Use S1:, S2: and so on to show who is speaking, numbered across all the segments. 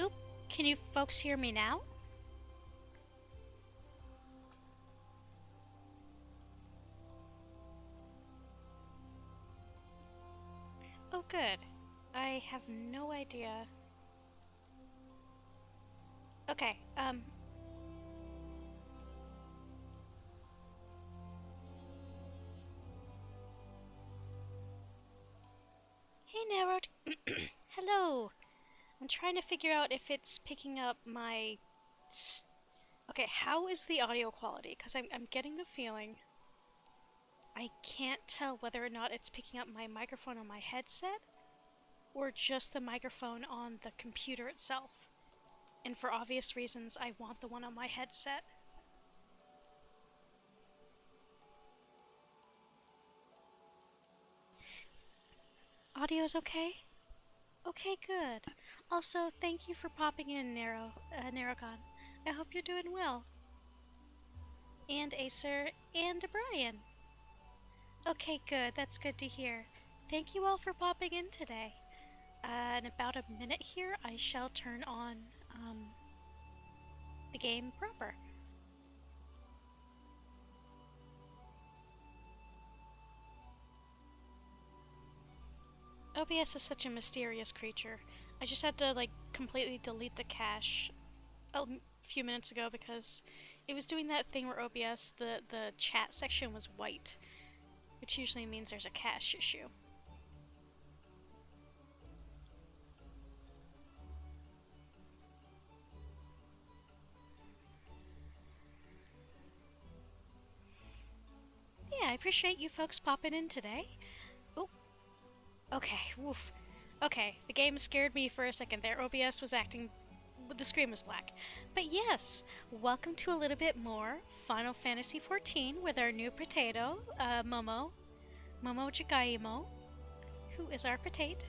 S1: Oop, can you folks hear me now? Oh, good. I have no idea. Okay, Hey, Narrowed. Hello. I'm trying to figure out if it's picking up my... Okay, how is the audio quality? Because I'm getting the feeling I can't tell whether or not it's picking up my microphone on my headset or just the microphone on the computer itself. And for obvious reasons, I want the one on my headset. Audio's okay? Okay, good. Also, thank you for popping in, Narrowcon. I hope you're doing well. And Acer and Brian. Okay, good. That's good to hear. Thank you all for popping in today. In about a minute here, I shall turn on the game proper. OBS is such a mysterious creature. I just had to, like, completely delete the cache a few minutes ago because it was doing that thing where OBS, the chat section was white, which usually means there's a cache issue. Yeah, I appreciate you folks popping in today. Oh, okay, woof. Okay, the game scared me for a second there. OBS was acting... the screen was black. But yes, welcome to a little bit more Final Fantasy XIV with our new potato, Momo. Momo Jagaimo, who is our potato.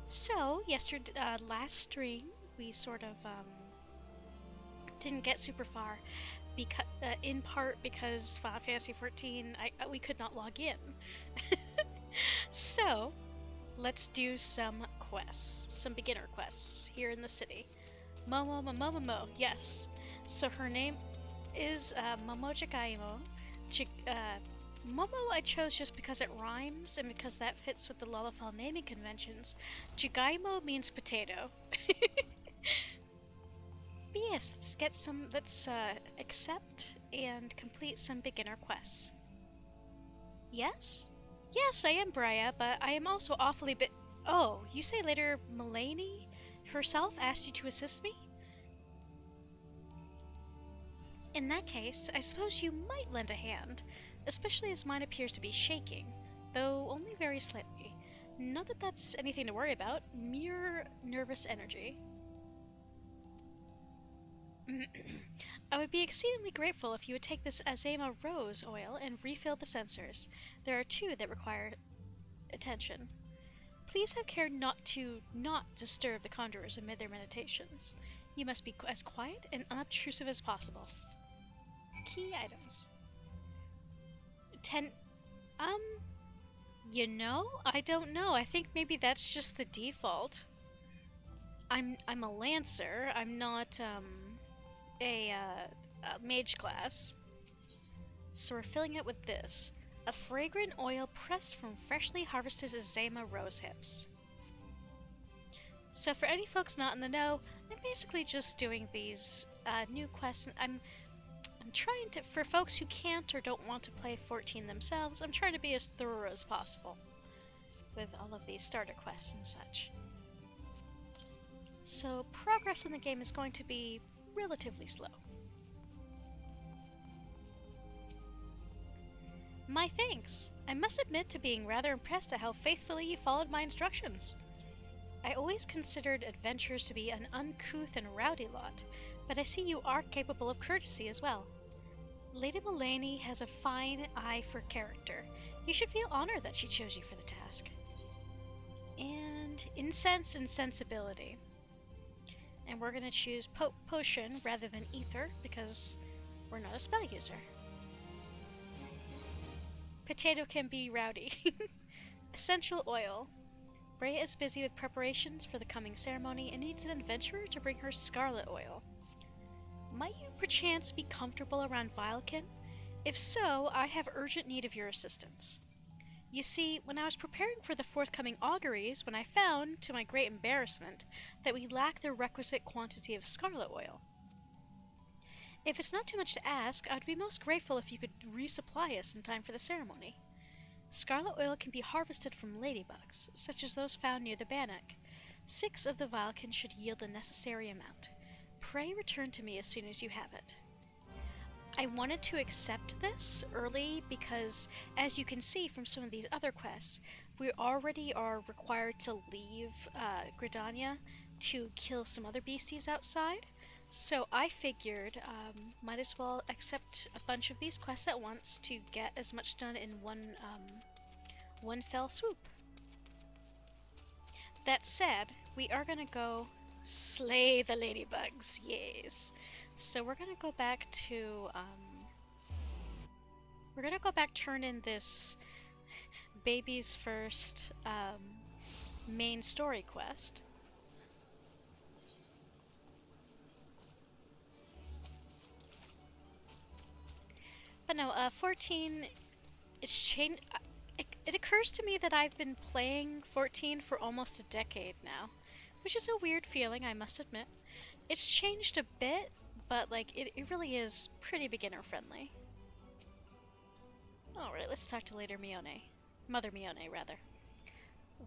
S1: So, last stream, we sort of, didn't get super far, because, in part because Final Fantasy XIV, we could not log in. So, let's do some quests, some beginner quests here in the city. Momo, yes. So her name is Momo Jagaimo. Momo I chose just because it rhymes and because that fits with the Lullafell naming conventions. Jagaimo means potato. But yes, let's accept and complete some beginner quests. Yes? Yes, I am Bria, but I am also awfully Oh, you say later Mulaney herself asked you to assist me? In that case, I suppose you might lend a hand, especially as mine appears to be shaking, though only very slightly. Not that that's anything to worry about, mere nervous energy. I would be exceedingly grateful if you would take this Azema rose oil and refill the sensors. There are two that require attention. Please have care not disturb the conjurers amid their meditations. You must be as quiet and unobtrusive as possible. Key items. 10. Um, I don't know. I think maybe that's just the default. I'm a lancer. I'm not a mage class. So we're filling it with this. A fragrant oil pressed from freshly harvested Azema rose hips. So for any folks not in the know, I'm basically just doing these new quests. I'm trying to, for folks who can't or don't want to play 14 themselves, I'm trying to be as thorough as possible with all of these starter quests and such. So progress in the game is going to be relatively slow. My thanks! I must admit to being rather impressed at how faithfully you followed my instructions. I always considered adventurers to be an uncouth and rowdy lot, but I see you are capable of courtesy as well. Lady Mulaney has a fine eye for character. You should feel honored that she chose you for the task. And incense and sensibility. And we're going to choose potion rather than ether because we're not a spell user. Potato can be rowdy. Essential oil. Brea is busy with preparations for the coming ceremony and needs an adventurer to bring her scarlet oil. Might you perchance be comfortable around Vilekin? If so, I have urgent need of your assistance. You see, when I was preparing for the forthcoming auguries, when I found, to my great embarrassment, that we lack the requisite quantity of scarlet oil. If it's not too much to ask, I would be most grateful if you could resupply us in time for the ceremony. Scarlet oil can be harvested from ladybugs, such as those found near the Bannock. 6 of the Vilekin should yield the necessary amount. Pray return to me as soon as you have it. I wanted to accept this early because, as you can see from some of these other quests, we already are required to leave Gridania to kill some other beasties outside. So I figured might as well accept a bunch of these quests at once to get as much done in one fell swoop. That said, we are gonna go slay the ladybugs, yes. So we're gonna go back to turn in this baby's first main story quest. But no, 14, it's changed. It occurs to me that I've been playing 14 for almost a decade now, which is a weird feeling, I must admit. It's changed a bit, but like it really is pretty beginner friendly. Alright, let's talk to Mother Mione, rather.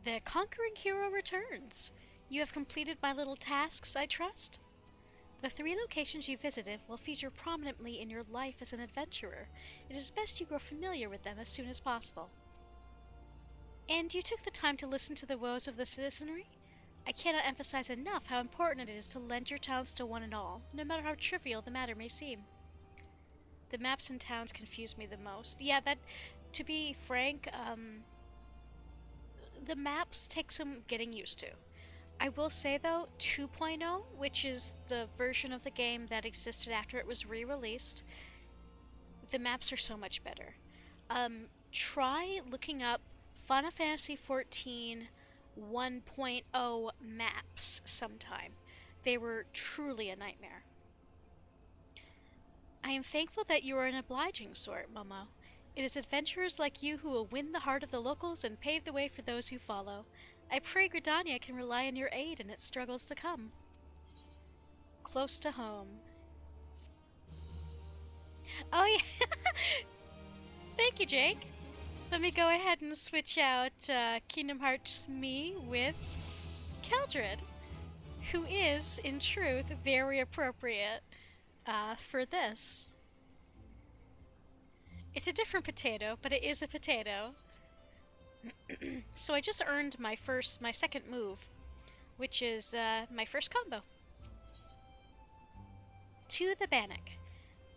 S1: The conquering hero returns. You have completed my little tasks, I trust? The 3 locations you visited will feature prominently in your life as an adventurer. It is best you grow familiar with them as soon as possible. And you took the time to listen to the woes of the citizenry? I cannot emphasize enough how important it is to lend your talents to one and all, no matter how trivial the matter may seem. The maps and towns confuse me the most. Yeah, to be frank, the maps take some getting used to. I will say though, 2.0, which is the version of the game that existed after it was re-released, the maps are so much better. Try looking up Final Fantasy XIV 1.0 maps sometime. They were truly a nightmare. I am thankful that you are an obliging sort, Momo. It is adventurers like you who will win the heart of the locals and pave the way for those who follow. I pray Gridania can rely on your aid in its struggles to come. Close to home. Oh yeah! Thank you, Jake! Let me go ahead and switch out Kingdom Hearts me with Keldred, who is, in truth, very appropriate for this. It's a different potato, but it is a potato. So I just earned my second move, which is my first combo. To the Bannock.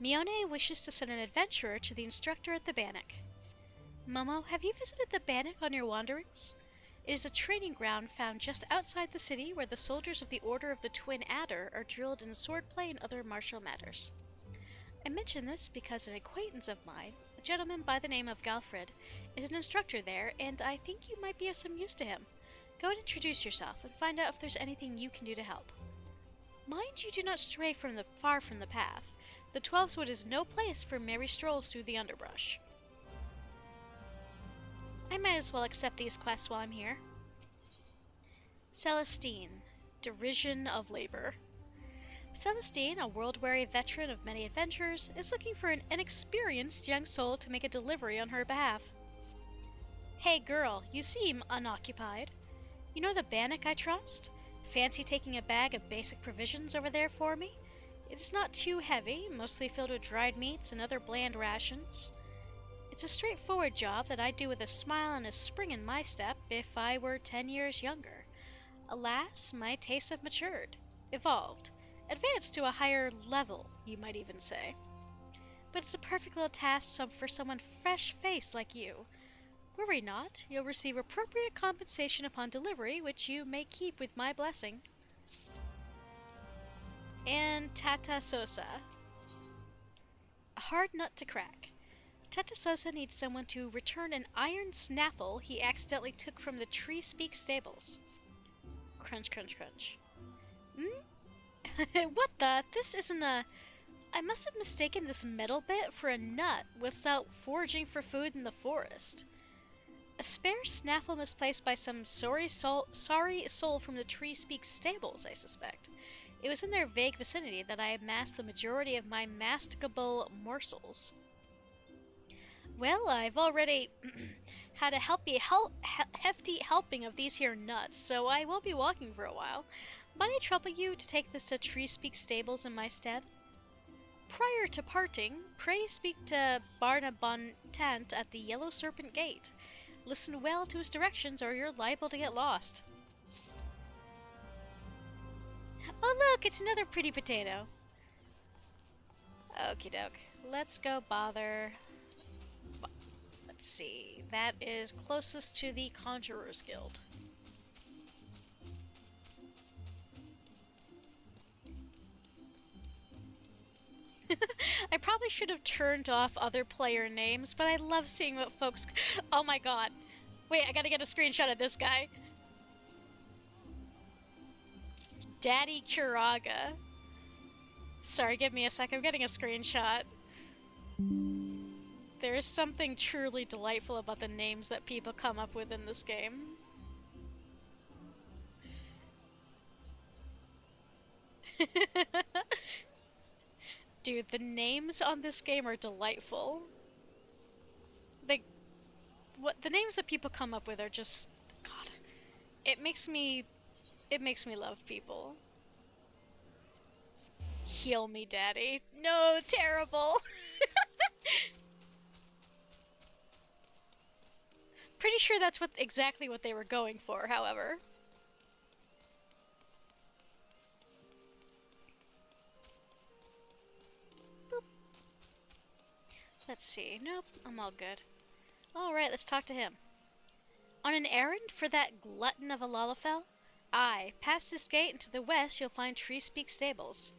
S1: Mione wishes to send an adventurer to the instructor at the Bannock. Momo, have you visited the Bannock on your wanderings? It is a training ground found just outside the city where the soldiers of the Order of the Twin Adder are drilled in swordplay and other martial matters. I mention this because an acquaintance of mine, a gentleman by the name of Galfred, is an instructor there, and I think you might be of some use to him. Go and introduce yourself, and find out if there's anything you can do to help. Mind you do not stray far from the path. The 12's Wood is no place for merry strolls through the underbrush. I might as well accept these quests while I'm here. Celestine, Derision of Labor. Celestine, a world-weary veteran of many adventures, is looking for an inexperienced young soul to make a delivery on her behalf. Hey girl, you seem unoccupied. You know the Bannock I trust? Fancy taking a bag of basic provisions over there for me? It is not too heavy, mostly filled with dried meats and other bland rations. It's a straightforward job that I'd do with a smile and a spring in my step if I were 10 years younger. Alas, my tastes have matured, evolved, advanced to a higher level, you might even say. But it's a perfect little task for someone fresh-faced like you. Worry not, you'll receive appropriate compensation upon delivery, which you may keep with my blessing. And Tata Sosa. A hard nut to crack. Tata Sosa needs someone to return an iron snaffle he accidentally took from the Tree Speak stables. Crunch, crunch, crunch. What the? This isn't a... I must have mistaken this metal bit for a nut whilst out foraging for food in the forest. A spare snaffle misplaced by some sorry soul from the Tree Speak stables, I suspect. It was in their vague vicinity that I amassed the majority of my masticable morsels. Well, I've already had a hefty helping of these here nuts, so I won't be walking for a while. Might I trouble you to take this to Tree Speak stables in my stead? Prior to parting, pray speak to Barnabontant at the Yellow Serpent Gate. Listen well to his directions or you're liable to get lost. Oh look, it's another pretty potato. Okie doke. Let's go bother... Let's see. That is closest to the Conjurer's Guild. I probably should have turned off other player names, but I love seeing what folks... Oh my god. Wait, I gotta get a screenshot of this guy. Daddy Kuraga. Sorry, give me a sec. I'm getting a screenshot. There is something truly delightful about the names that people come up with in this game. Dude, the names on this game are delightful. The names that people come up with are just... God. It makes me love people. Heal me, Daddy. No, terrible. Pretty sure that's exactly what they were going for, however. Boop. Let's see. Nope, I'm all good. Alright, let's talk to him. On an errand for that glutton of a Lalafell? Aye, past this gate and to the west you'll find Tree Speak stables.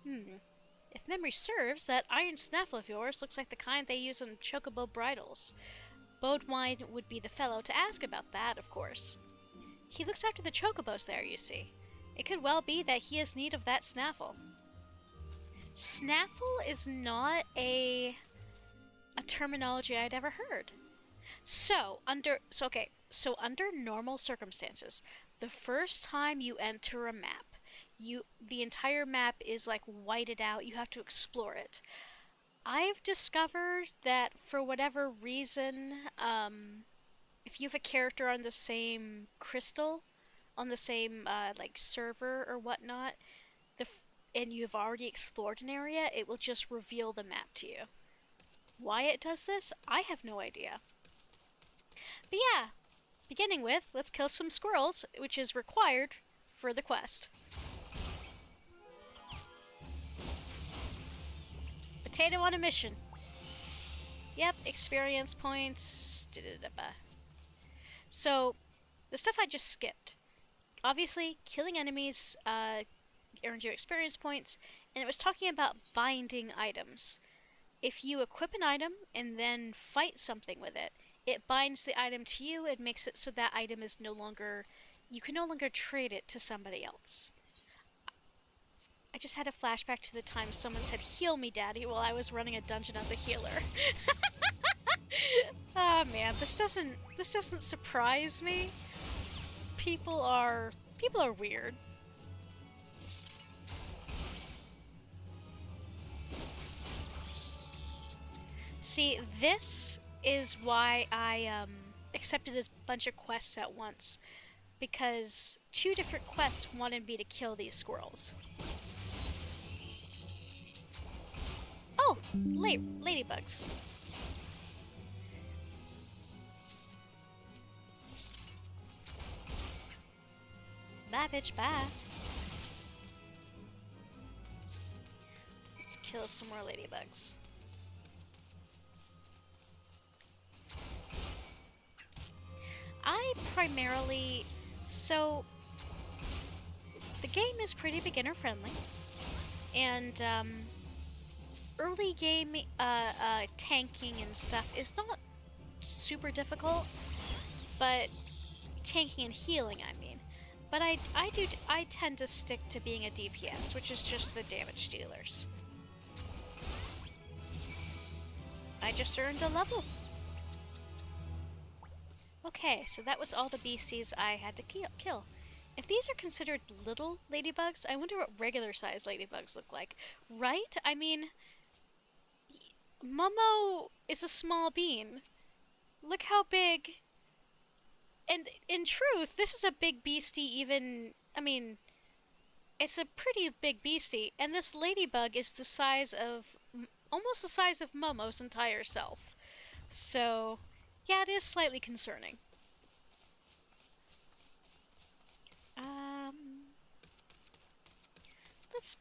S1: If memory serves, that iron snaffle of yours looks like the kind they use on chocobo bridles. Bodewine would be the fellow to ask about that, of course. He looks after the chocobos there, you see. It could well be that he has need of that snaffle. Snaffle is not a terminology I'd ever heard. So under normal circumstances, the first time you enter a map, the entire map is like whited out. You have to explore it. I've discovered that for whatever reason, if you have a character on the same crystal, on the same like server or whatnot, and you've already explored an area, it will just reveal the map to you. Why it does this, I have no idea. But yeah, beginning with, let's kill some squirrels, which is required for the quest. Tater on a mission. Yep, experience points. So, the stuff I just skipped. Obviously, killing enemies earns you experience points, and it was talking about binding items. If you equip an item and then fight something with it, it binds the item to you and makes it so that item is no longer. You can no longer trade it to somebody else. I just had a flashback to the time someone said, "Heal me, Daddy," while I was running a dungeon as a healer. Ah, man, this doesn't surprise me. People are weird. See, this is why I accepted a bunch of quests at once, because two different quests wanted me to kill these squirrels. Oh, ladybugs. Bye, bitch, bye. Let's kill some more ladybugs. I primarily... So, the game is pretty beginner friendly, and early game tanking and stuff is not super difficult, but tanking and healing, I mean. But I tend to stick to being a DPS, which is just the damage dealers. I just earned a level. Okay, so that was all the beasties I had to kill. If these are considered little ladybugs, I wonder what regular-sized ladybugs look like. Right? I mean, Momo is a small bean. Look how big... And in truth, this is a big beastie even... I mean, it's a pretty big beastie, and this ladybug is the size of... almost the size of Momo's entire self. So, yeah, it is slightly concerning. Let's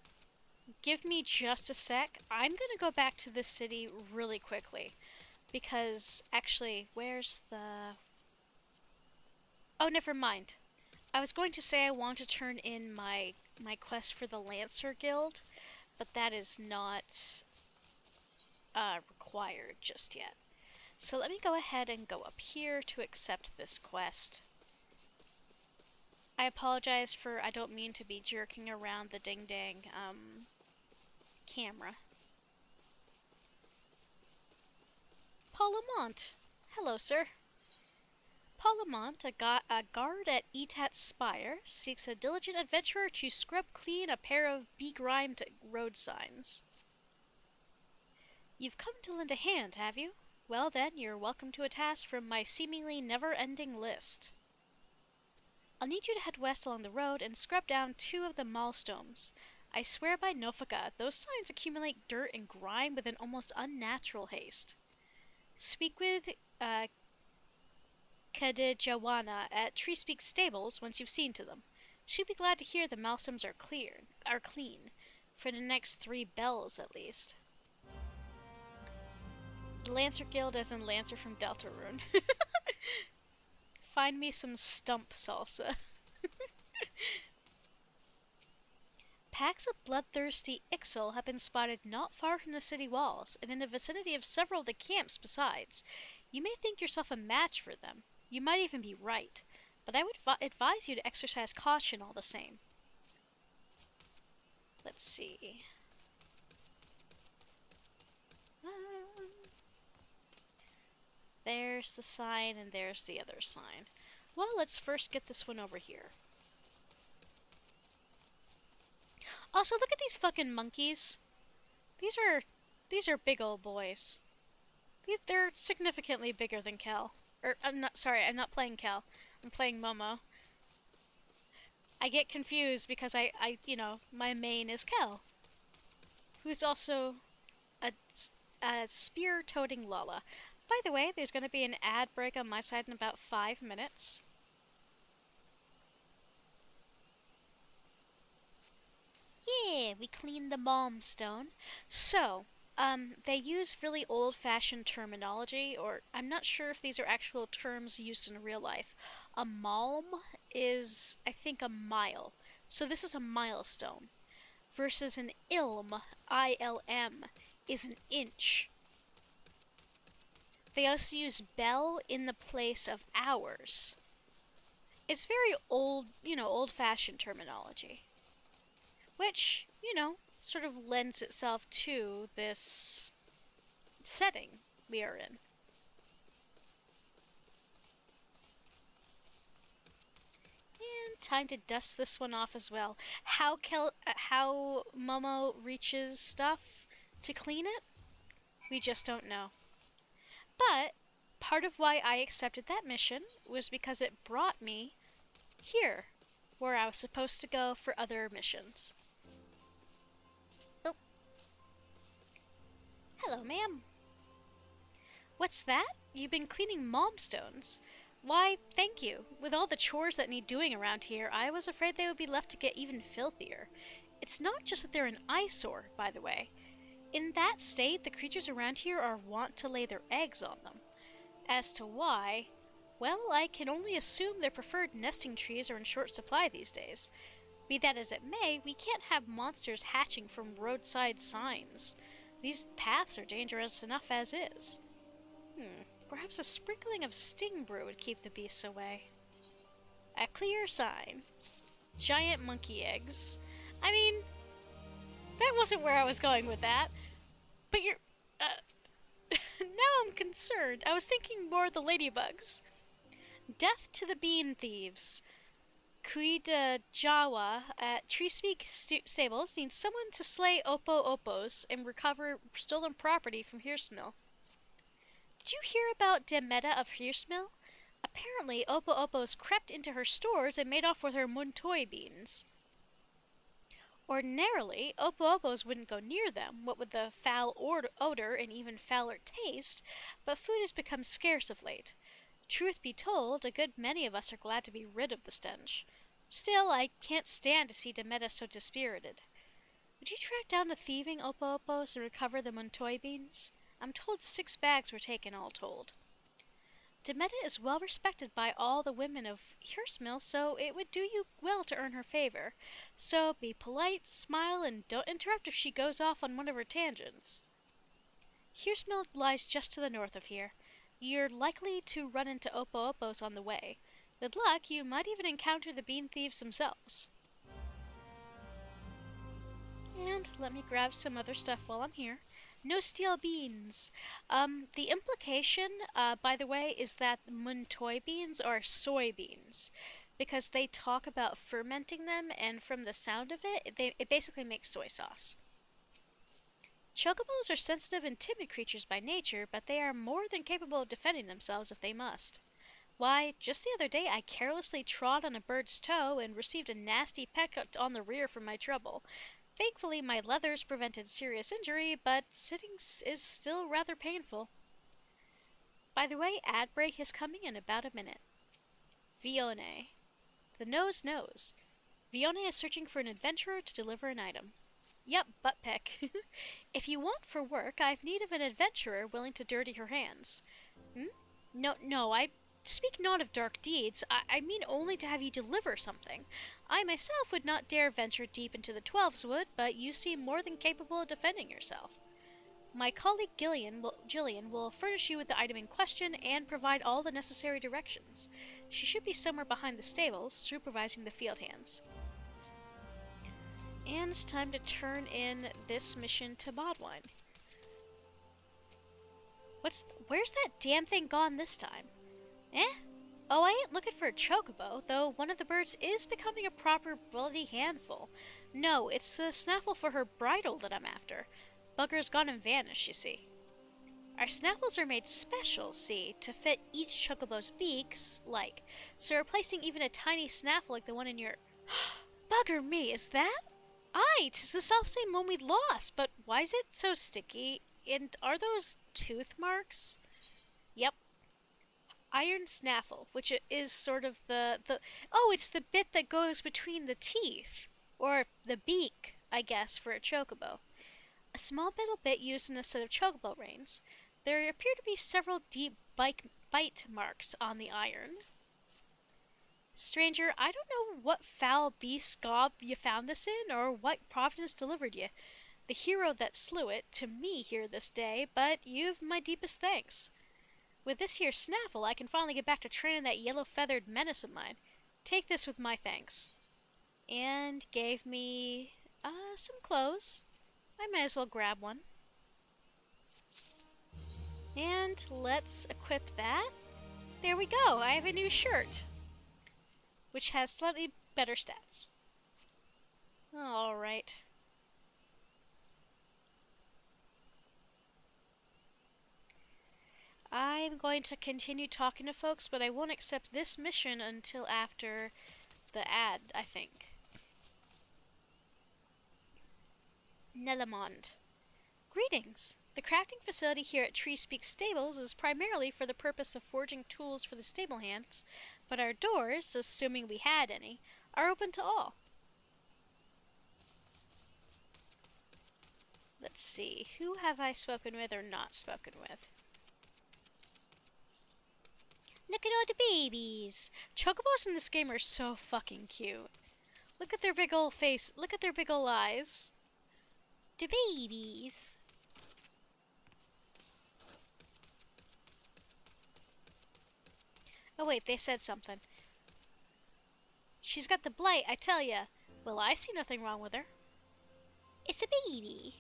S1: give me just a sec. I'm gonna go back to this city really quickly. Because, actually, where's the... Oh, never mind. I was going to say I want to turn in my quest for the Lancer Guild, but that is not required just yet. So let me go ahead and go up here to accept this quest. I apologize for I don't mean to be jerking around the ding-dang camera. Paulamont. Hello, sir. Paulamont, a guard at Etat's Spire, seeks a diligent adventurer to scrub clean a pair of begrimed road signs. You've come to lend a hand, have you? Well then, you're welcome to a task from my seemingly never-ending list. I'll need you to head west along the road and scrub down 2 of the milestones. I swear by Nofaka, those signs accumulate dirt and grime with an almost unnatural haste. Speak with Kadejawana at Treespeak Stables once you've seen to them. She'd be glad to hear the milestones are clean. For the next 3 bells, at least. The Lancer Guild as in Lancer from Deltarune. Find me some stump salsa. Packs of bloodthirsty Ixal have been spotted not far from the city walls, and in the vicinity of several of the camps besides. You may think yourself a match for them. You might even be right, but I would advise you to exercise caution all the same. Let's see. There's the sign, and there's the other sign. Well, let's first get this one over here. Also, look at these fucking monkeys. These are big old boys. They're significantly bigger than Kel. I'm not playing Kel. I'm playing Momo. I get confused because my main is Kel, who's also a spear-toting Lala. By the way, there's going to be an ad break on my side in about 5 minutes. Yeah, we cleaned the Malm Stone. So, They use really old-fashioned terminology, or I'm not sure if these are actual terms used in real life. A malm is, I think, a mile. So this is a milestone. Versus an ilm, ILM, is an inch. They also use bell in the place of hours. It's very old, old-fashioned terminology. Which, sort of lends itself to this setting we are in. And time to dust this one off as well. How Momo reaches stuff to clean it, we just don't know. But part of why I accepted that mission was because it brought me here, where I was supposed to go for other missions. Oh. Hello, ma'am. What's that? You've been cleaning malmstones. Why, thank you. With all the chores that need doing around here, I was afraid they would be left to get even filthier. It's not just that they're an eyesore, by the way. In that state, the creatures around here are wont to lay their eggs on them. As to why, well, I can only assume their preferred nesting trees are in short supply these days. Be that as it may, we can't have monsters hatching from roadside signs. These paths are dangerous enough as is. Perhaps a sprinkling of sting brew would keep the beasts away. A clear sign. Giant monkey eggs. I mean, that wasn't where I was going with that. But you're... now I'm concerned. I was thinking more of the ladybugs. Death to the bean thieves. Kuida Jawa at Treespeak Stables needs someone to slay Oppo Oppos and recover stolen property from Hearsmill. Did you hear about Demeta of Hearsmill? Apparently, Oppo Oppos crept into her stores and made off with her muntoi beans. Ordinarily, Oppo Oppos wouldn't go near them, what with the foul odor and even fouler taste, but food has become scarce of late. Truth be told, a good many of us are glad to be rid of the stench. Still, I can't stand to see Demeta so dispirited. Would you track down the thieving Oppo Oppos and recover the muntoi beans? I'm told 6 bags were taken all told. Demeta is well respected by all the women of Hearsmill, so it would do you well to earn her favor. So be polite, smile, and don't interrupt if she goes off on one of her tangents. Hearsmill lies just to the north of here. You're likely to run into Oppo Oppos on the way. With luck, you might even encounter the bean thieves themselves. And let me grab some other stuff while I'm here. No steel beans. The implication, by the way, is that muntoi beans are soybeans. Because they talk about fermenting them, and from the sound of it, it basically makes soy sauce. Chocobos are sensitive and timid creatures by nature, but they are more than capable of defending themselves if they must. Why, just the other day I carelessly trod on a bird's toe and received a nasty peck on the rear from my trouble. Thankfully, my leathers prevented serious injury, but sitting is still rather painful. By the way, ad break is coming in about a minute. Vione. The nose knows. Vione is searching for an adventurer to deliver an item. Yep, butt peck. If you want for work, I've need of an adventurer willing to dirty her hands. No, I speak not of dark deeds. I mean only to have you deliver something. I myself would not dare venture deep into the Twelves Wood, but you seem more than capable of defending yourself. My colleague Gillian will furnish you with the item in question and provide all the necessary directions. She should be somewhere behind the stables, supervising the field hands. And it's time to turn in this mission to Bodwine. Where's that damn thing gone this time? Oh, I ain't looking for a chocobo, though one of the birds is becoming a proper bloody handful. No, it's the snaffle for her bridle that I'm after. Bugger's gone and vanished, you see. Our snaffles are made special, see, to fit each chocobo's beaks, so replacing even a tiny snaffle like the one in your... Bugger me, is that? Aye, 'tis the selfsame one we lost, but why's it so sticky? And are those tooth marks? Yep. Iron snaffle, which is sort of oh, it's the bit that goes between the teeth. Or the beak, I guess, for a chocobo. A small metal bit used in a set of chocobo reins. There appear to be several deep bite marks on the iron. Stranger, I don't know what foul beast gob you found this in, or what providence delivered you, the hero that slew it, to me here this day, but you've my deepest thanks. With this here snaffle, I can finally get back to training that yellow-feathered menace of mine. Take this with my thanks. And gave me, some clothes. I might as well grab one. And let's equip that. There we go, I have a new shirt, which has slightly better stats. Alright. I'm going to continue talking to folks, but I won't accept this mission until after the ad, I think. Nelamond. Greetings. The crafting facility here at Tree Speak Stables is primarily for the purpose of forging tools for the stable hands, but our doors, assuming we had any, are open to all. Let's see, who have I spoken with or not spoken with? Look at all the babies! Chocobos in this game are so fucking cute. Look at their big ol' face, look at their big ol' eyes. The babies! Oh wait, they said something. She's got the blight, I tell ya. Well, I see nothing wrong with her. It's a baby.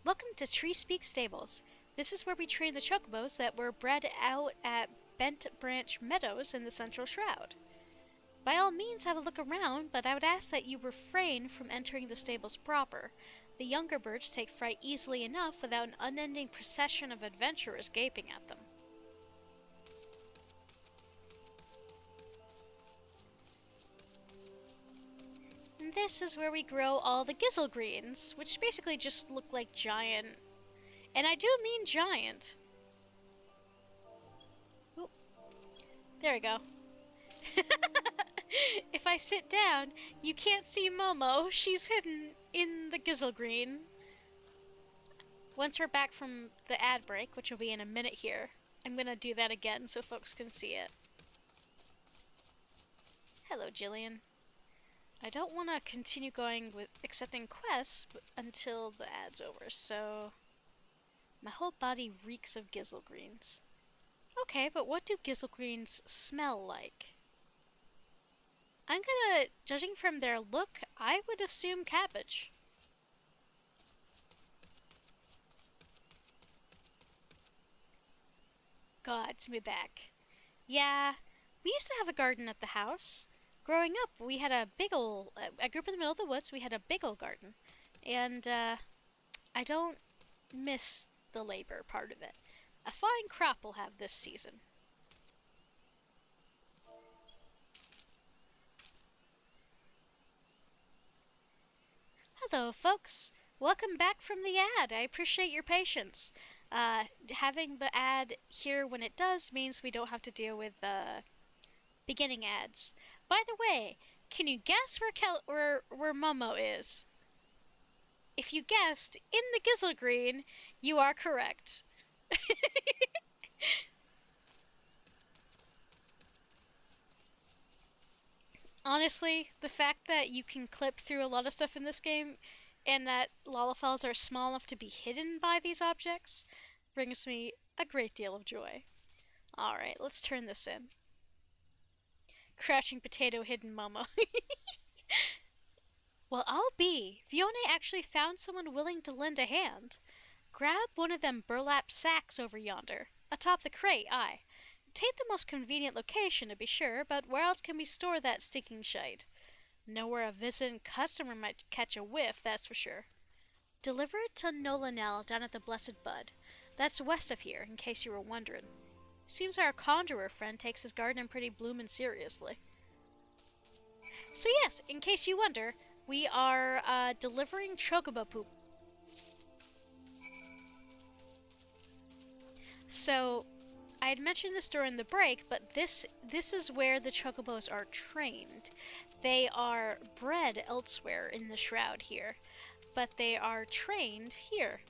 S1: Welcome to Tree Speak Stables. This is where we train the chocobos that were bred out at Bent Branch Meadows in the Central Shroud. By all means, have a look around, but I would ask that you refrain from entering the stables proper. The younger birds take fright easily enough without an unending procession of adventurers gaping at them. And this is where we grow all the gizzle greens, which basically just look like giant. And I do mean giant. Oop. There we go. If I sit down, you can't see Momo. She's hidden in the gizzle green. Once we're back from the ad break, which will be in a minute here, I'm gonna do that again so folks can see it. Hello, Jillian. I don't want to continue going with accepting quests until the ad's over, so my whole body reeks of gizzle greens. Okay, but what do gizzle greens smell like? I'm gonna, judging from their look, I would assume cabbage. God, to be back. Yeah, we used to have a garden at the house. Growing up, we had a big ol', I grew up in the middle of the woods, we had a big ol' garden. And, I don't miss the labor part of it. A fine crop we'll have this season. Hello, folks. Welcome back from the ad. I appreciate your patience. Having the ad here when it does means we don't have to deal with beginning ads. By the way, can you guess where Momo is? If you guessed in the gizzle green, you are correct. Honestly, the fact that you can clip through a lot of stuff in this game and that lollifiles are small enough to be hidden by these objects brings me a great deal of joy. Alright, let's turn this in. Crouching potato hidden Momo. Well, I'll be. Vione actually found someone willing to lend a hand. Grab one of them burlap sacks over yonder. Atop the crate, aye. Tain't the most convenient location, to be sure, but where else can we store that stinking shite? Nowhere a visiting customer might catch a whiff, that's for sure. Deliver it to Nolanel down at the Blessed Bud. That's west of here, in case you were wondering. Seems our conjurer friend takes his garden pretty bloomin' seriously. So yes, in case you wonder, we are delivering chocobo poop. So, I had mentioned this during the break, but this is where the chocobos are trained. They are bred elsewhere in the shroud here, but they are trained here.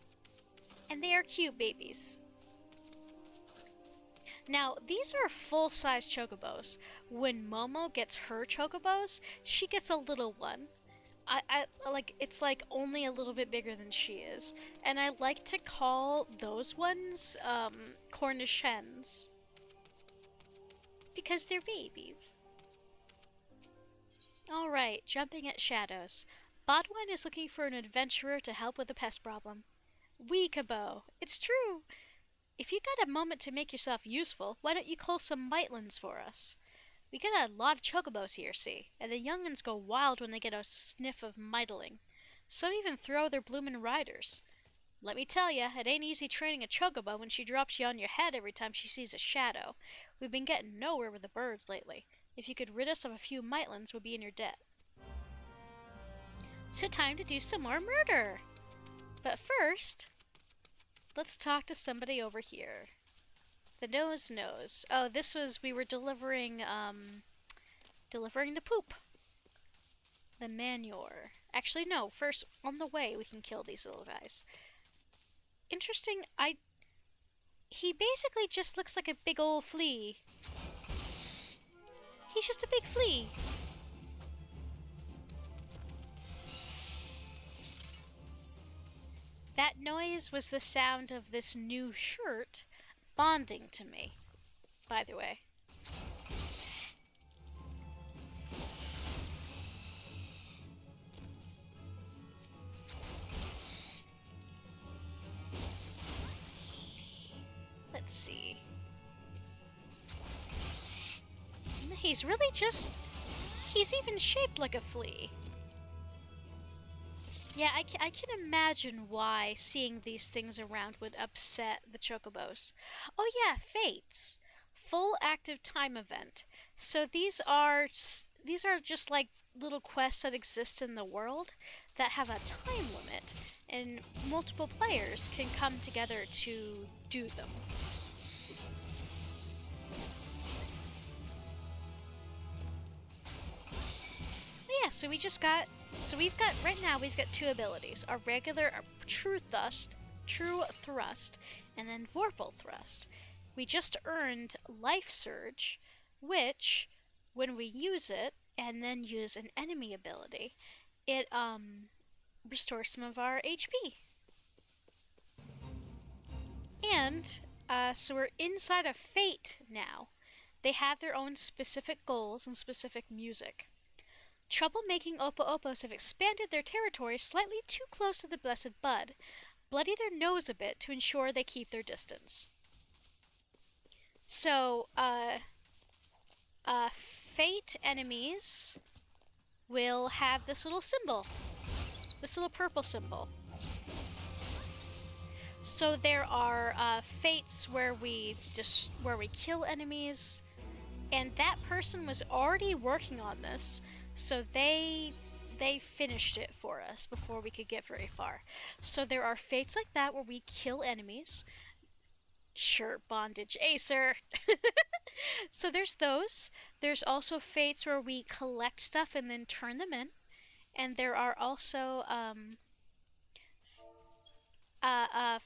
S1: And they are cute babies. Now, these are full-size chocobos. When Momo gets her chocobos, she gets a little one. I like, it's like only a little bit bigger than she is. And I like to call those ones, Cornish hens. Because they're babies. Alright, jumping at shadows. Bodwine is looking for an adventurer to help with the pest problem. Weekabo. It's true. If you got a moment to make yourself useful, why don't you cull some Mitlins for us? We get a lot of chocobos here, see, and the young'uns go wild when they get a sniff of mitling. Some even throw their bloomin' riders. Let me tell ya, it ain't easy training a chocobo when she drops you on your head every time she sees a shadow. We've been getting nowhere with the birds lately. If you could rid us of a few Mitlins, we'd be in your debt. So time to do some more murder! But first, let's talk to somebody over here. The nose knows. Oh, this was, we were delivering the poop. The manure. Actually, no, first, on the way, we can kill these little guys. Interesting, he basically just looks like a big old flea. He's just a big flea. That noise was the sound of this new shirt bonding to me, by the way. Let's see. He's really just... He's even shaped like a flea. Yeah, I can imagine why seeing these things around would upset the chocobos. Oh yeah, fates. Full active time event. So these are just like little quests that exist in the world that have a time limit, and multiple players can come together to do them. Yeah, so we've got, right now, we've got two abilities. Our regular True Thrust, and then Vorpal Thrust. We just earned Life Surge, which, when we use it, and then use an enemy ability, it, restores some of our HP. And, so we're inside of Fate now. They have their own specific goals and specific music. Troublemaking Opo-Opos have expanded their territory slightly too close to the Blessed Bud. Bloody their nose a bit to ensure they keep their distance. So, Fate enemies will have this little symbol. This little purple symbol. So there are, Fates where we kill enemies, and that person was already working on this, so they finished it for us before we could get very far. So there are fates like that where we kill enemies. Sure, bondage, Acer. So there's those. There's also fates where we collect stuff and then turn them in. And there are also hello,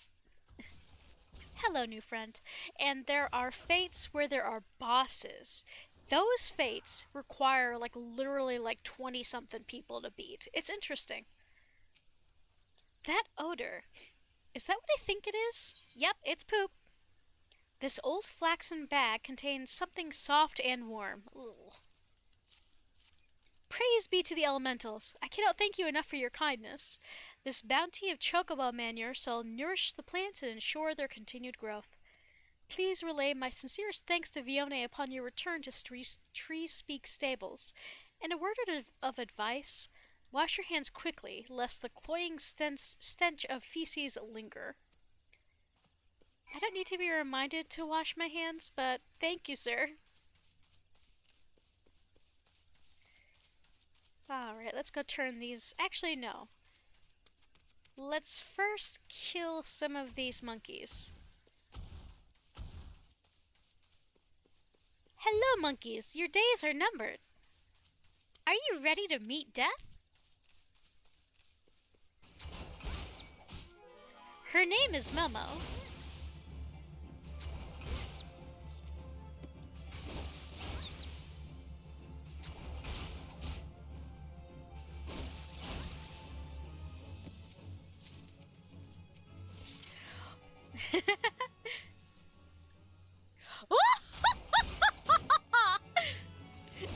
S1: new friend. And there are fates where there are bosses. Those fates require, like, literally, like, 20-something people to beat. It's interesting. That odor. Is that what I think it is? Yep, it's poop. This old flaxen bag contains something soft and warm. Ugh. Praise be to the elementals. I cannot thank you enough for your kindness. This bounty of chocobo manure shall nourish the plants and ensure their continued growth. Please relay my sincerest thanks to Vione upon your return to Tree Speak Stables. And a word of advice, wash your hands quickly, lest the cloying stench of feces linger. I don't need to be reminded to wash my hands, but thank you, sir. Alright, let's go turn these... Actually, no. Let's first kill some of these monkeys. Hello, monkeys. Your days are numbered. Are you ready to meet death? Her name is Momo.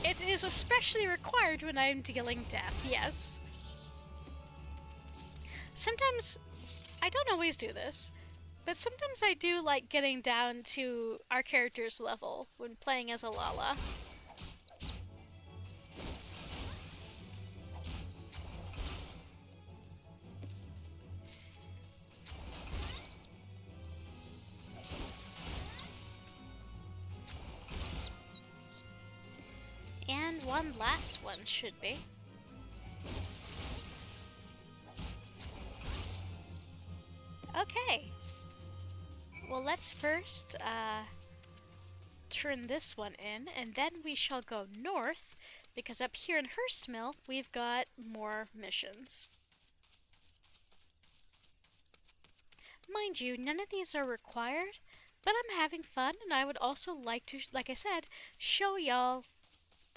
S1: It is especially required when I am dealing death, yes. Sometimes, I don't always do this, but sometimes I do like getting down to our character's level when playing as a Lala. And one last one should be. Okay. Well, let's first turn this one in, and then we shall go north, because up here in Hurstmill, we've got more missions. Mind you, none of these are required, but I'm having fun, and I would also like to, like I said, show y'all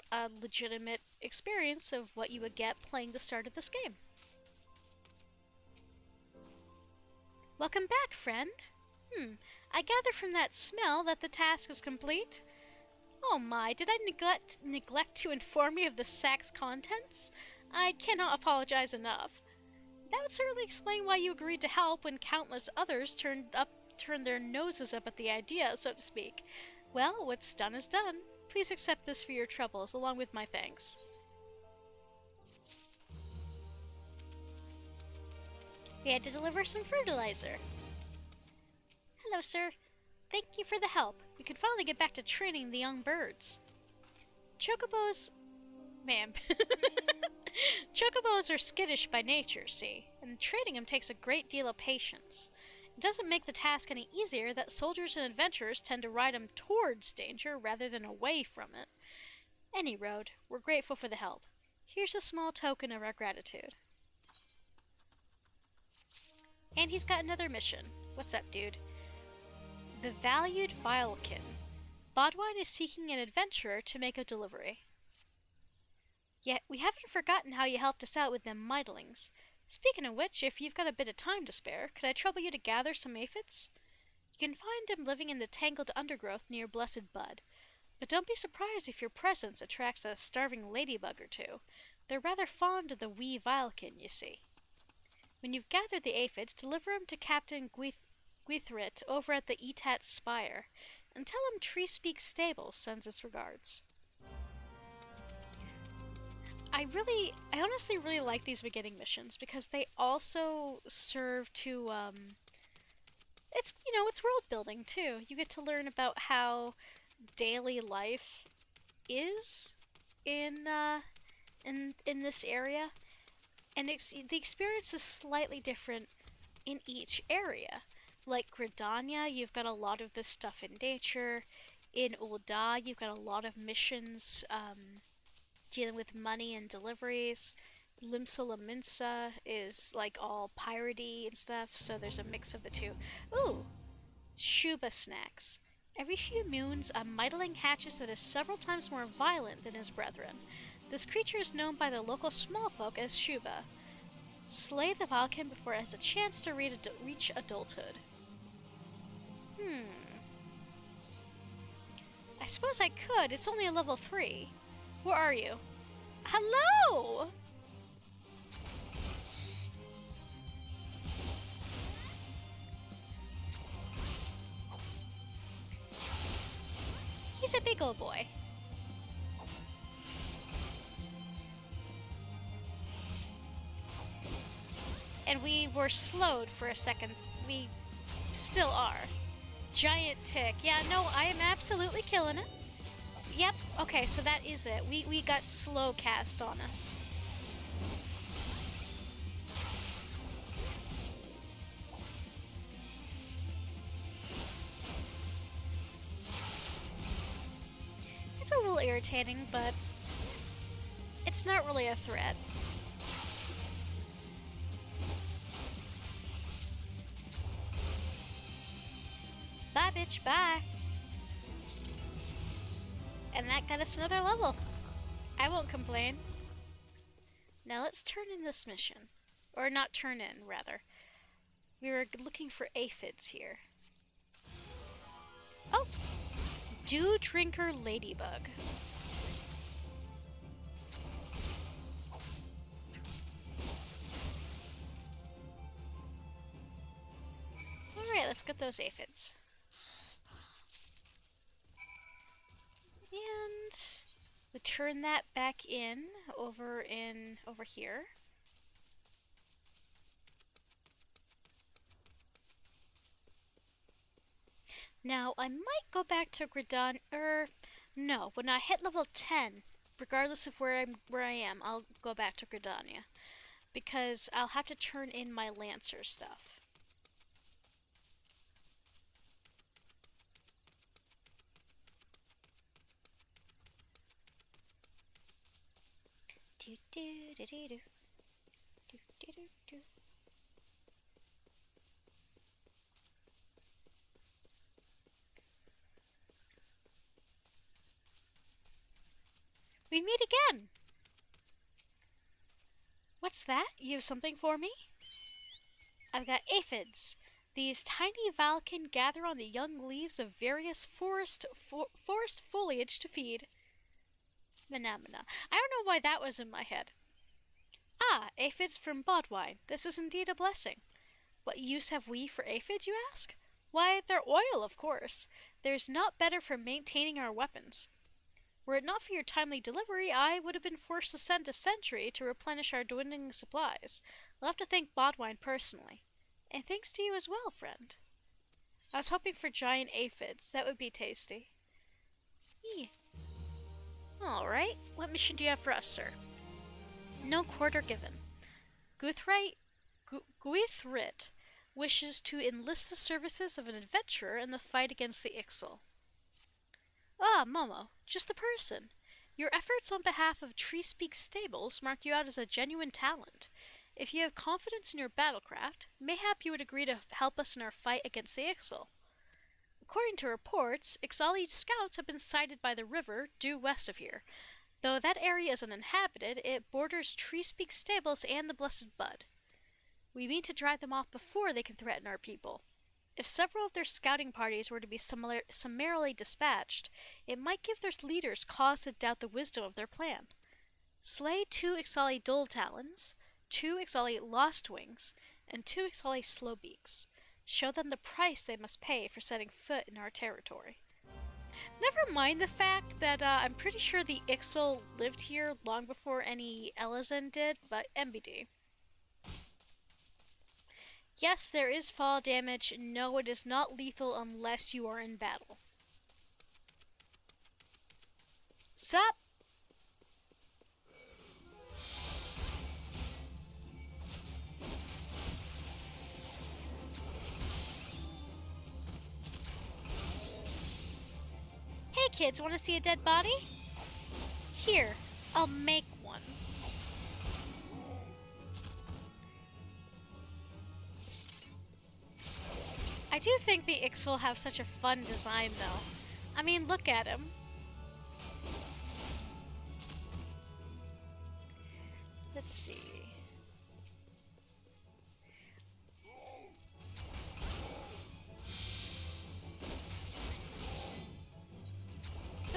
S1: a legitimate experience of what you would get playing the start of this game. Welcome back, friend. I gather from that smell that the task is complete. Oh my, did I neglect to inform you of the sack's contents? I cannot apologize enough. That would certainly explain why you agreed to help when countless others turned their noses up at the idea, so to speak. Well, what's done is done. Please accept this for your troubles, along with my thanks. We had to deliver some fertilizer. Hello, sir. Thank you for the help. We can finally get back to training the young birds. Chocobos... Ma'am. Chocobos are skittish by nature, see, and training them takes a great deal of patience. It doesn't make the task any easier that soldiers and adventurers tend to ride them towards danger rather than away from it. Any road, we're grateful for the help. Here's a small token of our gratitude. And he's got another mission. What's up, dude? The valued Vilekin. Bodwine is seeking an adventurer to make a delivery. Yet, we haven't forgotten how you helped us out with them Meitlings. Speaking of which, if you've got a bit of time to spare, could I trouble you to gather some aphids? You can find them living in the tangled undergrowth near Blessed Bud. But don't be surprised if your presence attracts a starving ladybug or two. They're rather fond of the wee Vilekin, you see. When you've gathered the aphids, deliver them to Captain Gwithrit over at the Etat Spire, and tell him Treespeak Stable sends its regards. I honestly really like these beginning missions because they also serve to, it's world building too. You get to learn about how daily life is in this area, and the experience is slightly different in each area. Like Gridania, you've got a lot of this stuff in nature. In Ul'dah, you've got a lot of missions, dealing with money and deliveries. Limsa is like all piratey and stuff, so there's a mix of the two. Ooh! Shuba snacks. Every few moons, a Meitling hatches that is several times more violent than his brethren. This creature is known by the local small folk as Shuba. Slay the Valken before it has a chance to reach adulthood. I suppose I could. It's only a level 3. Where are you? Hello! He's a big old boy. And we were slowed for a second. We still are. Giant tick. Yeah, no, I am absolutely killing it. Yep, okay, so that is it. We got slow cast on us. It's a little irritating, but It's not really a threat. Bye, bitch, bye. And that got us another level. I won't complain. Now let's turn in this mission. Or not turn in, rather. We were looking for aphids here. Oh! Dew Drinker Ladybug. Alright, let's get those aphids. And we turn that back in over here. Now I might go back to Gridon. No, when I hit level 10, regardless of where I am, I'll go back to Gridania, because I'll have to turn in my Lancer stuff. Do do do do do do do do do. We meet again! What's that? You have something for me? I've got aphids. These tiny Valken gather on the young leaves of various forest foliage to feed. Phenomena. I don't know why that was in my head. Ah, aphids from Bodwine. This is indeed a blessing. What use have we for aphids, you ask? Why, they're oil, of course. There's naught better for maintaining our weapons. Were it not for your timely delivery, I would have been forced to send a sentry to replenish our dwindling supplies. I'll have to thank Bodwine personally. And thanks to you as well, friend. I was hoping for giant aphids. That would be tasty. Eee. Alright, what mission do you have for us, sir? No quarter given. Guthrit wishes to enlist the services of an adventurer in the fight against the Ixal. Ah, Momo, just the person. Your efforts on behalf of Treespeak Stables mark you out as a genuine talent. If you have confidence in your battlecraft, mayhap you would agree to help us in our fight against the Ixal. According to reports, Ixali scouts have been sighted by the river due west of here. Though that area is uninhabited, it borders Treespeak Stables and the Blessed Bud. We mean to drive them off before they can threaten our people. If several of their scouting parties were to be summarily dispatched, it might give their leaders cause to doubt the wisdom of their plan. Slay 2 Ixali Dull Talons, 2 Ixali Lost Wings, and 2 Ixali Slowbeaks. Show them the price they must pay for setting foot in our territory. Never mind the fact that I'm pretty sure the Ixal lived here long before any Elezen did, but MBD. Yes, there is fall damage. No, it is not lethal unless you are in battle. Sup? Hey kids, want to see a dead body? Here, I'll make one. I do think the Ixal have such a fun design, though. I mean, look at him. Let's see.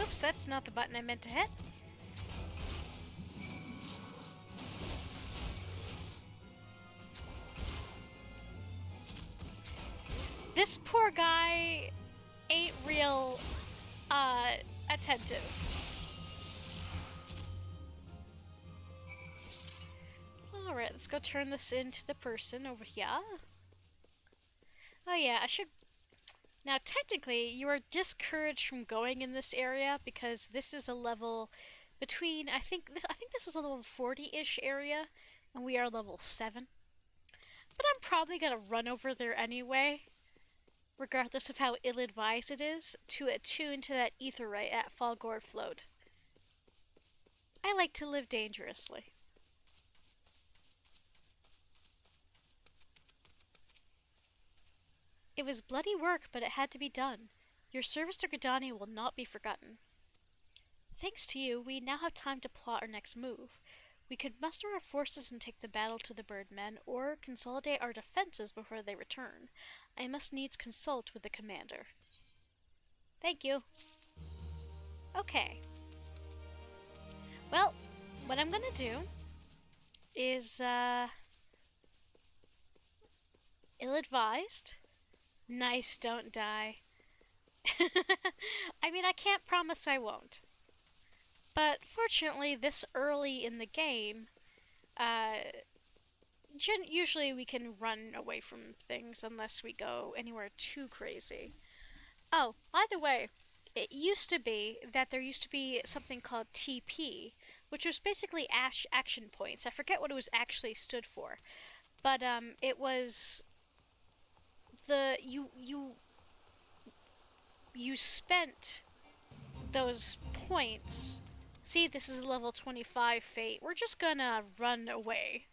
S1: Oops, that's not the button I meant to hit. This poor guy ain't real, attentive. Alright, let's go turn this into the person over here. Oh yeah, I should... Now, technically, you are discouraged from going in this area because this is a level between, I think this is a level 40-ish area, and we are level 7. But I'm probably gonna run over there anyway, regardless of how ill-advised it is, to attune to that etherite at Fallgore Float. I like to live dangerously. It was bloody work, but it had to be done. Your service to Gridania will not be forgotten. Thanks to you, we now have time to plot our next move. We could muster our forces and take the battle to the Birdmen, or consolidate our defenses before they return. I must needs consult with the commander. Thank you. Okay. Well, what I'm gonna do is, ill-advised. Nice, don't die. I mean, I can't promise I won't. But fortunately, this early in the game, uh, usually we can run away from things unless we go anywhere too crazy. Oh, by the way, it used to be that there used to be something called TP, which was basically action points. I forget what it was actually stood for, but it was the you spent those points. See, this is level 25 fate. We're just gonna run away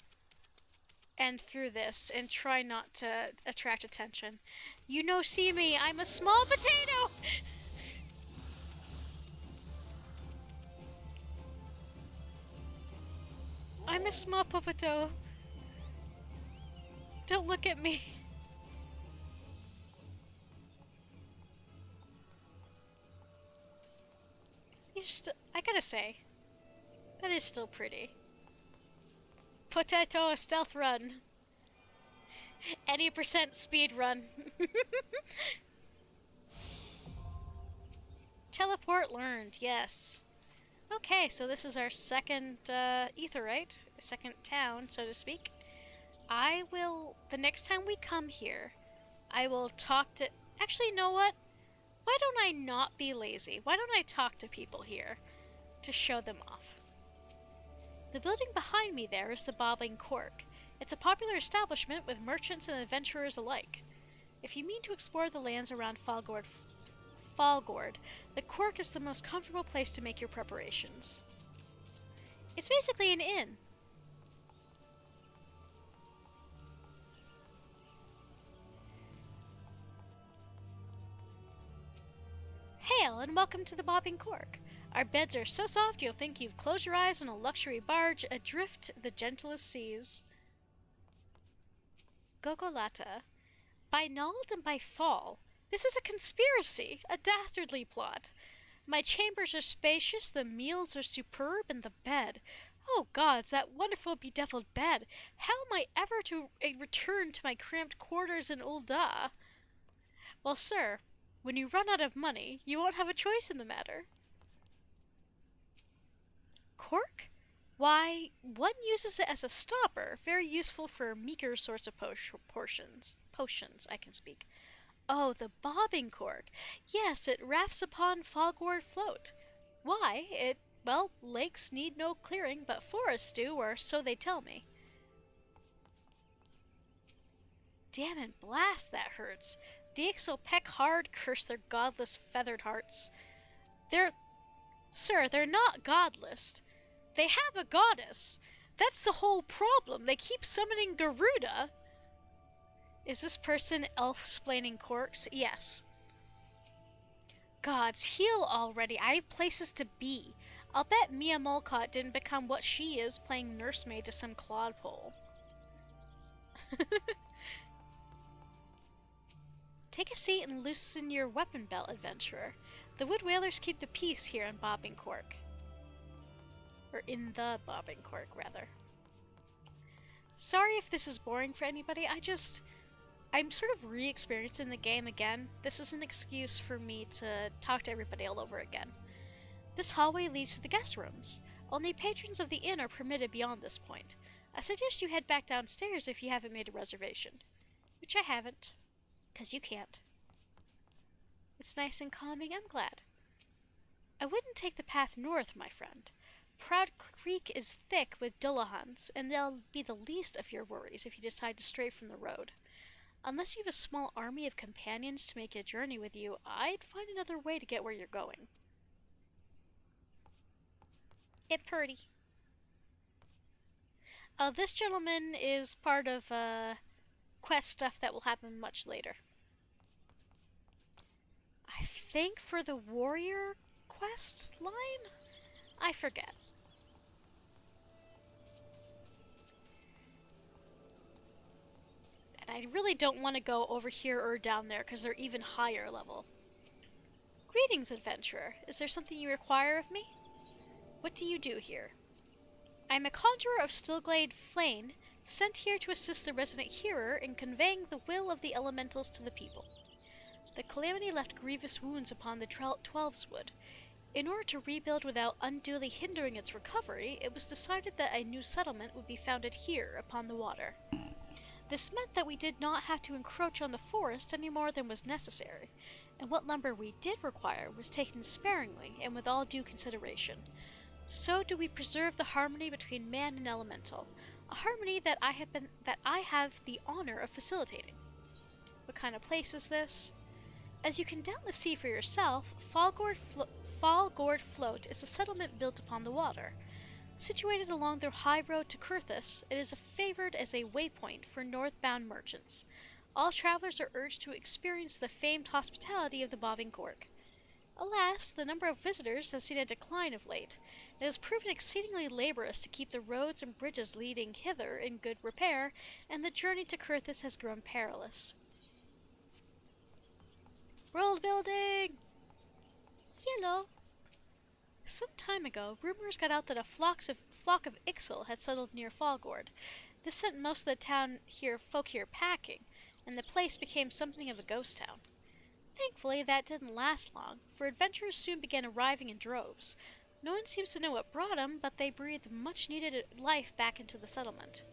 S1: and through this and try not to attract attention. You know, see me, I'm a small potato! I'm a small potato. Don't look at me. I gotta say, that is still pretty. Potato stealth run. Any percent speed run. Teleport learned, yes. Okay, so this is our second etherite, second town, so to speak. The next time we come here, I will talk to, actually, you know what? Why don't I not be lazy? Why don't I talk to people here to show them off? The building behind me there is the Bobbing Cork. It's a popular establishment with merchants and adventurers alike. If you mean to explore the lands around Falgord, the Cork is the most comfortable place to make your preparations. It's basically an inn. Hail and welcome to the Bobbing Cork. Our beds are so soft you'll think you've closed your eyes on a luxury barge adrift the gentlest seas. Gogolata. By Nald and by Thal. This is a conspiracy, a dastardly plot. My chambers are spacious, the meals are superb, and the bed. Oh gods, that wonderful bedeviled bed! How am I ever to return to my cramped quarters in Ul'dah? Well, sir, when you run out of money, you won't have a choice in the matter. Cork? Why, one uses it as a stopper, very useful for meeker sorts of potions, I can speak. Oh, the bobbing cork. Yes, it rafts upon Falgord float. Why? Well, lakes need no clearing, but forests do, or so they tell me. Damn and blast, that hurts. The Ix'll peck hard, curse their godless feathered hearts. Sir, they're not godless. They have a goddess. That's the whole problem. They keep summoning Garuda. Is this person elf-splaining corks? Yes. Gods, heal already. I have places to be. I'll bet Mia Molcott didn't become what she is playing nursemaid to some clodpole. Take a seat and loosen your weapon belt, adventurer. The wood whalers keep the peace here in Bobbing Cork. Or in the Bobbing Cork, rather. Sorry if this is boring for anybody, I'm sort of re-experiencing the game again. This is an excuse for me to talk to everybody all over again. This hallway leads to the guest rooms. Only patrons of the inn are permitted beyond this point. I suggest you head back downstairs if you haven't made a reservation. Which I haven't. 'Cause you can't. It's nice and calming, I'm glad. I wouldn't take the path north, my friend. Proud Creek is thick with Dullahans, and they'll be the least of your worries if you decide to stray from the road. Unless you have a small army of companions to make a journey with you, I'd find another way to get where you're going. It purty. This gentleman is part of quest stuff that will happen much later. I think for the warrior quest line? I forget. And I really don't want to go over here or down there because they're even higher level. Greetings, adventurer. Is there something you require of me? What do you do here? I am a conjurer of Stillglade Flame, sent here to assist the resident hearer in conveying the will of the elementals to the people. The calamity left grievous wounds upon the Twelves Wood. In order to rebuild without unduly hindering its recovery, it was decided that a new settlement would be founded here upon the water. This meant that we did not have to encroach on the forest any more than was necessary, and what lumber we did require was taken sparingly and with all due consideration. So do we preserve the harmony between man and elemental, a harmony that I have the honor of facilitating. What kind of place is this? As you can doubtless see for yourself, Fallgourd Float is a settlement built upon the water. Situated along the high road to Kurthus, it is favored as a waypoint for northbound merchants. All travelers are urged to experience the famed hospitality of the Bobbing Cork. Alas, the number of visitors has seen a decline of late. It has proven exceedingly laborious to keep the roads and bridges leading hither in good repair, and the journey to Kurthus has grown perilous. World building! Hello! Some time ago, rumors got out that a flock of Ixal had settled near Fallgourd. This sent most of the folk here packing, and the place became something of a ghost town. Thankfully, that didn't last long, for adventurers soon began arriving in droves. No one seems to know what brought them, but they breathed much-needed life back into the settlement.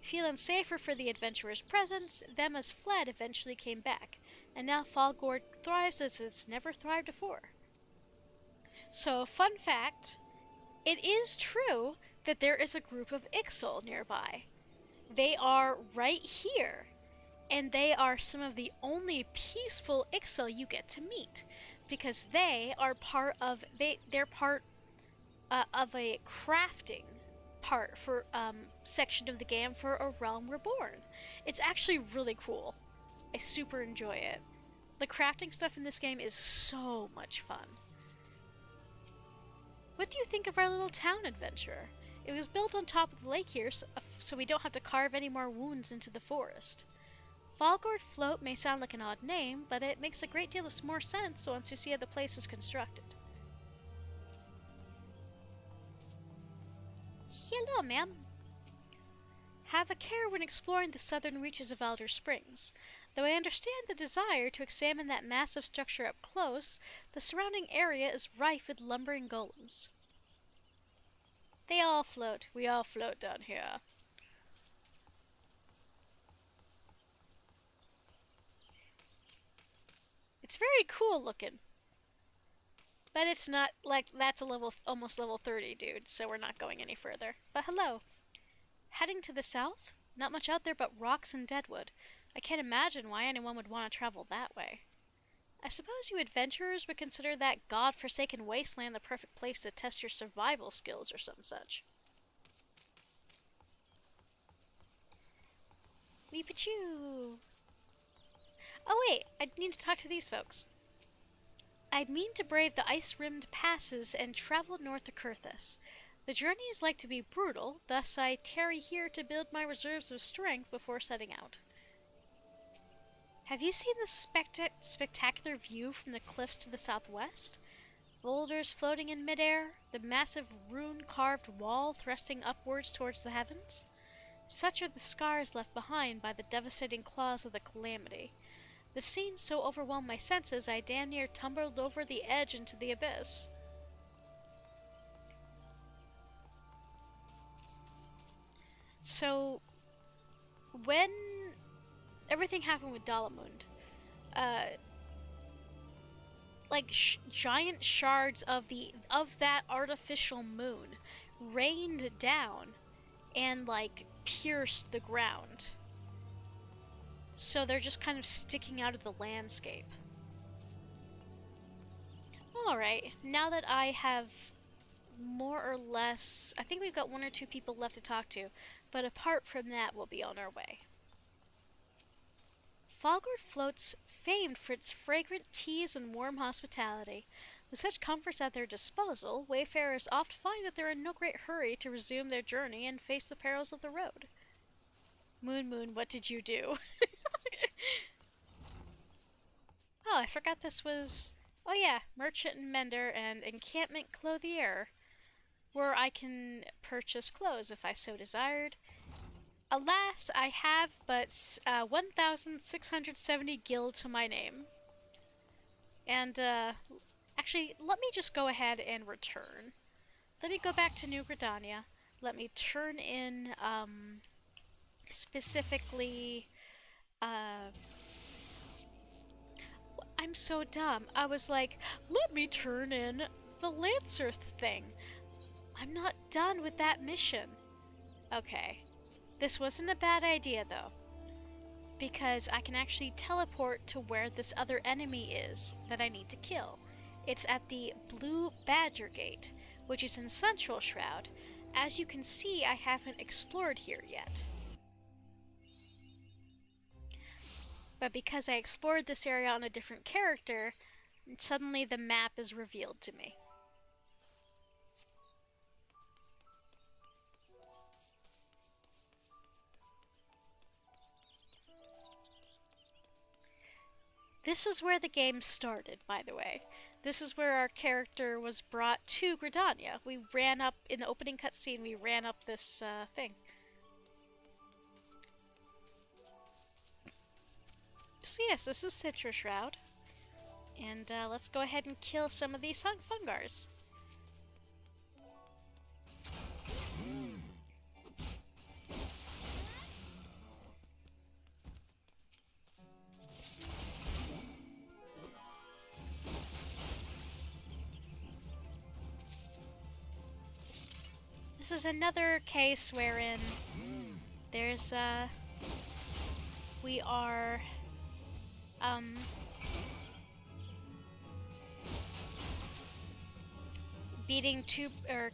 S1: Feeling safer for the adventurers' presence, them as fled eventually came back, and now Fallgourd thrives as it's never thrived before. So, fun fact, it is true that there is a group of Ixal nearby. They are right here, and they are some of the only peaceful Ixal you get to meet, because they are they're part of a crafting part for section of the game for A Realm Reborn. It's actually really cool. I super enjoy it. The crafting stuff in this game is so much fun. What do you think of our little town adventure? It was built on top of the lake here, so we don't have to carve any more wounds into the forest. Fallgourd Float may sound like an odd name, but it makes a great deal of more sense once you see how the place was constructed. Hello, ma'am. Have a care when exploring the southern reaches of Alder Springs. Though I understand the desire to examine that massive structure up close, the surrounding area is rife with lumbering golems. They all float. We all float down here. It's very cool looking. But it's not like that's almost level 30, dude, so we're not going any further. But hello. Heading to the south? Not much out there but rocks and deadwood. I can't imagine why anyone would want to travel that way. I suppose you adventurers would consider that god-forsaken wasteland the perfect place to test your survival skills or some such. Weep-a-choo! Oh wait, I need to talk to these folks. I mean to brave the ice-rimmed passes and travel north to Kurthus. The journey is like to be brutal, thus I tarry here to build my reserves of strength before setting out. Have you seen this spectacular view from the cliffs to the southwest? Boulders floating in midair, the massive rune-carved wall thrusting upwards towards the heavens? Such are the scars left behind by the devastating claws of the calamity. The scene so overwhelmed my senses I damn near tumbled over the edge into the abyss. So, when everything happened with Dalamund, giant shards of that artificial moon rained down and pierced the ground. So they're just kind of sticking out of the landscape. Alright, now that I have more or less, I think we've got one or two people left to talk to, but apart from that, we'll be on our way. Falgard floats famed for its fragrant teas and warm hospitality. With such comforts at their disposal, wayfarers oft find that they're in no great hurry to resume their journey and face the perils of the road. Moon, what did you do? Oh, I forgot this was... Oh yeah, Merchant and Mender and Encampment Clothier, where I can purchase clothes if I so desired. Alas, I have but 1,670 gil to my name. And, actually, let me just go ahead and return. Let me go back to New Gridania. Let me turn in, specifically, I'm so dumb. I was like, let me turn in the Lancer thing. I'm not done with that mission. Okay. This wasn't a bad idea, though, because I can actually teleport to where this other enemy is that I need to kill. It's at the Blue Badger Gate, which is in Central Shroud. As you can see, I haven't explored here yet. But because I explored this area on a different character, suddenly the map is revealed to me. This is where the game started, by the way. This is where our character was brought to Gridania. We ran up, in the opening cutscene, we ran up this thing. So yes, this is Citra Shroud. And let's go ahead and kill some of these Fungars. This is another case wherein there's, we are,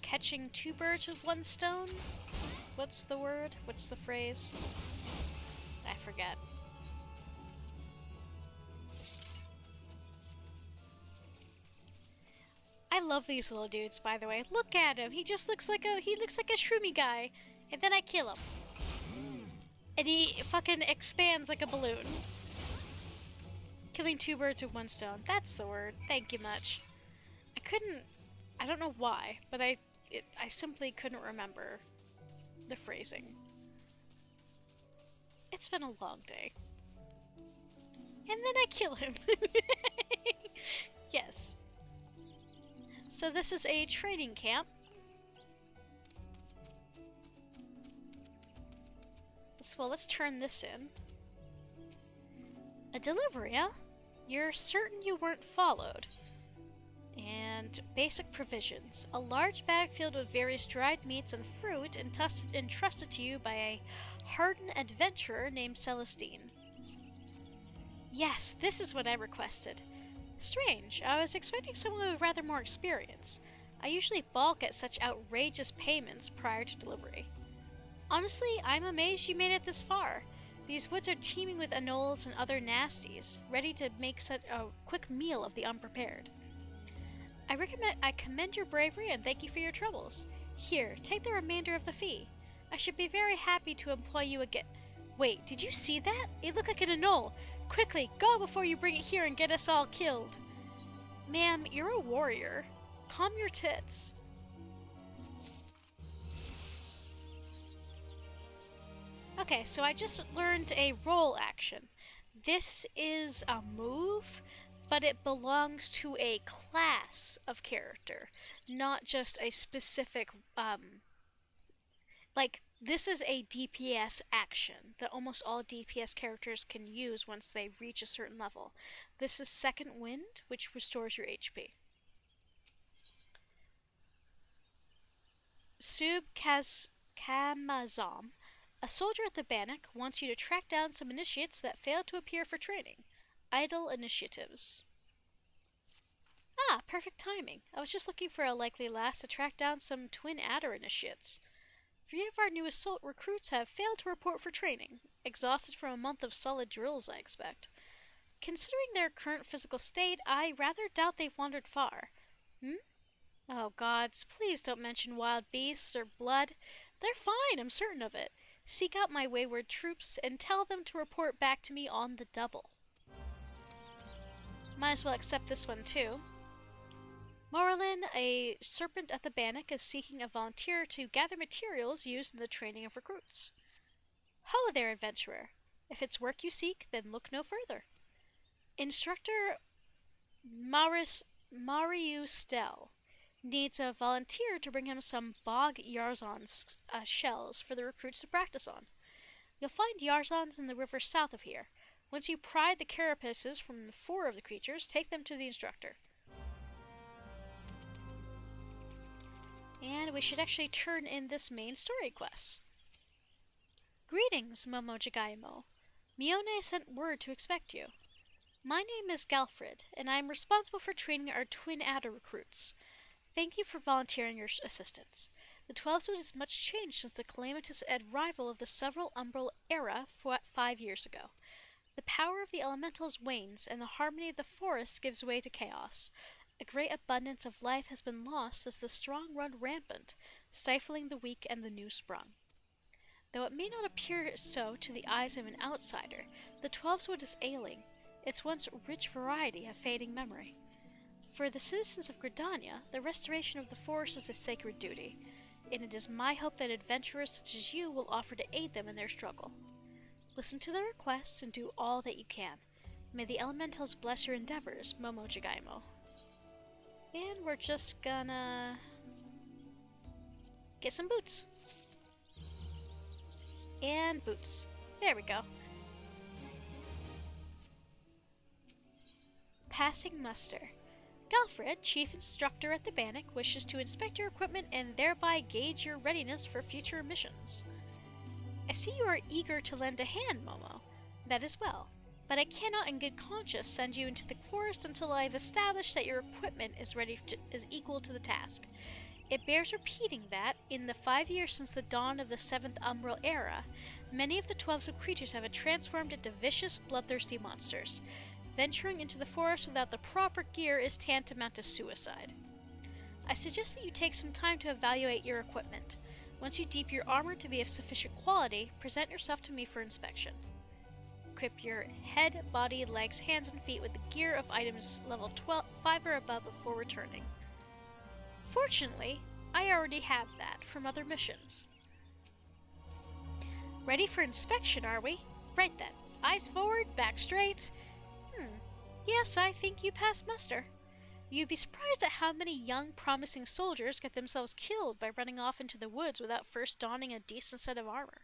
S1: catching two birds with one stone? What's the word? What's the phrase? I forget. I love these little dudes, by the way. Look at him. He looks like a shroomy guy. And then I kill him. And he fucking expands like a balloon. Killing two birds with one stone. That's the word. Thank you much. I don't know why, but I simply couldn't remember the phrasing. It's been a long day. And then I kill him. Yes. So this is a training camp. Let's turn this in. A delivery, huh? You're certain you weren't followed. And basic provisions. A large bag filled with various dried meats and fruit entrusted to you by a hardened adventurer named Celestine. Yes, this is what I requested. Strange. I was expecting someone with rather more experience. I usually balk at such outrageous payments prior to delivery. Honestly, I'm amazed you made it this far. These woods are teeming with anoles and other nasties, ready to make such a quick meal of the unprepared. I commend your bravery and thank you for your troubles. Here, take the remainder of the fee. I should be very happy to employ you again. Wait, did you see that? It looked like an anole. Quickly, go before you bring it here and get us all killed. Ma'am, you're a warrior. Calm your tits. Okay, so I just learned a roll action. This is a move, but it belongs to a class of character, not just a specific, this is a DPS action that almost all DPS characters can use once they reach a certain level. This is Second Wind, which restores your HP. Sub Kamazam, a soldier at the Bannock, wants you to track down some initiates that failed to appear for training. Idle initiatives. Ah, perfect timing. I was just looking for a likely lass to track down some twin adder initiates. 3 of our new assault recruits have failed to report for training, exhausted from a month of solid drills, I expect. Considering their current physical state, I rather doubt they've wandered far. Hmm? Oh, gods, please don't mention wild beasts or blood. They're fine, I'm certain of it. Seek out my wayward troops and tell them to report back to me on the double. Might as well accept this one, too. Morlin, a serpent at the bannock, is seeking a volunteer to gather materials used in the training of recruits. Ho there, adventurer! If it's work you seek, then look no further. Instructor Marius Stell needs a volunteer to bring him some bog Yarzon shells for the recruits to practice on. You'll find Yarzons in the river south of here. Once you pry the carapaces from 4 of the creatures, take them to the instructor. And we should actually turn in this main story quest. Greetings, Momo Jagaimo. Mione sent word to expect you. My name is Galfred, and I am responsible for training our twin adder recruits. Thank you for volunteering your assistance. The 12-Wood is much changed since the calamitous arrival of the several umbral era 5 years ago. The power of the elementals wanes, and the harmony of the forests gives way to chaos. A great abundance of life has been lost as the strong run rampant, stifling the weak and the new sprung. Though it may not appear so to the eyes of an outsider, the 12-Wood is ailing, its once rich variety a fading memory. For the citizens of Gridania, the restoration of the forest is a sacred duty, and it is my hope that adventurers such as you will offer to aid them in their struggle. Listen to their requests and do all that you can. May the elementals bless your endeavors, Momo Jagaimo. And we're just gonna get some boots. And boots. There we go. Passing muster. Galfred, chief instructor at the bannock, wishes to inspect your equipment and thereby gauge your readiness for future missions. I see you are eager to lend a hand, Momo. That is well, but I cannot in good conscience send you into the forest until I have established that your equipment is equal to the task. It bears repeating that, in the 5 years since the dawn of the 7th Umbral Era, many of the 12-Wood creatures have been transformed into vicious, bloodthirsty monsters. Venturing into the forest without the proper gear is tantamount to suicide. I suggest that you take some time to evaluate your equipment. Once you deem your armor to be of sufficient quality, present yourself to me for inspection. Equip your head, body, legs, hands, and feet with the gear of items level 5 or above before returning. Fortunately, I already have that from other missions. Ready for inspection, are we? Right then. Eyes forward, back straight. Yes, I think you passed muster. You'd be surprised at how many young, promising soldiers get themselves killed by running off into the woods without first donning a decent set of armor.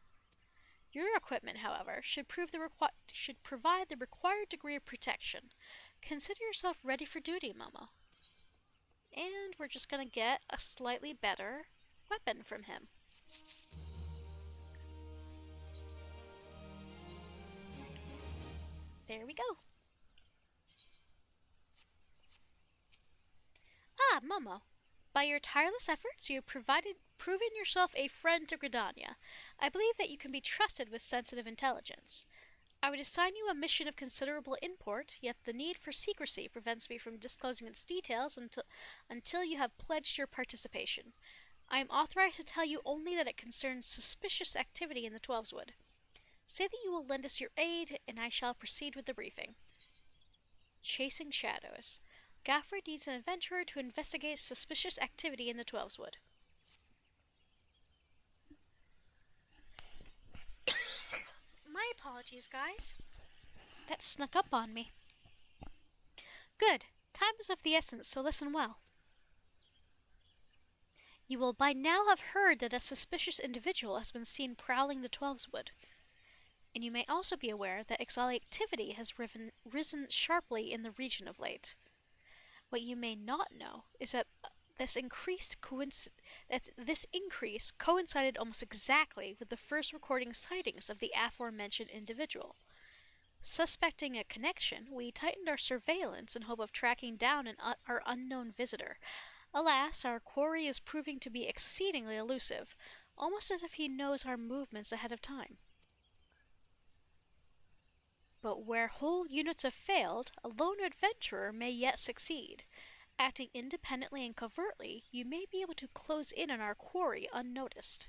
S1: Your equipment, however, should provide the required degree of protection. Consider yourself ready for duty, Momo. And we're just gonna get a slightly better weapon from him. There we go. Ah, Momo. By your tireless efforts, you have proven yourself a friend to Gridania. I believe that you can be trusted with sensitive intelligence. I would assign you a mission of considerable import, yet the need for secrecy prevents me from disclosing its details until you have pledged your participation. I am authorized to tell you only that it concerns suspicious activity in the 12-Wood. Say that you will lend us your aid, and I shall proceed with the briefing. Chasing shadows. Galfred needs an adventurer to investigate suspicious activity in the 12-Wood. My apologies, guys. That snuck up on me. Good. Time is of the essence, so listen well. You will by now have heard that a suspicious individual has been seen prowling the 12-Wood. And you may also be aware that XIV activity has risen sharply in the region of late. What you may not know is that this increase coincided almost exactly with the first recording sightings of the aforementioned individual. Suspecting a connection, we tightened our surveillance in hope of tracking down our unknown visitor. Alas, our quarry is proving to be exceedingly elusive, almost as if he knows our movements ahead of time. But where whole units have failed, a lone adventurer may yet succeed. Acting independently and covertly, you may be able to close in on our quarry unnoticed.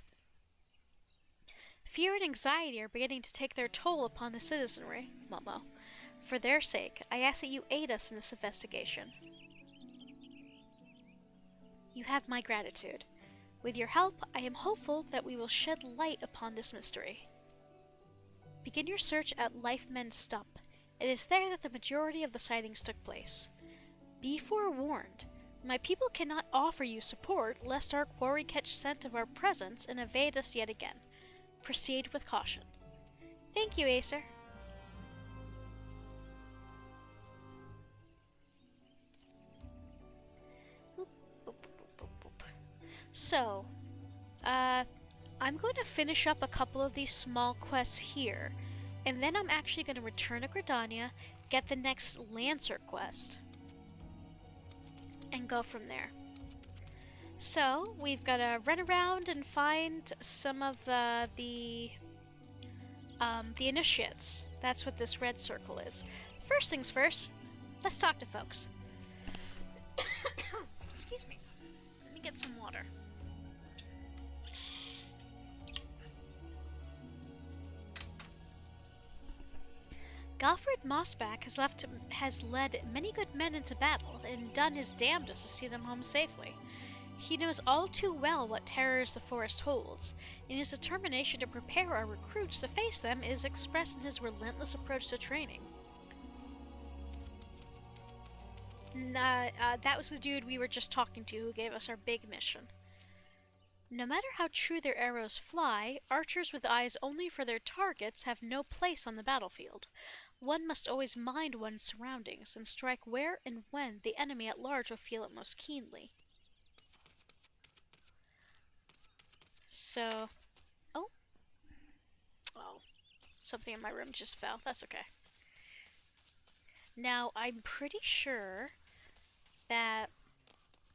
S1: Fear and anxiety are beginning to take their toll upon the citizenry, Momo. For their sake, I ask that you aid us in this investigation. You have my gratitude. With your help, I am hopeful that we will shed light upon this mystery. Begin your search at Lifemen's Stump. It is there that the majority of the sightings took place. Be forewarned. My people cannot offer you support lest our quarry catch scent of our presence and evade us yet again. Proceed with caution. Thank you, Acer. So, I'm going to finish up a couple of these small quests here, and then I'm actually going to return to Gridania, get the next Lancer quest, and go from there. So, we've got to run around and find some of the initiates. That's what this red circle is. First things first, let's talk to folks. Excuse me. Let me get some water. Galfred Mossback has led many good men into battle and done his damnedest to see them home safely. He knows all too well what terrors the forest holds, and his determination to prepare our recruits to face them is expressed in his relentless approach to training. That was the dude we were just talking to who gave us our big mission. No matter how true their arrows fly, archers with eyes only for their targets have no place on the battlefield. One must always mind one's surroundings and strike where and when the enemy at large will feel it most keenly. So... Oh, something in my room just fell. That's okay. Now, I'm pretty sure that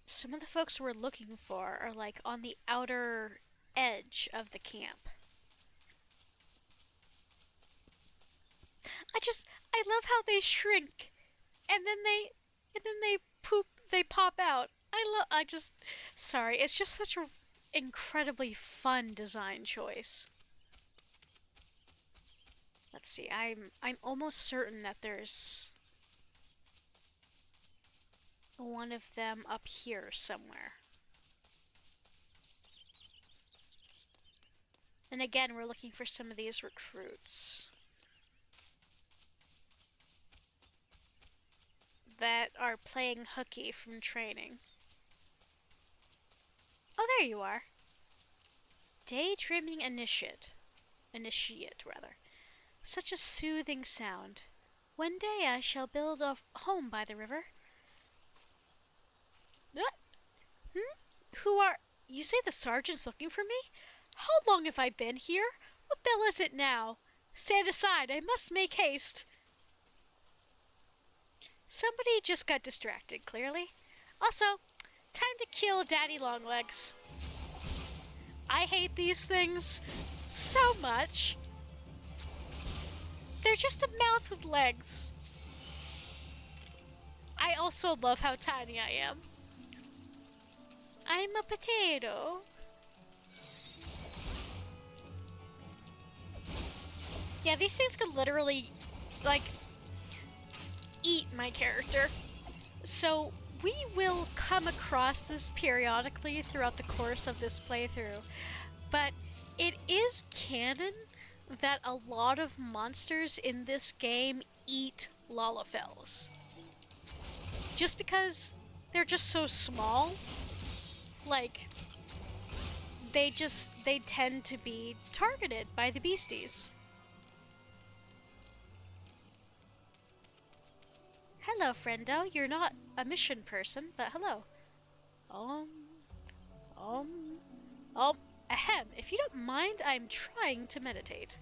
S1: some of the folks we're looking for are like on the outer edge of the camp. I love how they shrink and then they pop out. Sorry, it's just such an incredibly fun design choice. Let's see, I'm almost certain that there's one of them up here somewhere. And again, we're looking for some of these recruits that are playing hooky from training. Oh, there you are. Daydreaming initiate, rather. Such a soothing sound. One day I shall build a home by the river. Who are... You say the sergeant's looking for me? How long have I been here? What bell is it now? Stand aside, I must make haste. Somebody just got distracted, clearly. Also, time to kill Daddy Longlegs. I hate these things so much. They're just a mouth with legs. I also love how tiny I am. I'm a potato. Yeah, these things could literally, like, eat my character. So we will come across this periodically throughout the course of this playthrough, but it is canon that a lot of monsters in this game eat Lalafels. Just because they're just so small, like, they tend to be targeted by the beasties. Hello, friendo. You're not a mission person, but hello. Ahem. If you don't mind, I'm trying to meditate.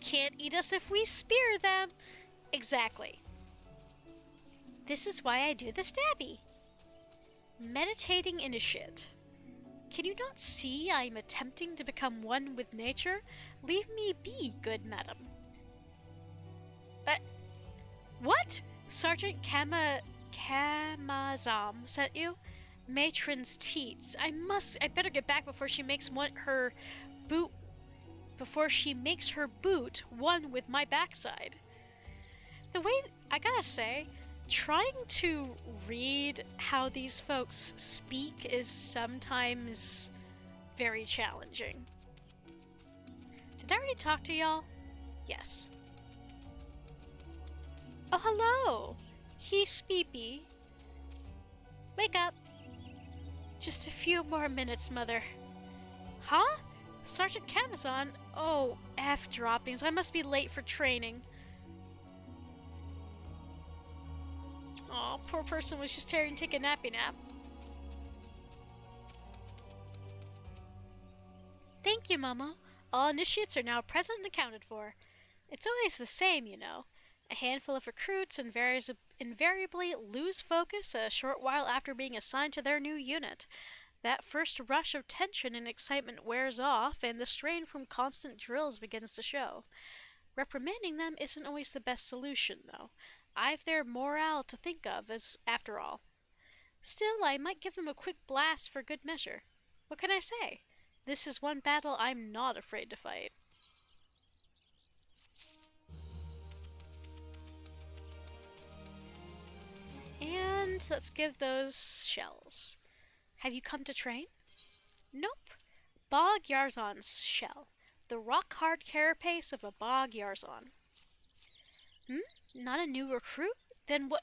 S1: can't eat us if we spear them. Exactly. This is why I do the stabby. Meditating initiate. Can you not see I am attempting to become one with nature? Leave me be, good madam. What? Sergeant Kamazam sent you? Matron's teats. I better get back before she makes her boot one with my backside. The way, I gotta say, trying to read how these folks speak is sometimes very challenging. Did I already talk to y'all? Yes. Oh, hello! He's Speepy. Wake up! Just a few more minutes, Mother. Huh? Sergeant Camazon? Oh, F droppings. I must be late for training. Aw, poor person was just tired and take a nappy nap. Thank you, Momo. All initiates are now present and accounted for. It's always the same, you know. A handful of recruits invariably lose focus a short while after being assigned to their new unit. That first rush of tension and excitement wears off, and the strain from constant drills begins to show. Reprimanding them isn't always the best solution, though. I've their morale to think of, after all. Still, I might give them a quick blast for good measure. What can I say? This is one battle I'm not afraid to fight. And let's give those shells. Have you come to train? Nope. Bog Yarzon's shell. The rock-hard carapace of a Bog Yarzon. Not a new recruit? Then what?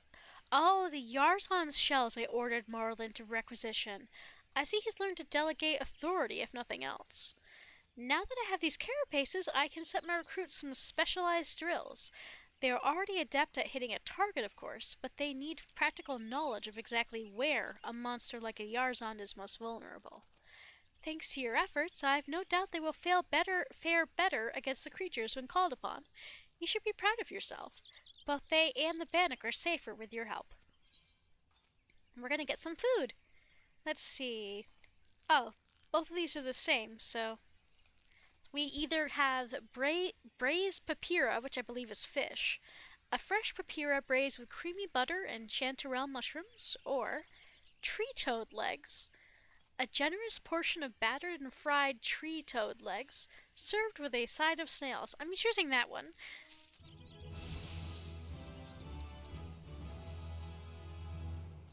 S1: Oh, the Yarzon's shells I ordered Marlin into requisition. I see he's learned to delegate authority, if nothing else. Now that I have these carapaces, I can set my recruits some specialized drills. They are already adept at hitting a target, of course, but they need practical knowledge of exactly where a monster like a Yarzon is most vulnerable. Thanks to your efforts, I've no doubt they will fare better against the creatures when called upon. You should be proud of yourself. Both they and the Bannock are safer with your help. We're gonna get some food. Let's see. Oh, both of these are the same, so... We either have braised papira, which I believe is fish, a fresh papira braised with creamy butter and chanterelle mushrooms, or tree toad legs, a generous portion of battered and fried tree toad legs, served with a side of snails. I'm choosing that one.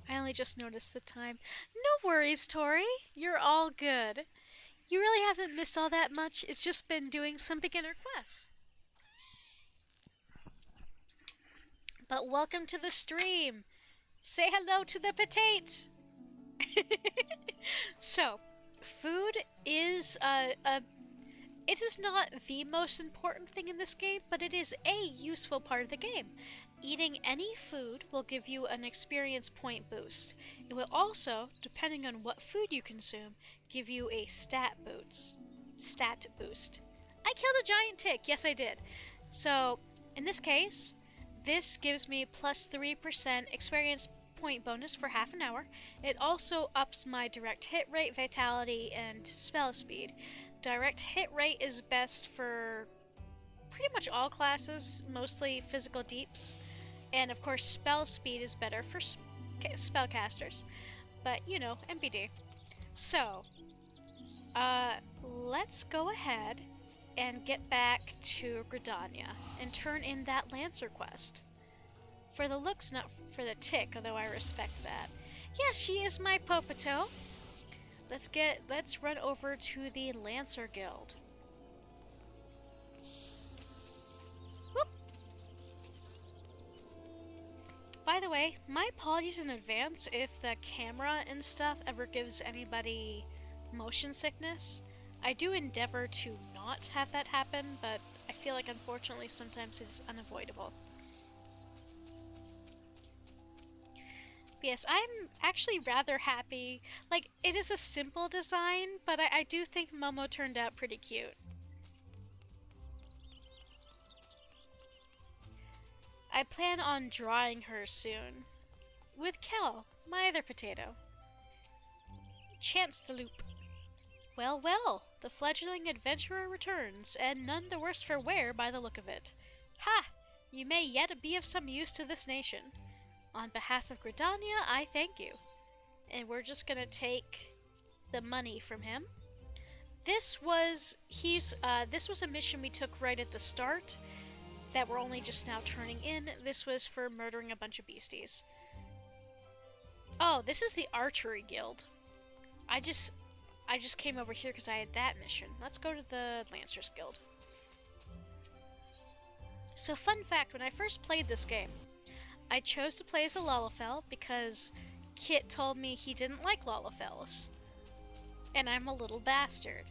S1: I only just noticed the time. No worries, Tori. You're all good. You really haven't missed all that much. It's just been doing some beginner quests. But welcome to the stream. Say hello to the potato. So, food is it is not the most important thing in this game, but it is a useful part of the game. Eating any food will give you an experience point boost. It will also, depending on what food you consume, give you a stat boost. I killed a giant tick. Yes, I did. So, in this case, this gives me plus 3% experience point bonus for half an hour. It also ups my direct hit rate, vitality, and spell speed. Direct hit rate is best for pretty much all classes, mostly physical deeps. And of course, spell speed is better for spellcasters. But, you know, MPD. So, let's go ahead and get back to Gridania and turn in that Lancer quest. For the looks, not for the tick, although I respect that. Yeah, she is my Popoto. Let's run over to the Lancer Guild. Whoop. By the way, my apologies in advance if the camera and stuff ever gives anybody motion sickness. I do endeavor to not have that happen, but I feel like unfortunately sometimes it's unavoidable. Yes, I'm actually rather happy. Like, it is a simple design, but I do think Momo turned out pretty cute. I plan on drawing her soon. With Cal, my other potato. Chance to loop. Well, well, the fledgling adventurer returns, and none the worse for wear by the look of it. Ha! You may yet be of some use to this nation. On behalf of Gridania, I thank you. And we're just gonna take the money from him. This was a mission we took right at the start that we're only just now turning in. This was for murdering a bunch of beasties. Oh, this is the archery guild. I just came over here because I had that mission. Let's go to the Lancers Guild. So fun fact, when I first played this game, I chose to play as a Lalafell because Kit told me he didn't like Lalafells. And I'm a little bastard.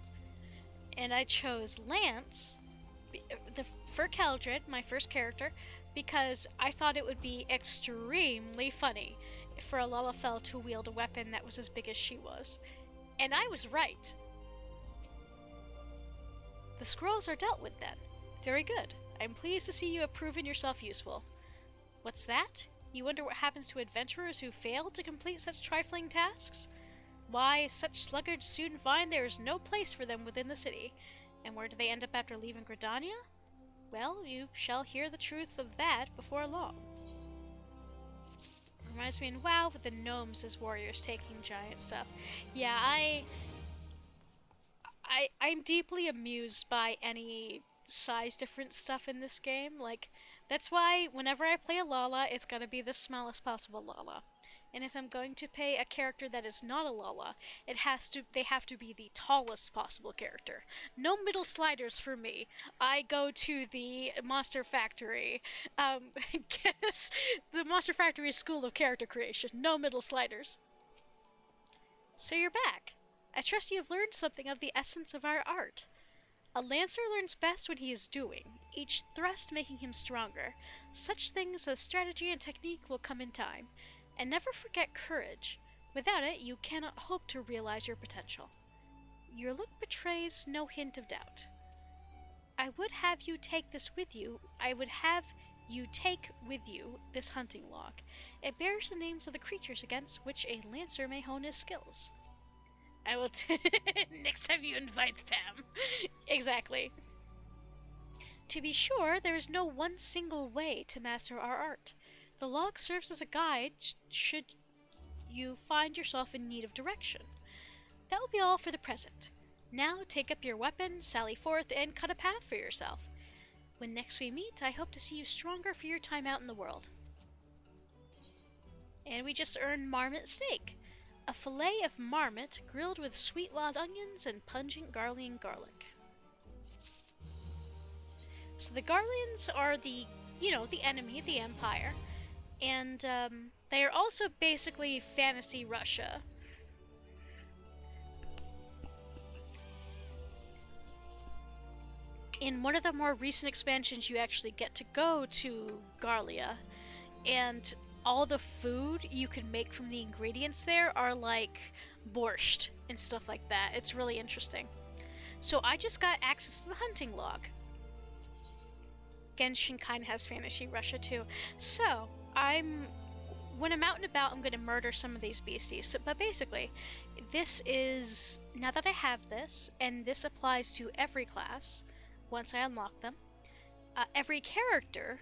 S1: And I chose Lance for Keldred, my first character, because I thought it would be extremely funny for a Lalafell to wield a weapon that was as big as she was. And I was right. The scrolls are dealt with then. Very good. I'm pleased to see you have proven yourself useful. What's that? You wonder what happens to adventurers who fail to complete such trifling tasks? Why, such sluggards soon find there is no place for them within the city. And where do they end up after leaving Gridania? Well, you shall hear the truth of that before long. Reminds me in WoW with the gnomes as warriors taking giant stuff. Yeah, I'm deeply amused by any size difference stuff in this game. Like, that's why whenever I play a Lala, it's gotta be the smallest possible Lala. And if I'm going to pay a character that is not a Lala, they have to be the tallest possible character. No middle sliders for me. I go to the Monster Factory, guess the Monster Factory School of Character Creation. No middle sliders. So you're back. I trust you have learned something of the essence of our art. A lancer learns best when he is doing, each thrust making him stronger. Such things as strategy and technique will come in time. And never forget courage. Without it, you cannot hope to realize your potential. Your look betrays no hint of doubt. I would have you take this with you. I would have you take with you this hunting log. It bears the names of the creatures against which a lancer may hone his skills. I will next time you invite Pam. Exactly. To be sure, there is no one single way to master our art. The log serves as a guide should you find yourself in need of direction. That will be all for the present. Now take up your weapon, sally forth, and cut a path for yourself. When next we meet, I hope to see you stronger for your time out in the world. And we just earned marmot steak. A fillet of marmot grilled with sweet wild onions and pungent Garlean garlic. So the Garleans are the enemy, the Empire. And they are also basically fantasy Russia. In one of the more recent expansions, you actually get to go to Garlia, and all the food you can make from the ingredients there are like borscht and stuff like that. It's really interesting. So I just got access to the hunting log. Genshin kind of has fantasy Russia too. So when I'm out and about, I'm going to murder some of these beasties. But basically, this is, now that I have this, and this applies to every class, once I unlock them, every character,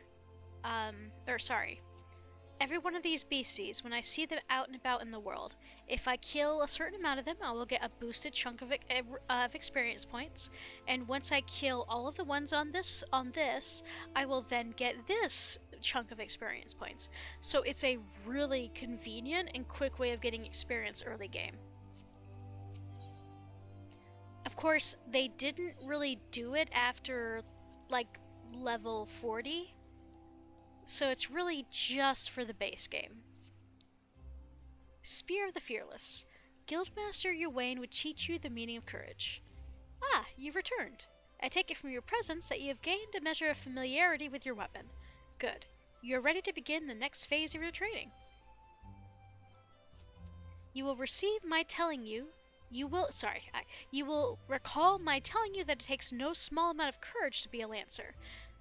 S1: every one of these beasties, when I see them out and about in the world, if I kill a certain amount of them, I will get a boosted chunk of experience points. And once I kill all of the ones on this, I will then get this chunk of experience points. So it's a really convenient and quick way of getting experience early game. Of course, they didn't really do it after like level 40. So it's really just for the base game. Spear of the Fearless. Guildmaster Ywain would teach you the meaning of courage. Ah, you've returned. I take it from your presence that you have gained a measure of familiarity with your weapon. Good. You are ready to begin the next phase of your training. You will receive my telling you... You will recall my telling you that it takes no small amount of courage to be a lancer.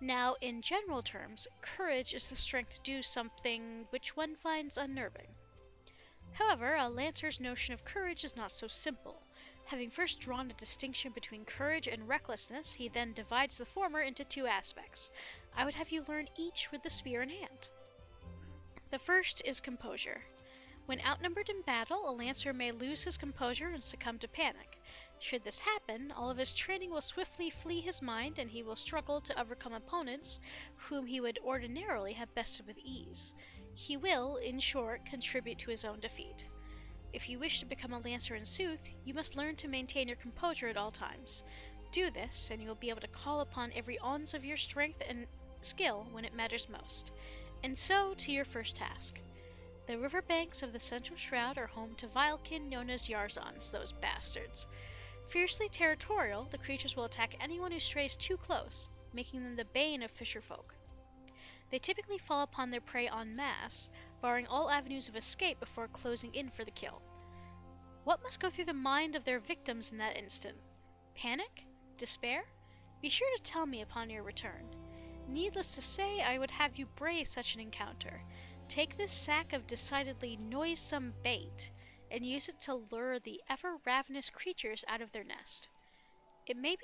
S1: Now, in general terms, courage is the strength to do something which one finds unnerving. However, a lancer's notion of courage is not so simple. Having first drawn a distinction between courage and recklessness, he then divides the former into two aspects. I would have you learn each with the spear in hand. The first is composure. When outnumbered in battle, a lancer may lose his composure and succumb to panic. Should this happen, all of his training will swiftly flee his mind and he will struggle to overcome opponents whom he would ordinarily have bested with ease. He will, in short, contribute to his own defeat. If you wish to become a lancer in sooth, you must learn to maintain your composure at all times. Do this, and you will be able to call upon every ounce of your strength and skill when it matters most. And so, to your first task. The riverbanks of the Central Shroud are home to vilekin known as Yarzons, those bastards. Fiercely territorial, the creatures will attack anyone who strays too close, making them the bane of fisherfolk. They typically fall upon their prey en masse, barring all avenues of escape before closing in for the kill. What must go through the mind of their victims in that instant? Panic? Despair? Be sure to tell me upon your return. Needless to say, I would have you brave such an encounter. Take this sack of decidedly noisome bait, and use it to lure the ever-ravenous creatures out of their nest. It may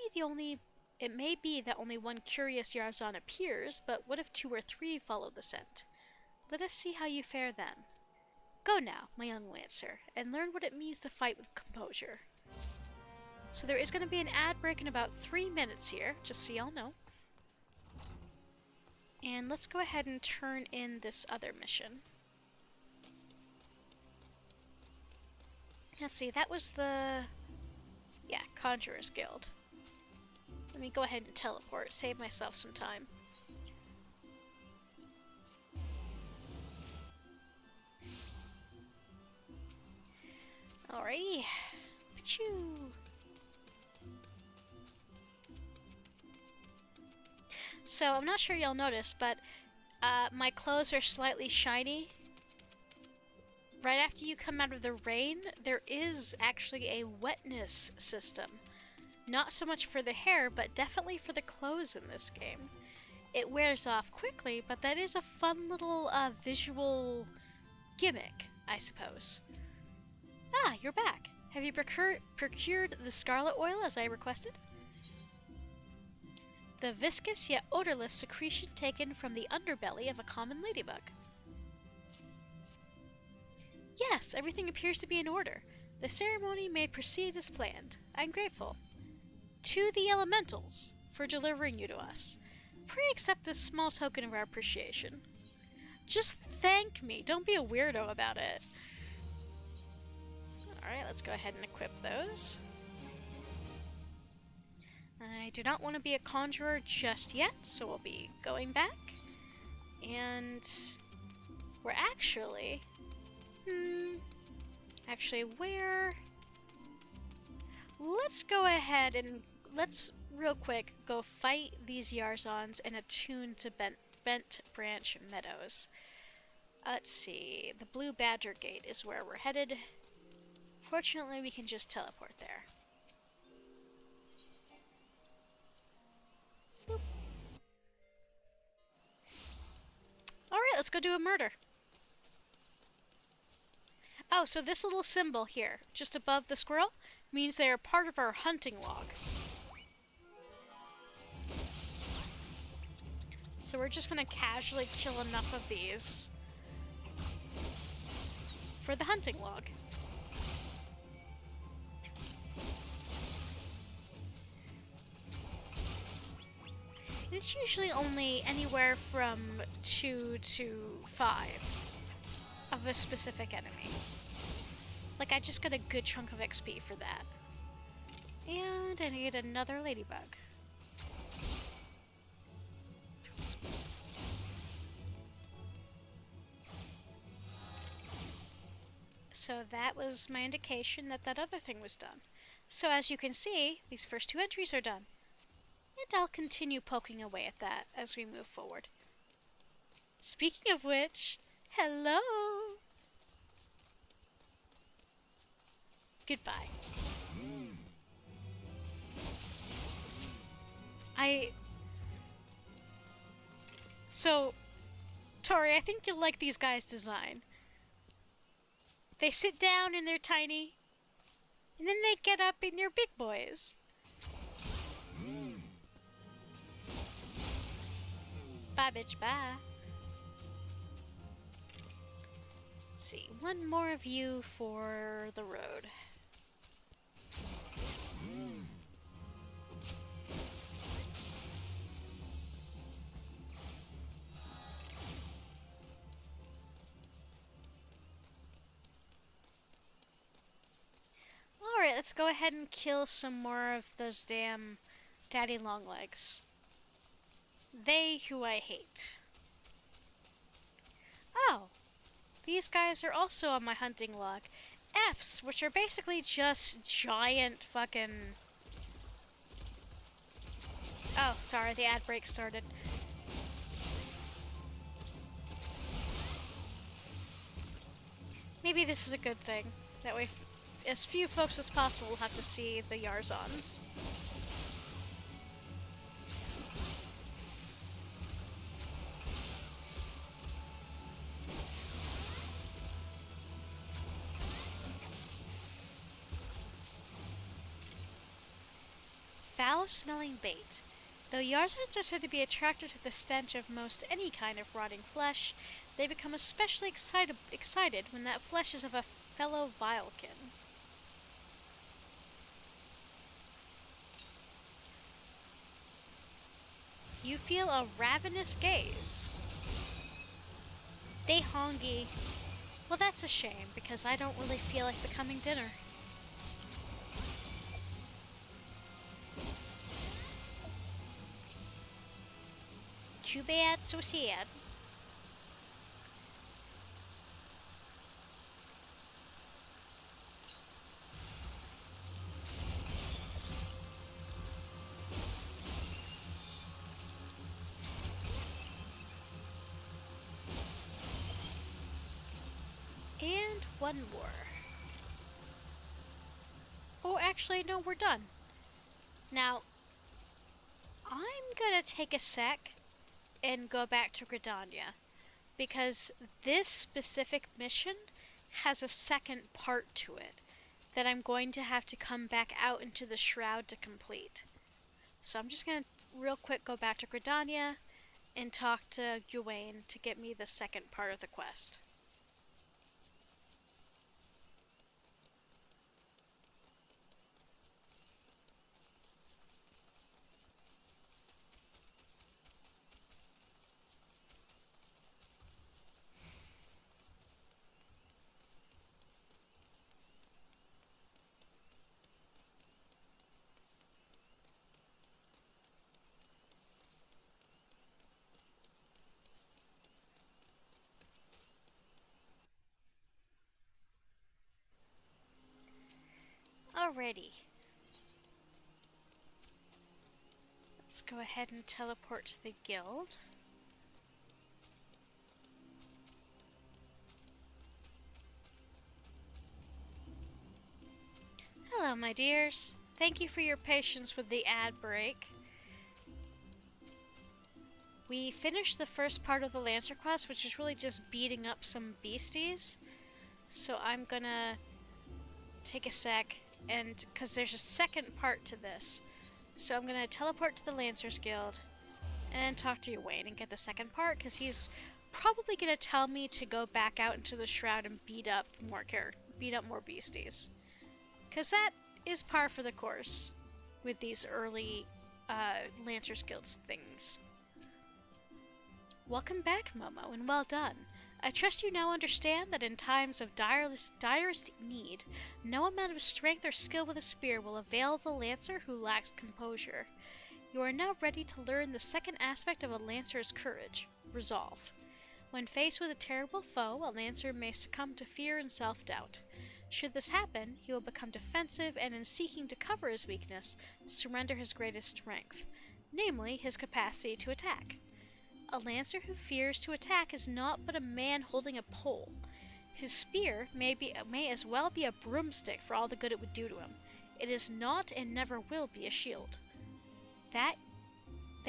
S1: be that only one curious Yarzon appears, but what if 2 or 3 follow the scent? Let us see how you fare then. Go now, my young lancer, and learn what it means to fight with composure. So there is going to be an ad break in about 3 minutes here, just so y'all know. And let's go ahead and turn in this other mission. Let's see, that was the... yeah, Conjurer's Guild. Let me go ahead and teleport, save myself some time. Alrighty. Pachoo! So, I'm not sure y'all noticed, but my clothes are slightly shiny. Right after you come out of the rain, there is actually a wetness system. Not so much for the hair, but definitely for the clothes in this game. It wears off quickly, but that is a fun little visual gimmick, I suppose. Ah, you're back. Have you procured the scarlet oil as I requested? The viscous yet odorless secretion taken from the underbelly of a common ladybug. Yes, everything appears to be in order. The ceremony may proceed as planned. I'm grateful. To the elementals for delivering you to us. Pray accept this small token of our appreciation. Just thank me. Don't be a weirdo about it. Alright, let's go ahead and equip those. I do not want to be a conjurer just yet, so we'll be going back. And we're actually... Actually, where... Let's go ahead and let's, real quick, go fight these Yarzons and attune to Bent Branch Meadows. Let's see, the Blue Badger Gate is where we're headed. Fortunately, we can just teleport there. Boop. Alright, let's go do a murder. Oh, so this little symbol here, just above the squirrel, means they are part of our hunting log. So we're just gonna casually kill enough of these for the hunting log. It's usually only anywhere from 2 to 5 of a specific enemy. Like, I just got a good chunk of XP for that. And I need another ladybug. So that was my indication that that other thing was done. So as you can see, these first 2 entries are done. And I'll continue poking away at that as we move forward. Speaking of which, hello! Goodbye. So, Tori, I think you'll like these guys' design. They sit down and they're tiny, and then they get up and they're big boys. Bye, bitch, bye. Let's see, one more of you for the road. Alright, let's go ahead and kill some more of those damn daddy longlegs. They who I hate. Oh, these guys are also on my hunting log. Fs, which are basically just giant fucking... Oh, sorry, the ad break started. Maybe this is a good thing. That way, as few folks as possible will have to see the Yarzons. Foul-smelling bait. Though Yarzons are said to be attracted to the stench of most any kind of rotting flesh, they become especially excited when that flesh is of a fellow vilekin. You feel a ravenous gaze. They hongy. Well, that's a shame, because I don't really feel like becoming dinner. Too bad, so sad. And one more. Oh, actually, no, we're done. Now, I'm gonna take a sec and go back to Gridania, because this specific mission has a second part to it that I'm going to have to come back out into the Shroud to complete. So I'm just gonna real quick go back to Gridania and talk to Gawain to get me the second part of the quest. Alrighty. Let's go ahead and teleport to the guild. Hello, my dears. Thank you for your patience with the ad break. We finished the first part of the Lancer quest, which is really just beating up some beasties. So I'm gonna take a sec, and because there's a second part to this, so I'm gonna teleport to the Lancers Guild and talk to Gawain and get the second part, because he's probably gonna tell me to go back out into the Shroud and beat up more beasties, because that is par for the course with these early Lancers Guild things. Welcome back, Momo, and well done. I trust you now understand that in times of direst need, no amount of strength or skill with a spear will avail the Lancer who lacks composure. You are now ready to learn the second aspect of a Lancer's courage, resolve. When faced with a terrible foe, a Lancer may succumb to fear and self-doubt. Should this happen, he will become defensive and, in seeking to cover his weakness, surrender his greatest strength, namely his capacity to attack. A Lancer who fears to attack is not but a man holding a pole. His spear may as well be a broomstick for all the good it would do to him. It is not and never will be a shield. That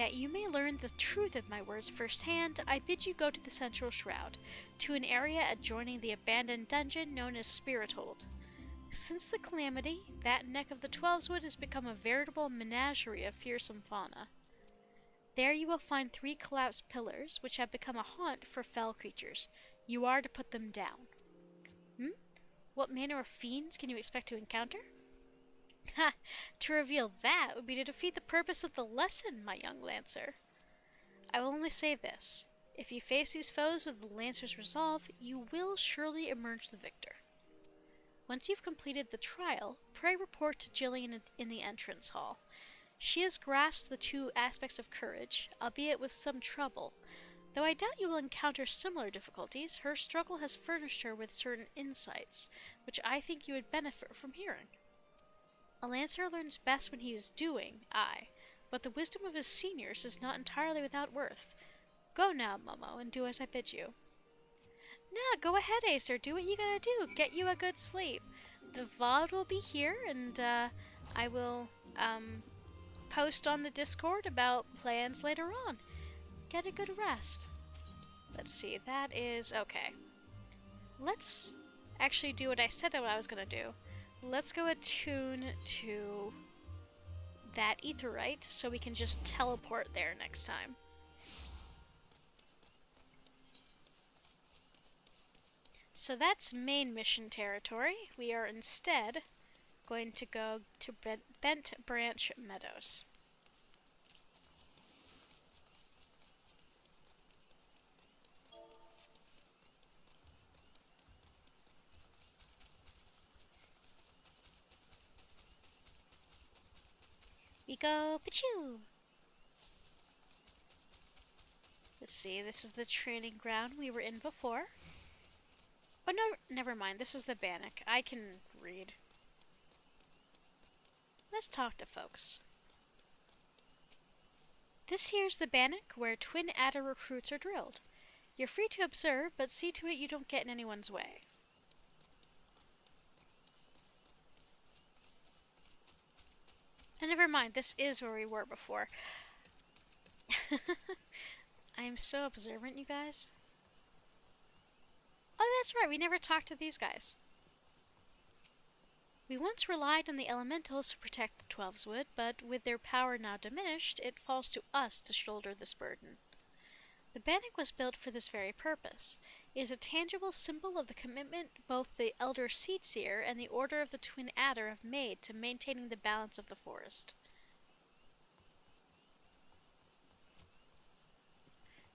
S1: That you may learn the truth of my words firsthand, I bid you go to the Central Shroud, to an area adjoining the abandoned dungeon known as Spirithold. Since the calamity, that neck of the Twelveswood has become a veritable menagerie of fearsome fauna. There you will find 3 collapsed pillars, which have become a haunt for fell creatures. You are to put them down. What manner of fiends can you expect to encounter? Ha! To reveal that would be to defeat the purpose of the lesson, my young Lancer. I will only say this. If you face these foes with the Lancer's resolve, you will surely emerge the victor. Once you've completed the trial, pray report to Jillian in the entrance hall. She has grasped the 2 aspects of courage, albeit with some trouble. Though I doubt you will encounter similar difficulties, her struggle has furnished her with certain insights, which I think you would benefit from hearing. A Lancer learns best when he is doing, aye, but the wisdom of his seniors is not entirely without worth. Go now, Momo, and do as I bid you. Nah, go ahead, Acer, do what you gotta do, get you a good sleep. The VOD will be here, and I will post on the Discord about plans later on. Get a good rest. Let's see, that is okay. Let's actually do what I said I was gonna do. Let's go attune to that etherite so we can just teleport there next time. So that's main mission territory. We are instead going to go to Bent Branch Meadows. We go Pachoo! Let's see, this is the training ground we were in before. Oh no, never mind, this is the Bannock. I can read. Let's talk to folks. This here's the Bannock where twin adder recruits are drilled. You're free to observe, but see to it you don't get in anyone's way. And never mind, this is where we were before. I am so observant, you guys. Oh, that's right, we never talked to these guys. We once relied on the elementals to protect the Twelveswood, but with their power now diminished, it falls to us to shoulder this burden. The Bannock was built for this very purpose. It is a tangible symbol of the commitment both the Elder Seedseer and the Order of the Twin Adder have made to maintaining the balance of the forest.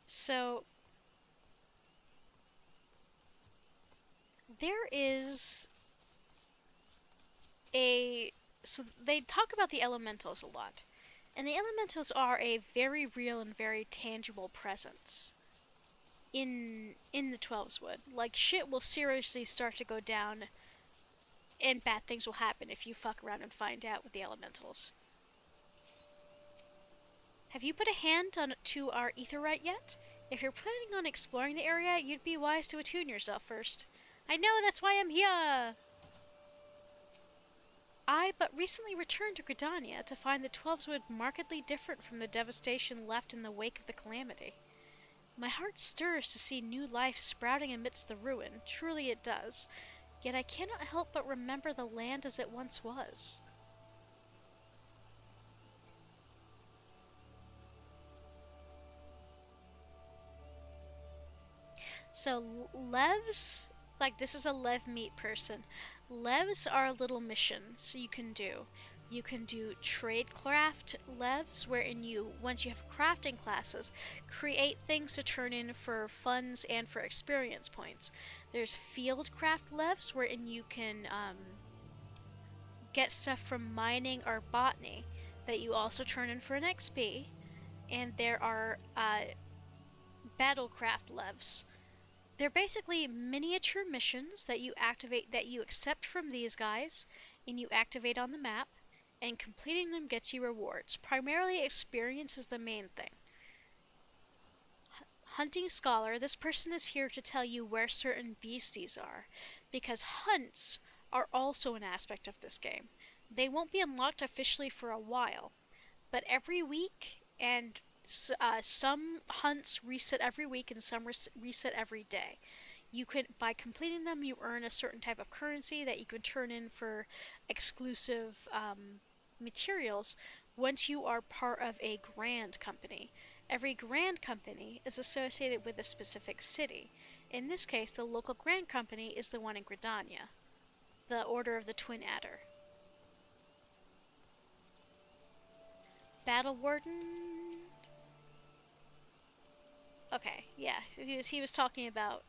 S1: So, there is so they talk about the elementals a lot. And the elementals are a very real and very tangible presence in the Twelveswood. Like, shit will seriously start to go down and bad things will happen if you fuck around and find out with the elementals. Have you put a hand to our etherite yet? If you're planning on exploring the area, you'd be wise to attune yourself first. I know, that's why I'm here! I but recently returned to Gridania to find the Twelveswood markedly different from the devastation left in the wake of the calamity. My heart stirs to see new life sprouting amidst the ruin, truly it does, yet I cannot help but remember the land as it once was. So, Levs, like this is a Lev meat person. Levs are little missions you can do. You can do tradecraft levs, wherein you, once you have crafting classes, create things to turn in for funds and for experience points. There's fieldcraft levs, wherein you can get stuff from mining or botany that you also turn in for an XP. And there are battlecraft levs. They're basically miniature missions that you activate, that you accept from these guys, and you activate on the map, and completing them gets you rewards. Primarily, experience is the main thing. Hunting Scholar, this person is here to tell you where certain beasties are, because hunts are also an aspect of this game. They won't be unlocked officially for a while, but every week and Some hunts reset every week and some reset every day. You can, by completing them, you earn a certain type of currency that you can turn in for exclusive materials once you are part of a grand company. Every grand company is associated with a specific city. In this case, the local grand company is the one in Gridania, the Order of the Twin Adder. Battle Warden. Okay, yeah, he was talking about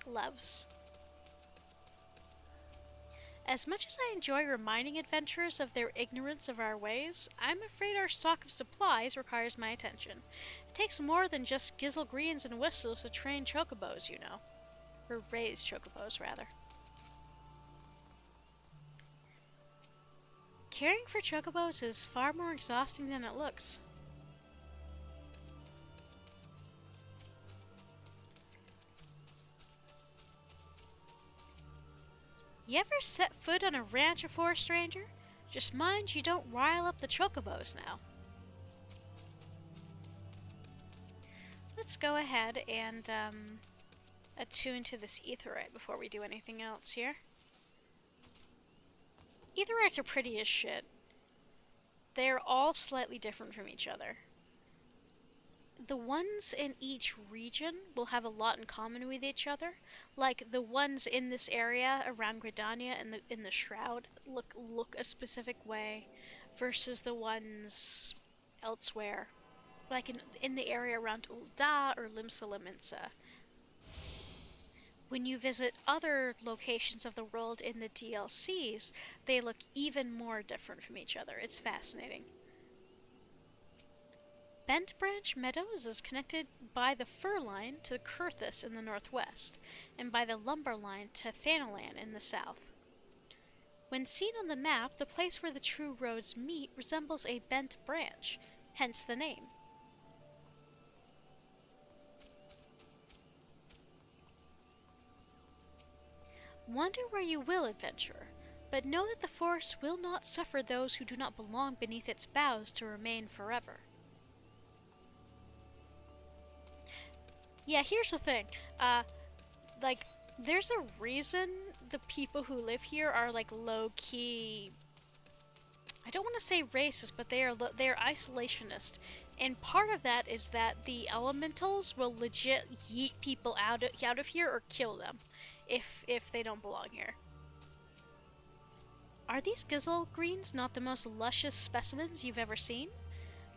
S1: loves. As much as I enjoy reminding adventurers of their ignorance of our ways, I'm afraid our stock of supplies requires my attention. It takes more than just gizzle greens and whistles to train chocobos, you know. Or raise chocobos, rather. Caring for chocobos is far more exhausting than it looks. You ever set foot on a ranch afore, stranger? Just mind you don't rile up the chocobos now. Let's go ahead and attune to this aetheryte before we do anything else here. Aetherites are pretty as shit. They're all slightly different from each other. The ones in each region will have a lot in common with each other. Like the ones in this area around Gridania and in the Shroud look a specific way versus the ones elsewhere. Like in the area around Ul'dah or Limsa Lominsa. When you visit other locations of the world in the DLCs, they look even more different from each other. It's fascinating. Bent Branch Meadows is connected by the Fur Line to Kurthus in the northwest, and by the Lumber Line to Thanalan in the south. When seen on the map, the place where the true roads meet resembles a bent branch, hence the name. Wander where you will, adventurer, but know that the forest will not suffer those who do not belong beneath its boughs to remain forever. Yeah, here's the thing. There's a reason the people who live here are, low-key... I don't want to say racist, but they are isolationist. And part of that is that the elementals will legit yeet people out of here or kill them if they don't belong here. Are these gizzle greens not the most luscious specimens you've ever seen?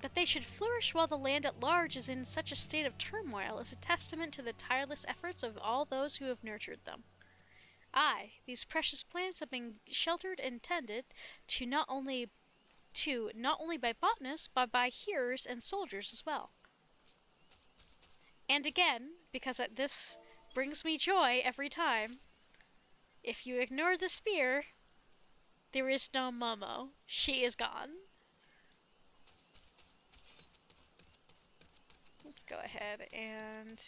S1: That they should flourish while the land at large is in such a state of turmoil is a testament to the tireless efforts of all those who have nurtured them. Aye, these precious plants have been sheltered and tended to not only by botanists, but by hearers and soldiers as well. And again, because this brings me joy every time, if you ignore the spear, there is no Momo. She is gone. Let's go ahead and...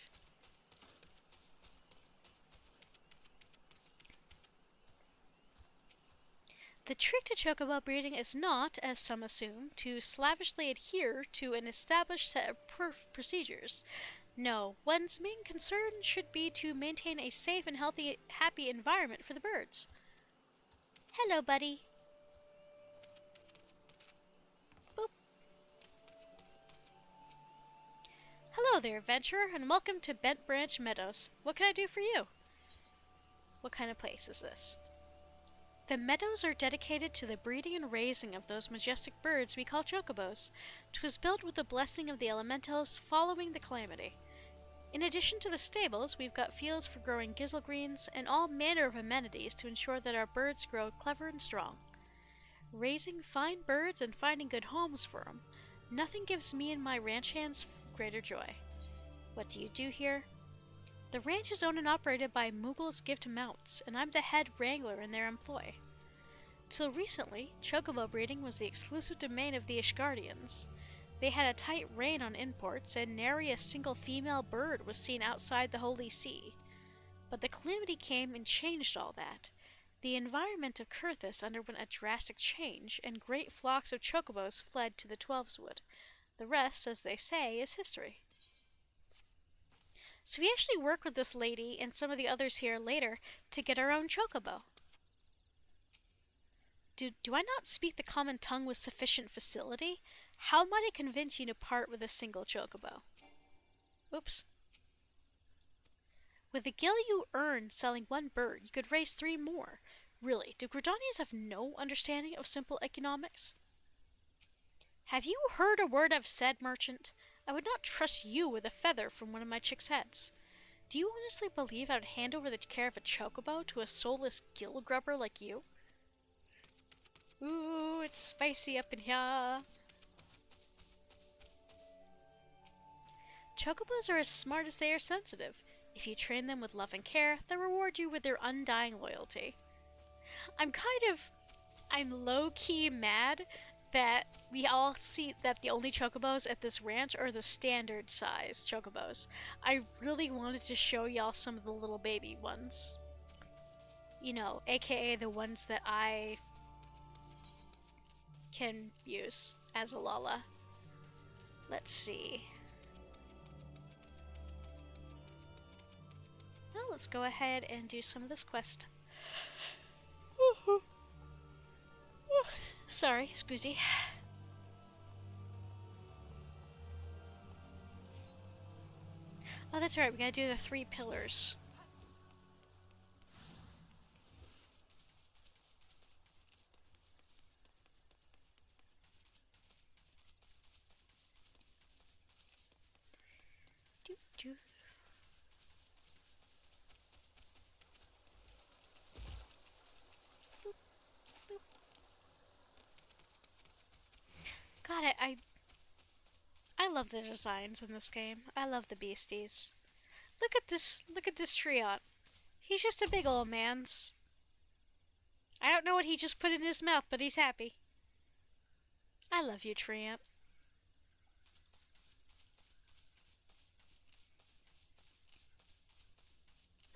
S1: The trick to chocobo breeding is not, as some assume, to slavishly adhere to an established set of procedures. No, one's main concern should be to maintain a safe and happy environment for the birds. Hello, buddy. Boop. Hello there, adventurer, and welcome to Bent Branch Meadows. What can I do for you? What kind of place is this? The meadows are dedicated to the breeding and raising of those majestic birds we call chocobos. 'Twas built with the blessing of the elementals following the calamity. In addition to the stables, we've got fields for growing gizzle greens and all manner of amenities to ensure that our birds grow clever and strong. Raising fine birds and finding good homes for them, nothing gives me and my ranch hands greater joy. What do you do here? The ranch is owned and operated by Mughals Gift Mounts, and I'm the head wrangler in their employ. Till recently, chocobo breeding was the exclusive domain of the Ishgardians. They had a tight rein on imports, and nary a single female bird was seen outside the Holy See. But the calamity came and changed all that. The environment of Kurthus underwent a drastic change, and great flocks of chocobos fled to the Twelveswood. The rest, as they say, is history. So we actually work with this lady and some of the others here later to get our own chocobo. Do I not speak the common tongue with sufficient facility? How might I convince you to part with a single chocobo? Oops. With the gil you earn selling one bird, you could raise 3 more. Really, do Gridanians have no understanding of simple economics? Have you heard a word I've said, merchant? I would not trust you with a feather from one of my chicks' heads. Do you honestly believe I would hand over the care of a chocobo to a soulless gill grubber like you? Ooh, it's spicy up in here. Chocobos are as smart as they are sensitive. If you train them with love and care, they'll reward you with their undying loyalty. I'm low-key mad that we all see that the only chocobos at this ranch are the standard size chocobos. I really wanted to show y'all some of the little baby ones. You know, aka the ones that I can use as a Lala. Let's see. Well, let's go ahead and do some of this quest. Sorry, Scoozy. Oh, that's right, we gotta do the 3 pillars. God, I love the designs in this game. I love the beasties. Look at this Treant. He's just a big old man's. I don't know what he just put in his mouth, but he's happy. I love you, Treant.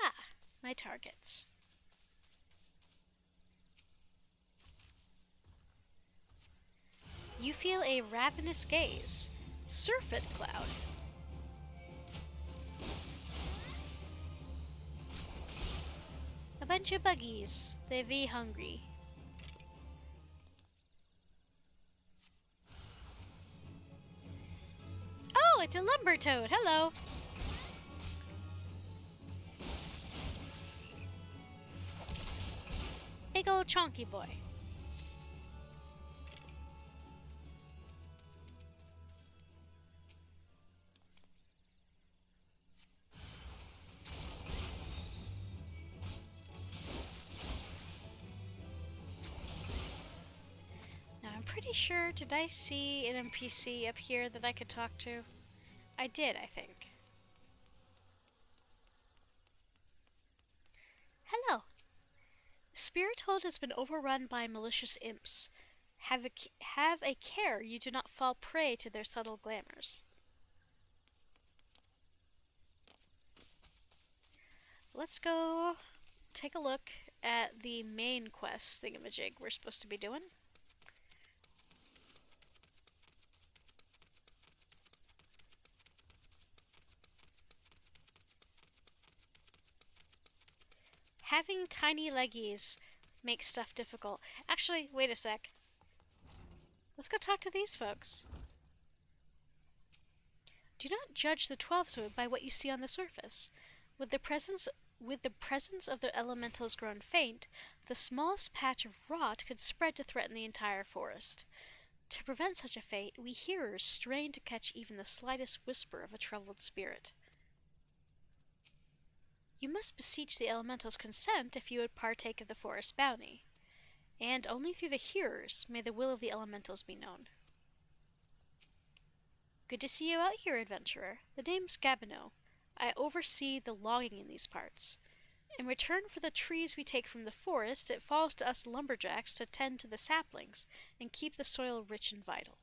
S1: Ah, my targets. You feel a ravenous gaze. Surfeit Cloud. A bunch of buggies. They be hungry. Oh, it's a lumber toad. Hello. Big old chonky boy. Now I'm pretty sure, did I see an NPC up here that I could talk to? I did, I think. Hello. Spirithold has been overrun by malicious imps. Have a care you do not fall prey to their subtle glamours. Let's go take a look at the main quest thingamajig we're supposed to be doing. Having tiny leggies makes stuff difficult. Actually, wait a sec. Let's go talk to these folks. Do not judge the 12-wood by what you see on the surface. With the presence of the elementals grown faint, the smallest patch of rot could spread to threaten the entire forest. To prevent such a fate, we hearers strain to catch even the slightest whisper of a troubled spirit. You must beseech the elemental's consent if you would partake of the forest bounty, and only through the hearers may the will of the elementals be known. Good to see you out here, adventurer. The name's Gabino. I oversee the logging in these parts. In return for the trees we take from the forest, it falls to us lumberjacks to tend to the saplings and keep the soil rich and vital.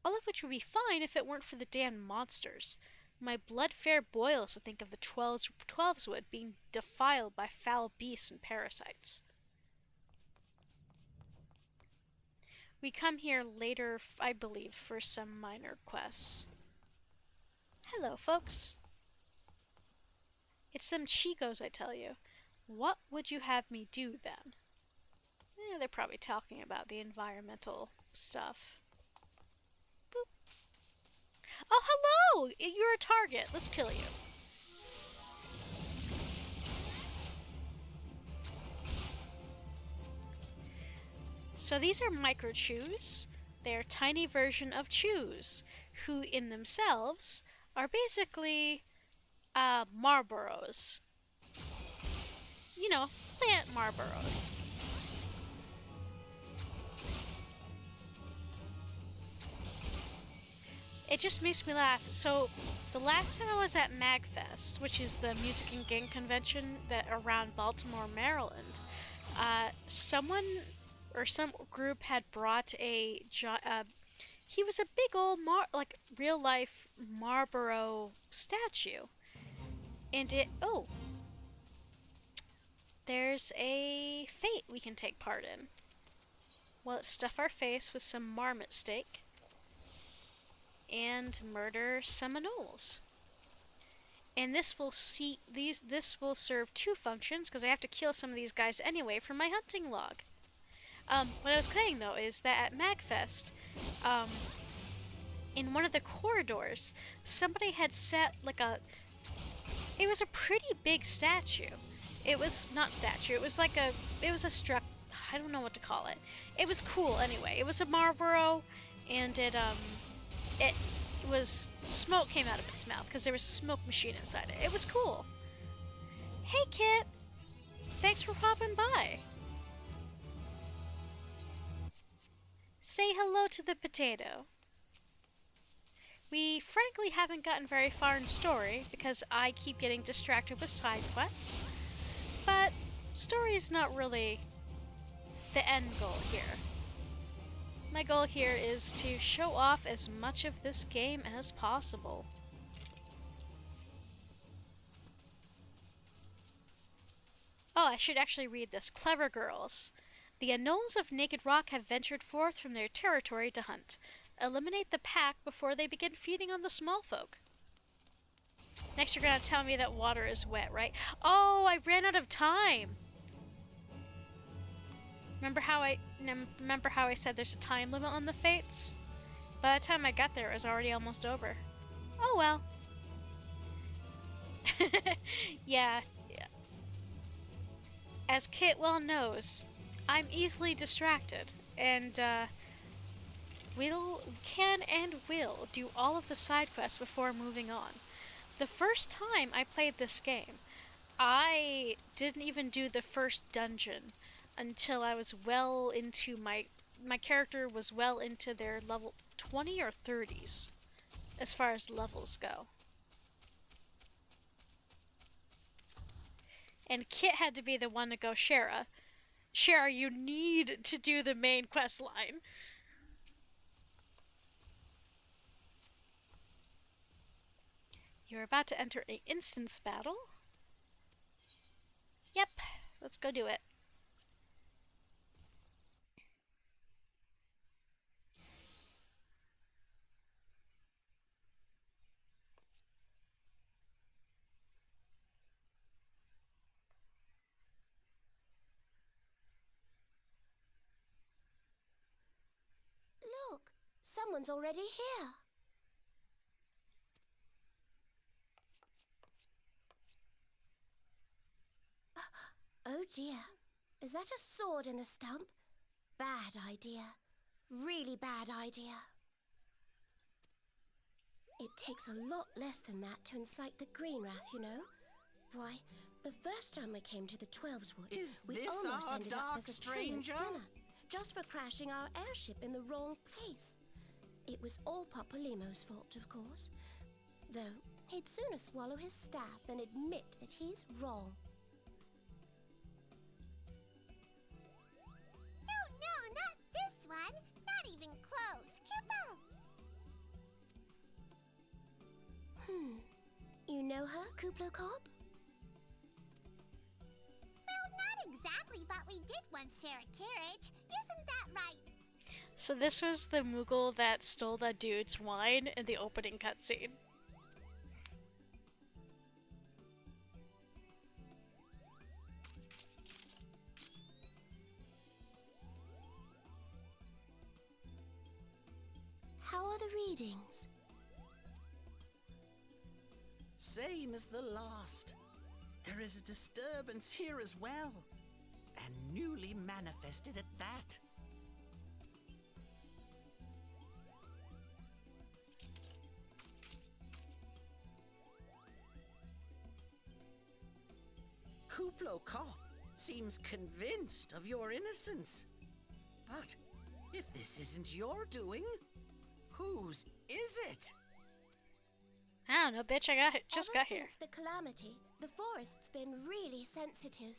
S1: All of which would be fine if it weren't for the damned monsters. My blood fair boils to think of the 12's-wood being defiled by foul beasts and parasites. We come here later, I believe, for some minor quests. Hello, folks. It's them Chicos, I tell you. What would you have me do, then? They're probably talking about the environmental stuff. Boop. Oh, hello! You're a target. Let's kill you. So these are micro chews. They're a tiny version of chews, who in themselves are basically Marlboros. You know, plant Marlboros. It just makes me laugh. So, the last time I was at MagFest, which is the music and game convention that around Baltimore, Maryland, someone or some group had brought he was a big old like real life Marlboro statue, and there's a fate we can take part in. Well, let's stuff our face with some marmot steak and murder Seminoles. And this will serve two functions because I have to kill some of these guys anyway for my hunting log. What I was saying though is that at MagFest, in one of the corridors, somebody had set it was a pretty big statue. It was not statue. It was I don't know what to call it. It was cool anyway. It was a Marlboro, and it was smoke came out of its mouth because there was a smoke machine inside it. It was cool. Hey, Kit. Thanks for popping by. Say hello to the potato. We frankly haven't gotten very far in story because I keep getting distracted with side quests, but story is not really the end goal here. My goal here is to show off as much of this game as possible. Oh, I should actually read this. Clever girls. The Anoles of Naked Rock have ventured forth from their territory to hunt. Eliminate the pack before they begin feeding on the small folk. Next you're gonna tell me that water is wet, right? Oh, I ran out of time! Remember how I said there's a time limit on the fates? By the time I got there, it was already almost over. Oh well. yeah. As Kit well knows, I'm easily distracted, and can and will do all of the side quests before moving on. The first time I played this game, I didn't even do the first dungeon until I was well into my character was well into their level 20 or 30s as far as levels go. And Kit had to be the one to go, Shara, you need to do the main quest line. You're about to enter an instance battle. Yep, let's go do it.
S2: Look, someone's already here. Oh dear, is that a sword in the stump? Bad idea. Really bad idea. It takes a lot less than that to incite the green wrath, you know. Why, the first time we came to the 12's Wood, we almost ended up as a stranger dinner, just for crashing our airship in the wrong place. It was all Papalymo's fault, of course, though he'd sooner swallow his staff than admit that he's wrong.
S3: No, not this one. Not even close. Kupo!
S2: You know her, Kuplo Cop?
S3: Well, not exactly, but we did once share a carriage. Isn't that right?
S1: So this was the Moogle that stole that dude's wine in the opening cutscene.
S2: How are the readings?
S4: Same as the last. There is a disturbance here as well. And newly manifested at that. Kuplo Cop seems convinced of your innocence. But if this isn't your doing, whose is it?
S1: I don't know, bitch, just got here.
S2: Ever since the calamity, the forest's been really sensitive.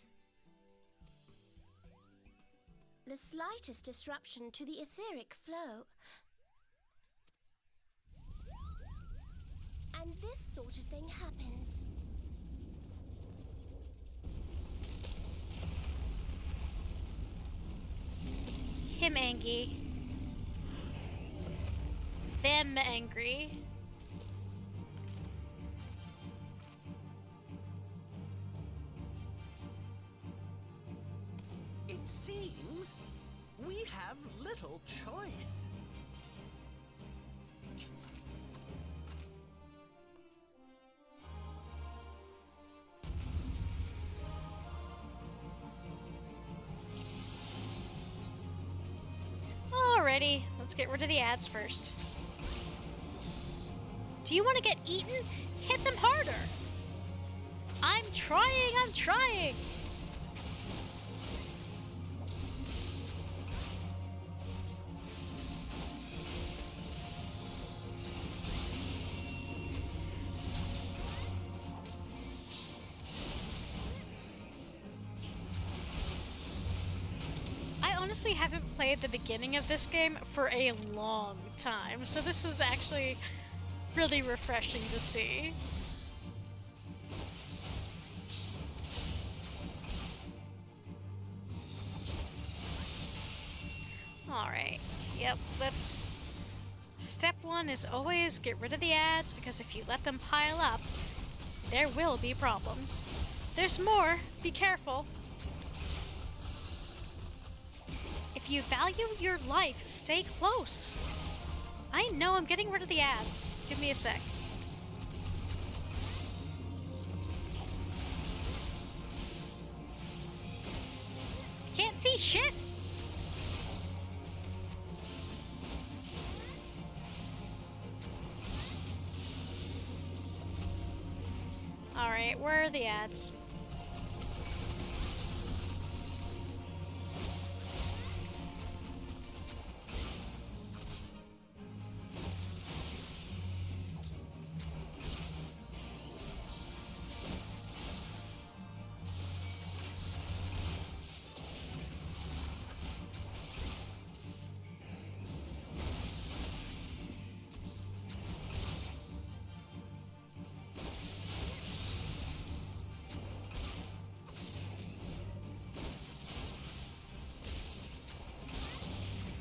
S2: The slightest disruption to the etheric flow, and this sort of thing happens.
S1: Him angry. Them angry.
S4: It seems we have little choice.
S1: Alrighty, let's get rid of the ads first. Do you want to get eaten? Hit them harder! I'm trying! I honestly haven't played the beginning of this game for a long time, so this is actually really refreshing to see. Alright, yep, let's... Step one is always get rid of the ads, because if you let them pile up, there will be problems. There's more, be careful. If you value your life, stay close. I know, I'm getting rid of the ads. Give me a sec. Can't see shit! Alright, where are the ads?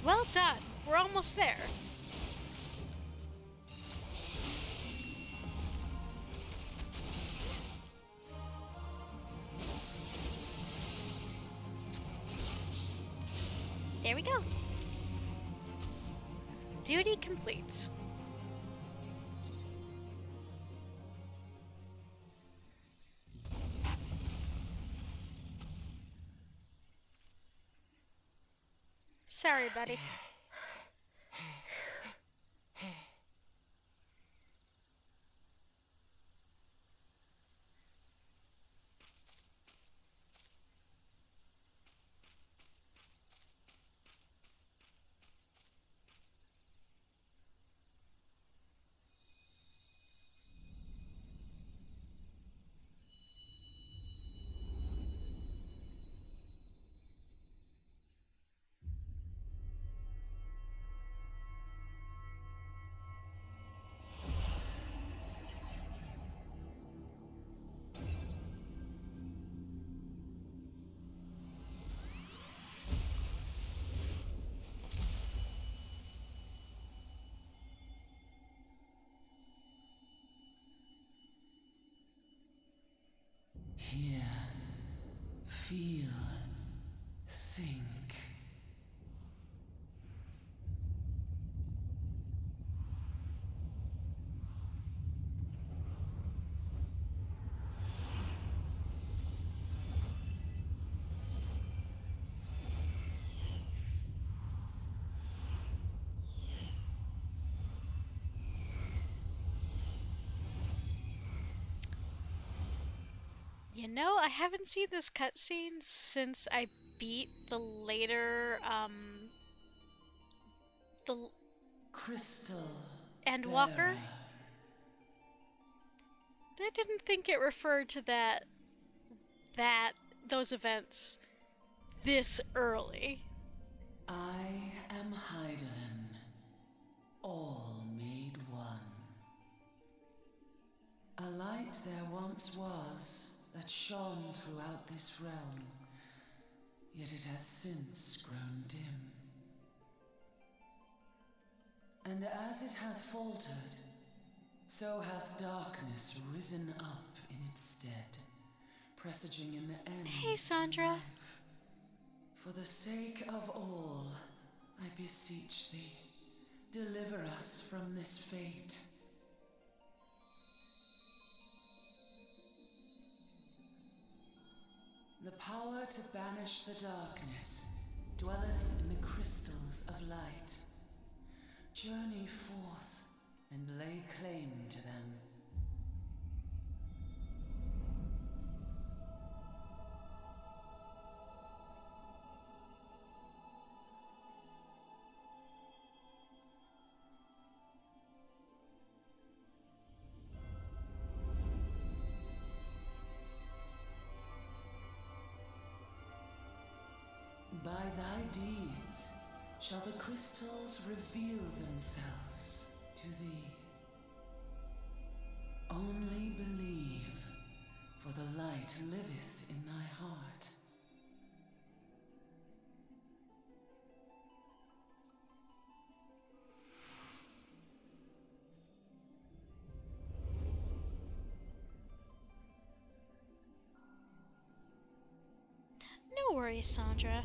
S1: Well done. We're almost there. There we go. Duty complete. Sorry, buddy.
S5: Hear, feel, think.
S1: You know, I haven't seen this cutscene since I beat the later, the
S5: Crystal
S1: Endwalker.
S5: bearer.
S1: I didn't think it referred to those events this early.
S5: I am Hydaelyn, all made one. A light there once was that shone throughout this realm, yet it hath since grown dim. And as it hath faltered, so hath darkness risen up in its stead, presaging an end
S1: Hey,
S5: to
S1: Sandra.
S5: life. For the sake of all, I beseech thee, deliver us from this fate. The power to banish the darkness dwelleth in the crystals of light. Journey forth and lay claim to them. By thy deeds shall the crystals reveal themselves to thee. Only believe, for the light liveth in thy heart.
S1: No worries, Sandra.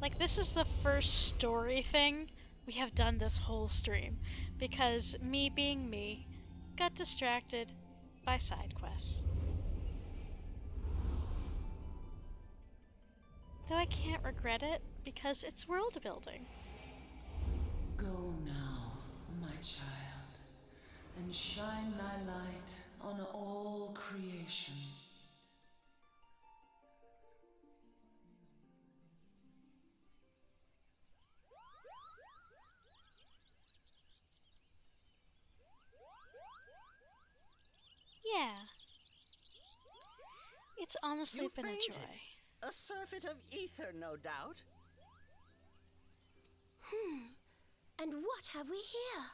S1: Like, this is the first story thing we have done this whole stream, because me being me, got distracted by side quests. Though I can't regret it, because it's world building.
S5: Go now, my child, and shine thy light on all creation.
S1: Yeah. It's honestly
S4: You
S1: been a
S4: fainted.
S1: joy.
S4: A surfeit of ether, no doubt.
S2: And what have we here?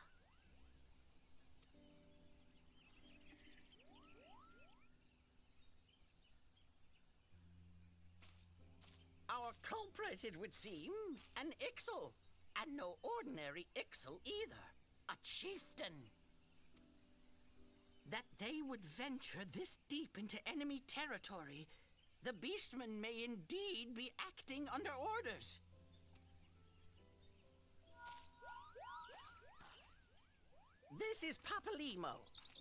S4: Our culprit, it would seem, an Ixal. And no ordinary Ixal either. A chieftain. That they would venture this deep into enemy territory, the beastmen may indeed be acting under orders. This is Papalimo.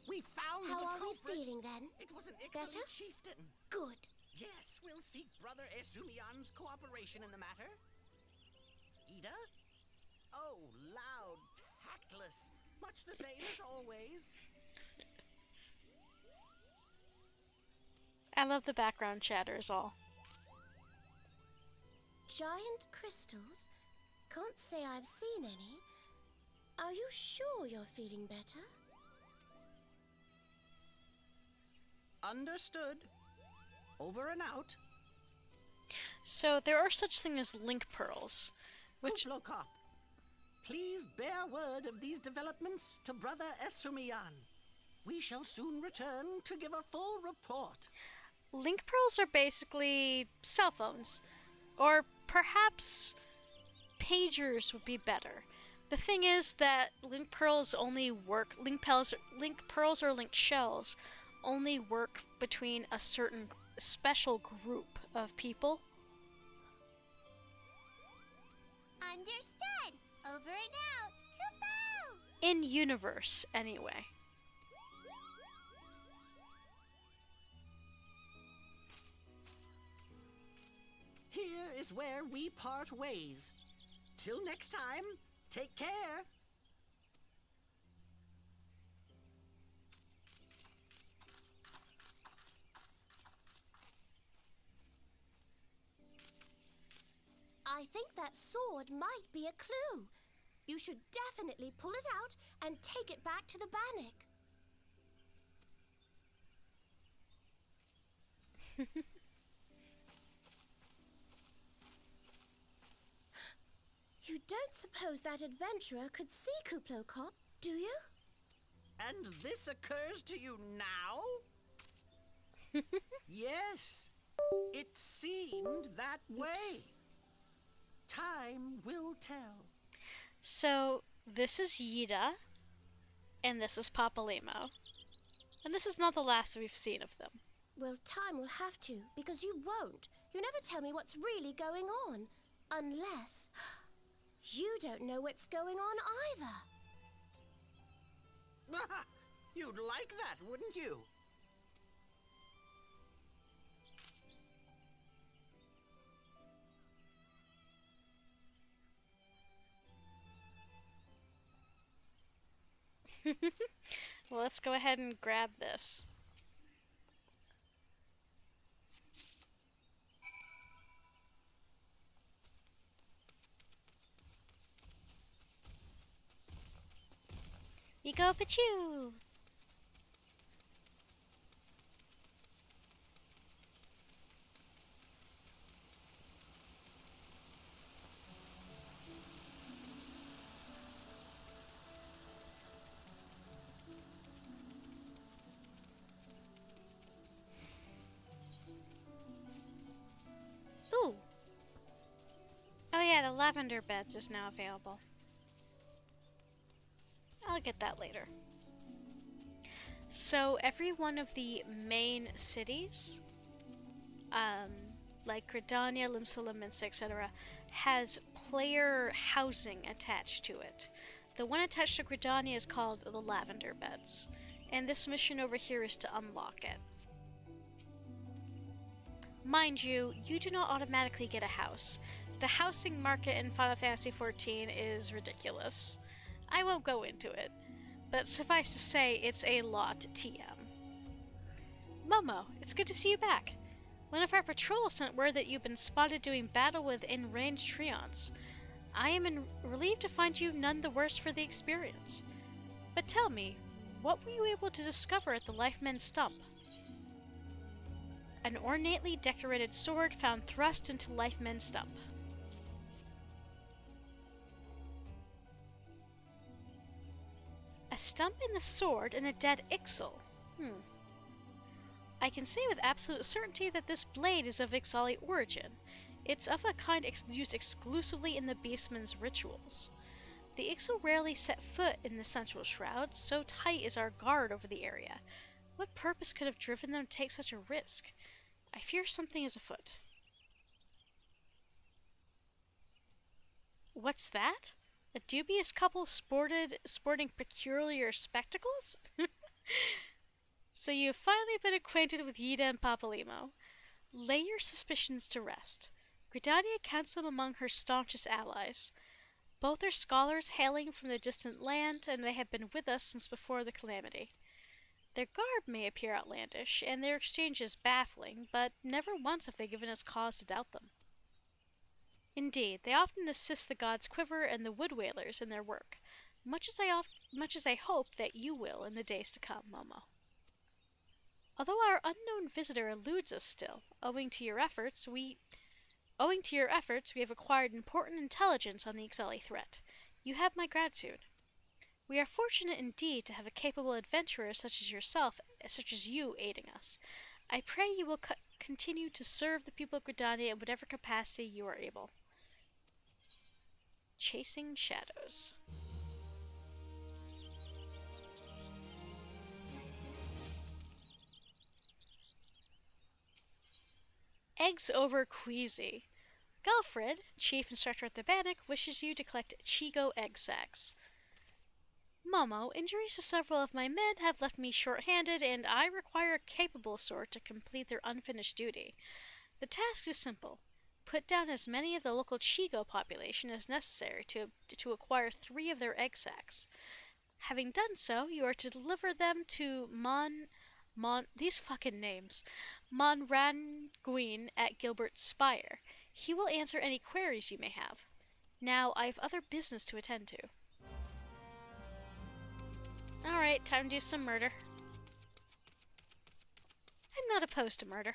S4: We found
S2: How
S4: the
S2: are we
S4: culprit.
S2: feeling then?
S4: It was an Ixal
S2: Better?
S4: chieftain.
S2: Good.
S4: Yes, we'll seek Brother Esumian's cooperation in the matter. Ida? Oh, loud, tactless. Much the same as always.
S1: I love the background chatter is all.
S2: Giant crystals? Can't say I've seen any. Are you sure you're feeling better?
S4: Understood. Over and out.
S1: So there are such things as link pearls, which
S4: Kuplokop, please bear word of these developments to Brother Esumian. We shall soon return to give a full report.
S1: link pearls are basically cell phones, or perhaps pagers would be better. The thing is that link pearls only work. Link pearls or link shells only work between a certain special group of people.
S3: Understood. Over and out. Kupo!
S1: In universe, anyway.
S4: Here is where we part ways. Till next time, take care.
S2: I think that sword might be a clue. You should definitely pull it out and take it back to the Bannock. You don't suppose that adventurer could see Kuplokop, do you?
S4: And this occurs to you now? Yes, it seemed that way. Time will tell.
S1: So, this is Yida, and this is Papalimo. And this is not the last we've seen of them.
S2: Well, time will have to, because you won't. You never tell me what's really going on. Unless you don't know what's going on either.
S4: You'd like that, wouldn't you?
S1: Well, let's go ahead and grab this. You go, Pichu! Ooh! Oh yeah, the lavender beds is now available. I'll get that later. So every one of the main cities, like Gridania, Limsa, Minsk, etc., has player housing attached to it. The one attached to Gridania is called the Lavender Beds, and this mission over here is to unlock it. Mind you, you do not automatically get a house. The housing market in Final Fantasy XIV is ridiculous. I won't go into it, but suffice to say, it's a lot TM. Momo, it's good to see you back. One of our patrols sent word that you've been spotted doing battle with in-range Treants. I am relieved to find you none the worse for the experience. But tell me, what were you able to discover at the Lifemen's Stump? An ornately decorated sword found thrust into Lifemen's Stump. A stump in the sword and a dead Ixal. I can say with absolute certainty that this blade is of Ixali origin. It's of a kind used exclusively in the Beastman's rituals. The Ixal rarely set foot in the Central Shroud, so tight is our guard over the area. What purpose could have driven them to take such a risk? I fear something is afoot. What's that? A dubious couple sporting peculiar spectacles? So you've finally been acquainted with Yida and Papalimo. Lay your suspicions to rest. Gridania counts them among her staunchest allies. Both are scholars hailing from the distant land, and they have been with us since before the calamity. Their garb may appear outlandish, and their exchanges baffling, but never once have they given us cause to doubt them. Indeed, they often assist the gods Quiver and the Wood Whalers in their work, much as I hope that you will in the days to come, Momo. Although our unknown visitor eludes us still, owing to your efforts, we have acquired important intelligence on the Ixali threat. You have my gratitude. We are fortunate indeed to have a capable adventurer such as you aiding us. I pray you will continue to serve the people of Gridania in whatever capacity you are able. Chasing Shadows. Eggs over queasy. Galfred, chief instructor at the Bannock, wishes you to collect Chigo egg sacs. Momo, injuries to several of my men have left me short-handed, and I require a capable sort to complete their unfinished duty. The task is simple. Put down as many of the local Chigo population as necessary to acquire 3 of their egg sacs. Having done so, you are to deliver them to these fucking names. Monranguin at Gilbert's Spire. He will answer any queries you may have. Now, I have other business to attend to. Alright, time to do some murder. I'm not opposed to murder.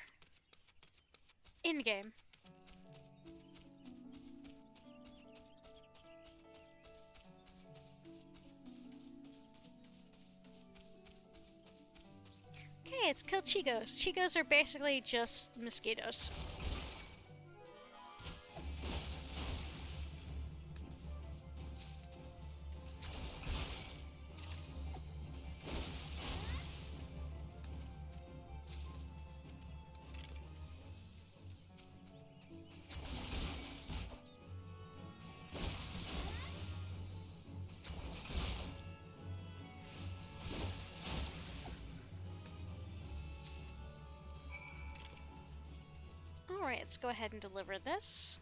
S1: In-game. Okay, it's kill Chigos. Chigos are basically just mosquitoes. Alright, let's go ahead and deliver this.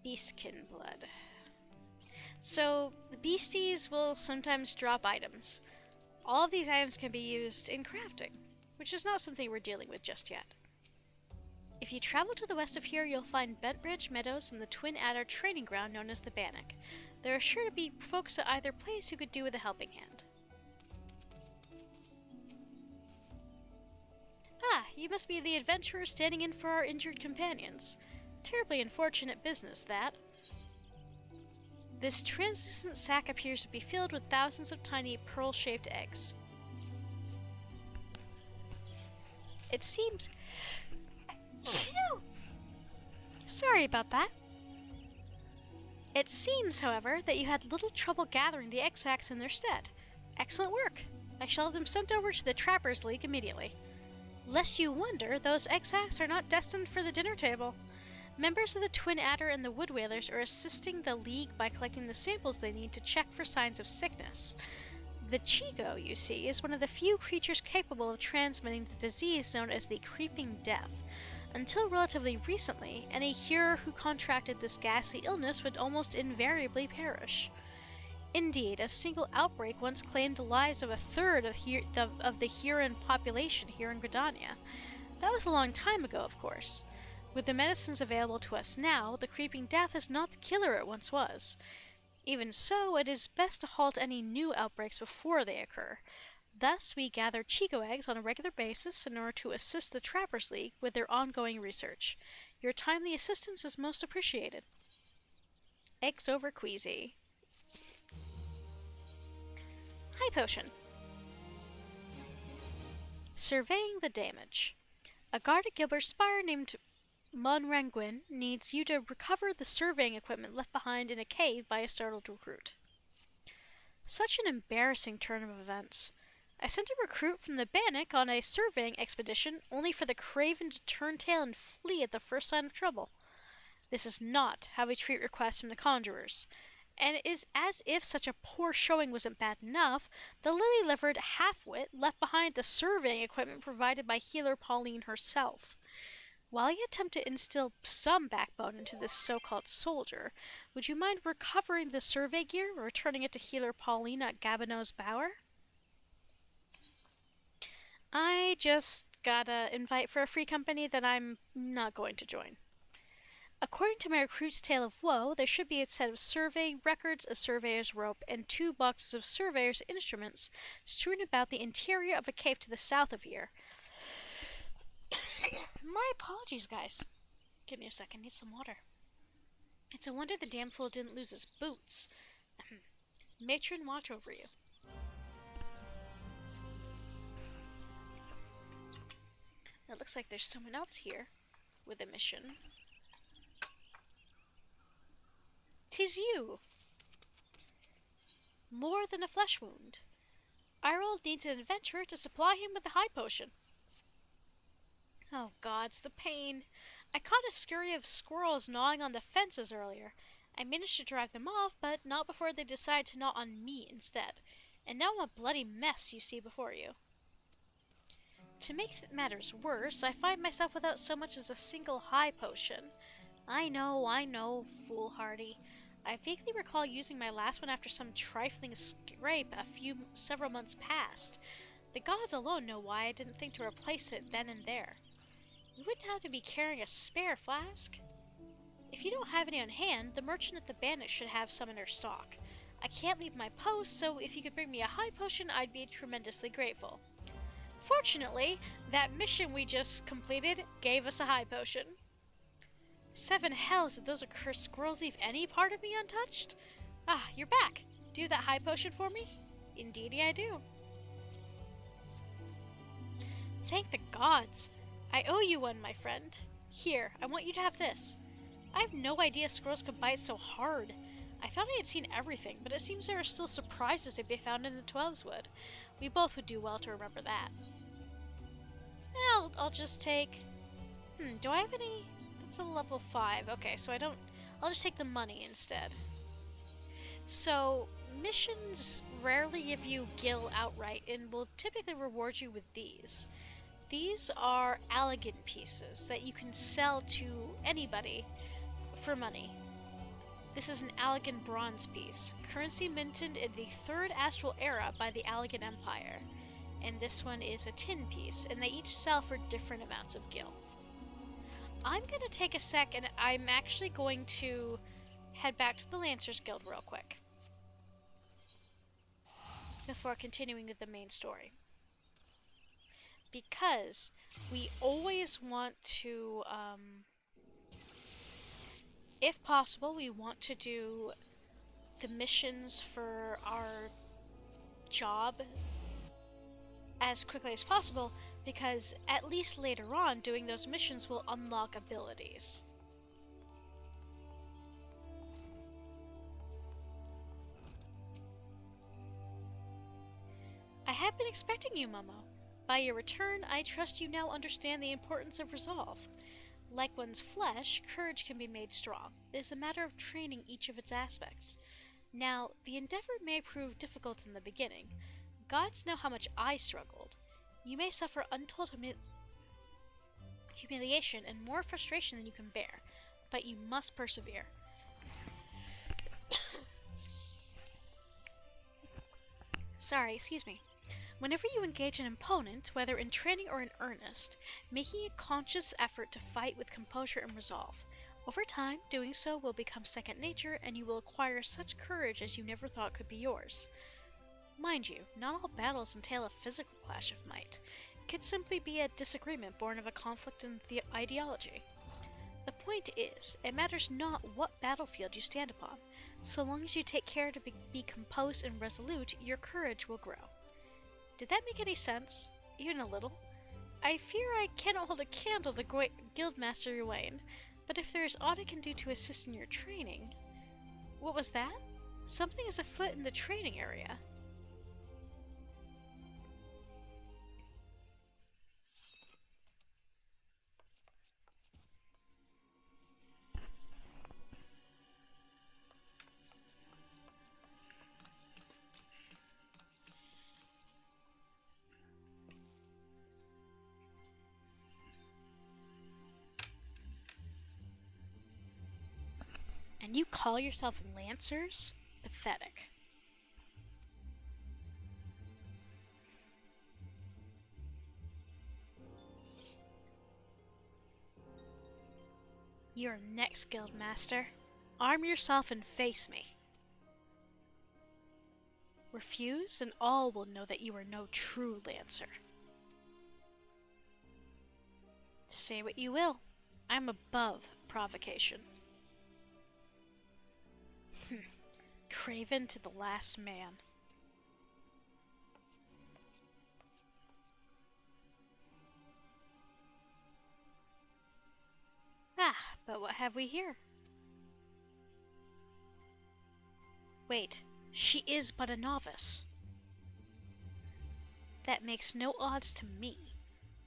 S1: Beastkin blood. So, the beasties will sometimes drop items. All of these items can be used in crafting, which is not something we're dealing with just yet. If you travel to the west of here, you'll find Bentbridge Meadows and the Twin Adder training ground known as the Bannock. There are sure to be folks at either place who could do with a helping hand. Ah, you must be the adventurer standing in for our injured companions. Terribly unfortunate business, that. This translucent sack appears to be filled with thousands of tiny pearl-shaped eggs. It seems... Sorry about that. It seems, however, that you had little trouble gathering the egg sacs in their stead. Excellent work. I shall have them sent over to the Trappers League immediately. Lest you wonder, those egg sacs are not destined for the dinner table. Members of the Twin Adder and the Wood Whalers are assisting the League by collecting the samples they need to check for signs of sickness. The Chigo, you see, is one of the few creatures capable of transmitting the disease known as the Creeping Death. Until relatively recently, any hearer who contracted this ghastly illness would almost invariably perish. Indeed, a single outbreak once claimed the lives of a third of the Huron population here in Gridania. That was a long time ago, of course. With the medicines available to us now, the Creeping Death is not the killer it once was. Even so, it is best to halt any new outbreaks before they occur. Thus, we gather Chigo eggs on a regular basis in order to assist the Trappers League with their ongoing research. Your timely assistance is most appreciated. Eggs over queasy. High potion. Surveying the damage. A guard at Gilbert's Spire named Monranguin needs you to recover the surveying equipment left behind in a cave by a startled recruit. Such an embarrassing turn of events. I sent a recruit from the Bannock on a surveying expedition only for the craven to turn tail and flee at the first sign of trouble. This is not how we treat requests from the Conjurers. And it is as if such a poor showing wasn't bad enough, the lily-livered half-wit left behind the surveying equipment provided by healer Pauline herself. While I attempt to instill some backbone into this so-called soldier, would you mind recovering the survey gear and returning it to healer Pauline at Gabinot's Bower? I just got an invite for a free company that I'm not going to join. According to my recruit's tale of woe, there should be a set of survey records, a surveyor's rope, and 2 boxes of surveyor's instruments strewn about the interior of a cave to the south of here. My apologies, guys. Give me a second, need some water. It's a wonder the damn fool didn't lose his boots. Matron, watch over you. It looks like there's someone else here with a mission. 'Tis you! More than a flesh wound. Irold needs an adventurer to supply him with the high potion. Oh gods, the pain. I caught a scurry of squirrels gnawing on the fences earlier. I managed to drive them off, but not before they decided to gnaw on me instead. And now I'm a bloody mess you see before you. To make matters worse, I find myself without so much as a single high potion. I know, foolhardy. I vaguely recall using my last one after some trifling scrape several months past. The gods alone know why I didn't think to replace it then and there. You wouldn't have to be carrying a spare flask. If you don't have any on hand, the merchant at the bandit should have some in her stock. I can't leave my post, so if you could bring me a high potion, I'd be tremendously grateful. Fortunately, that mission we just completed gave us a high potion. 7 hells, did those accursed squirrels leave any part of me untouched? Ah, you're back. Do you have that high potion for me? Indeedy I do. Thank the gods. I owe you one, my friend. Here, I want you to have this. I have no idea squirrels could bite so hard. I thought I had seen everything, but it seems there are still surprises to be found in the Twelves Wood. We both would do well to remember that. I'll just take... do I have any... It's a level 5. Okay, so I'll just take the money instead. So, missions rarely give you gil outright and will typically reward you with these. These are elegant pieces that you can sell to anybody for money. This is an elegant bronze piece, currency minted in the 3rd Astral Era by the Allegan Empire. And this one is a tin piece, and they each sell for different amounts of gil. I'm going to take a sec, and I'm actually going to head back to the Lancers Guild real quick before continuing with the main story. Because we always want to, if possible, we want to do the missions for our job as quickly as possible, because at least later on, doing those missions will unlock abilities. I have been expecting you, Momo. By your return, I trust you now understand the importance of resolve. Like one's flesh, courage can be made strong. It is a matter of training each of its aspects. Now, the endeavor may prove difficult in the beginning. Gods know how much I struggled. You may suffer untold humiliation and more frustration than you can bear, but you must persevere. Sorry, excuse me. Whenever you engage an opponent, whether in training or in earnest, making a conscious effort to fight with composure and resolve. Over time, doing so will become second nature, and you will acquire such courage as you never thought could be yours. Mind you, not all battles entail a physical clash of might. It could simply be a disagreement born of a conflict in the ideology. The point is, it matters not what battlefield you stand upon. So long as you take care to be composed and resolute, your courage will grow. Did that make any sense? Even a little? I fear I cannot hold a candle to Guildmaster Uwain, but if there is aught I can do to assist in your training... What was that? Something is afoot in the training area. And you call yourself Lancers? Pathetic. You're next, Guildmaster. Arm yourself and face me. Refuse, and all will know that you are no true Lancer. Say what you will. I'm above provocation. Craven to the last man. Ah, but what have we here? Wait, she is but a novice. That makes no odds to me.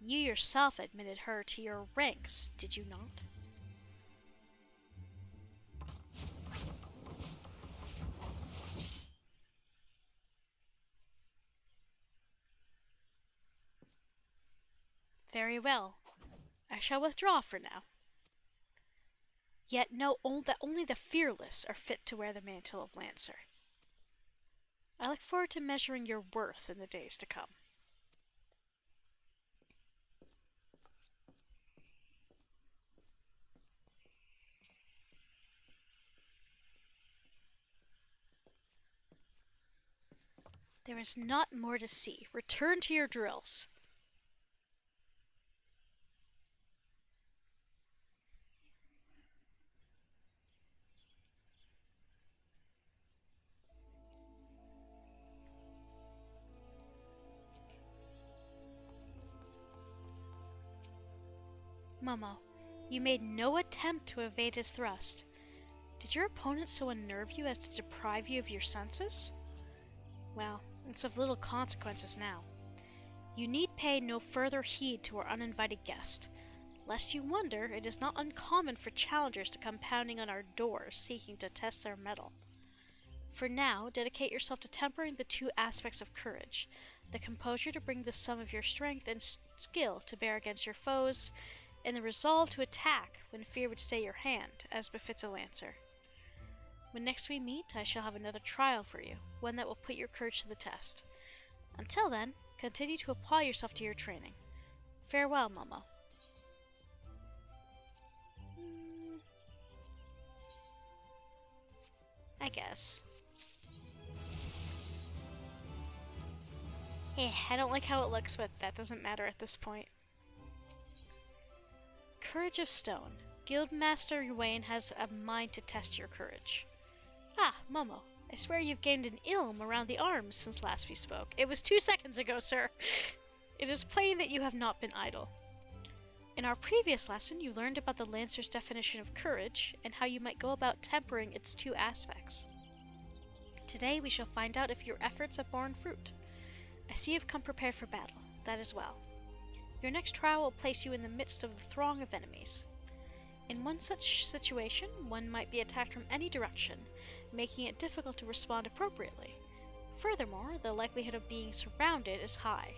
S1: You yourself admitted her to your ranks, did you not? Very well. I shall withdraw for now. Yet know that only the fearless are fit to wear the mantle of Lancer. I look forward to measuring your worth in the days to come. There is not more to see. Return to your drills. Momo, you made no attempt to evade his thrust. Did your opponent so unnerve you as to deprive you of your senses? Well, it's of little consequences now. You need pay no further heed to our uninvited guest. Lest you wonder, it is not uncommon for challengers to come pounding on our doors seeking to test their mettle. For now, dedicate yourself to tempering the two aspects of courage, the composure to bring the sum of your strength and skill to bear against your foes, and the resolve to attack when fear would stay your hand, as befits a lancer. When next we meet, I shall have another trial for you, one that will put your courage to the test. Until then, continue to apply yourself to your training. Farewell, Momo. I guess. I don't like how it looks, but that doesn't matter at this point. Courage of Stone. Guildmaster Yuane has a mind to test your courage. Ah, Momo. I swear you've gained an ilm around the arms since last we spoke. It was 2 seconds ago, sir. It is plain that you have not been idle. In our previous lesson, you learned about the Lancer's definition of courage and how you might go about tempering its two aspects. Today, we shall find out if your efforts have borne fruit. I see you've come prepared for battle. That is well. Your next trial will place you in the midst of the throng of enemies. In one such situation, one might be attacked from any direction, making it difficult to respond appropriately. Furthermore, the likelihood of being surrounded is high.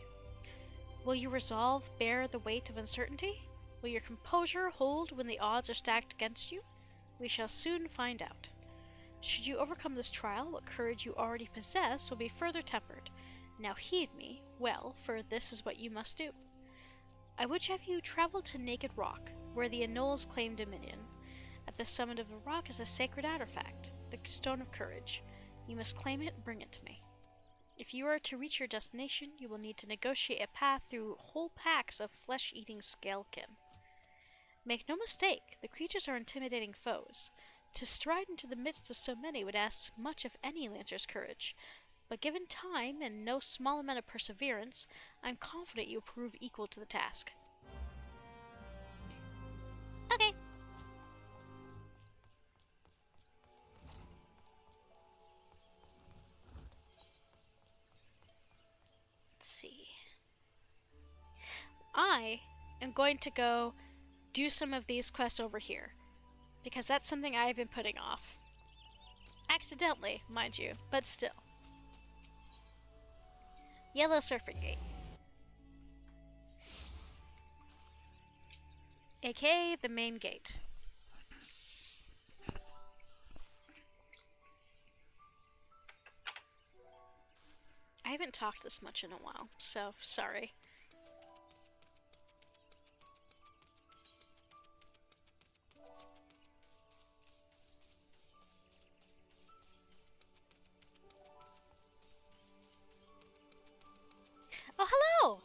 S1: Will your resolve bear the weight of uncertainty? Will your composure hold when the odds are stacked against you? We shall soon find out. Should you overcome this trial, what courage you already possess will be further tempered. Now heed me well, for this is what you must do. I would have you travel to Naked Rock, where the Anoles claim dominion. At the summit of the rock is a sacred artifact, the Stone of Courage. You must claim it and bring it to me. If you are to reach your destination, you will need to negotiate a path through whole packs of flesh-eating scalekin. Make no mistake, the creatures are intimidating foes. To stride into the midst of so many would ask much of any Lancer's courage, but given time and no small amount of perseverance, I'm confident you'll prove equal to the task.
S3: Okay.
S1: Let's see. I am going to go do some of these quests over here, because that's something I've been putting off. Accidentally, mind you, but still. Yellow Surfing Gate. AKA the main gate. I haven't talked this much in a while, so sorry. Oh, hello!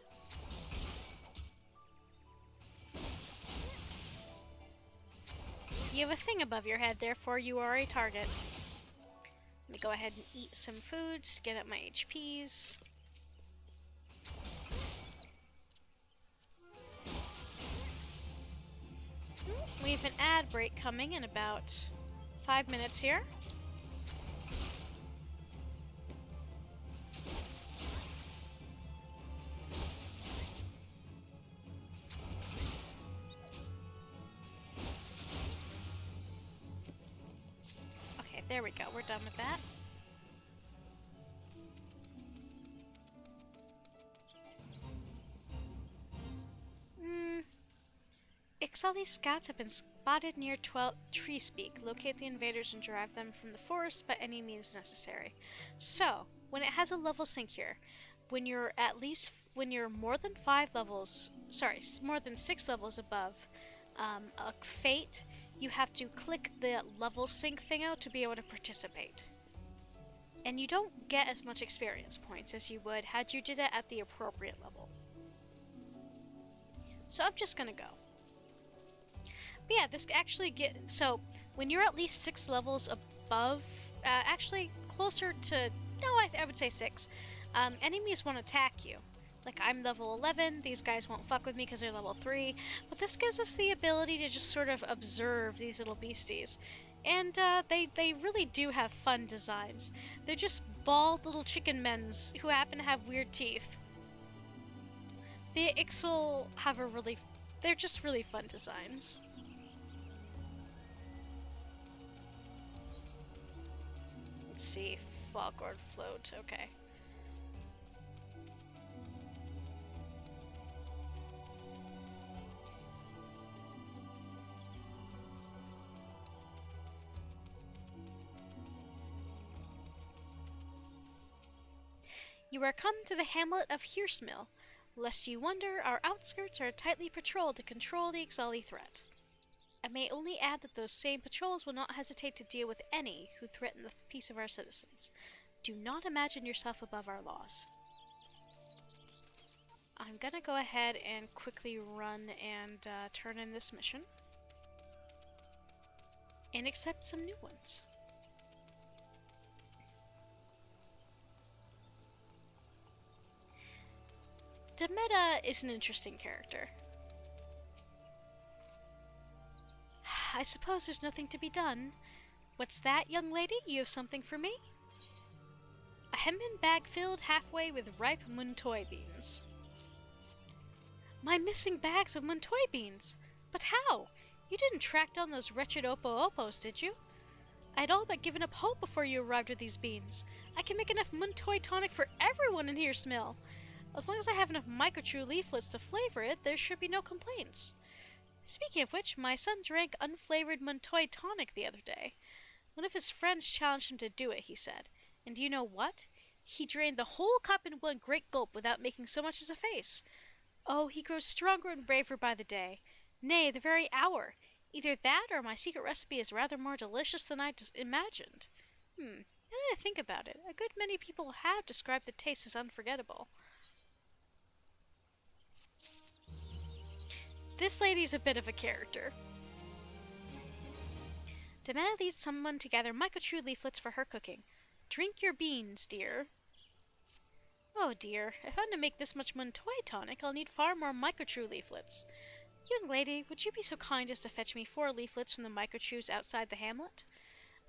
S1: You have a thing above your head, therefore you are a target. Let me go ahead and eat some food, just get up my HPs. We have an ad break coming in about 5 minutes here. there we go. We're done with that. XIV scouts have been spotted near Tree Speak. Locate the invaders and drive them from the forest by any means necessary. So, when it has a level sync here, when you're more than more than 6 levels above a fate, you have to click the level sync thing out to be able to participate. And you don't get as much experience points as you would had you did it at the appropriate level. So I'm just gonna go. But yeah, this actually so when you're at least 6 levels above, actually closer to, no, I would say 6, enemies won't attack you. Like, I'm level 11, these guys won't fuck with me because they're level 3, but this gives us the ability to just sort of observe these little beasties. And they really do have fun designs. They're just bald little chicken men's who happen to have weird teeth. The Ixal have they're just really fun designs. Let's see, Foghorn Float, okay. You are come to the hamlet of Hearsmill. Lest you wonder, our outskirts are tightly patrolled to control the XIV threat. I may only add that those same patrols will not hesitate to deal with any who threaten the peace of our citizens. Do not imagine yourself above our laws. I'm gonna go ahead and quickly run and turn in this mission. And accept some new ones. Demeta is an interesting character. I suppose there's nothing to be done. What's that, young lady? You have something for me? A hempen bag filled halfway with ripe muntoy beans. My missing bags of muntoy beans! But how? You didn't track down those wretched Opo-Opos, did you? I had all but given up hope before you arrived with these beans. I can make enough muntoy tonic for everyone in Hearsmill. As long as I have enough Microtrue leaflets to flavor it, there should be no complaints. Speaking of which, my son drank unflavored Muntoy tonic the other day. One of his friends challenged him to do it, he said. And do you know what? He drained the whole cup in one great gulp without making so much as a face. Oh, he grows stronger and braver by the day. Nay, the very hour. Either that or my secret recipe is rather more delicious than I imagined. Now that I think about it, a good many people have described the taste as unforgettable. This lady's a bit of a character. Demeta leads someone to gather Microtrue leaflets for her cooking. Drink your beans, dear. Oh dear, if I'm to make this much Muntoy tonic, I'll need far more Microtrue leaflets. Young lady, would you be so kind as to fetch me 4 leaflets from the Microtrues outside the hamlet?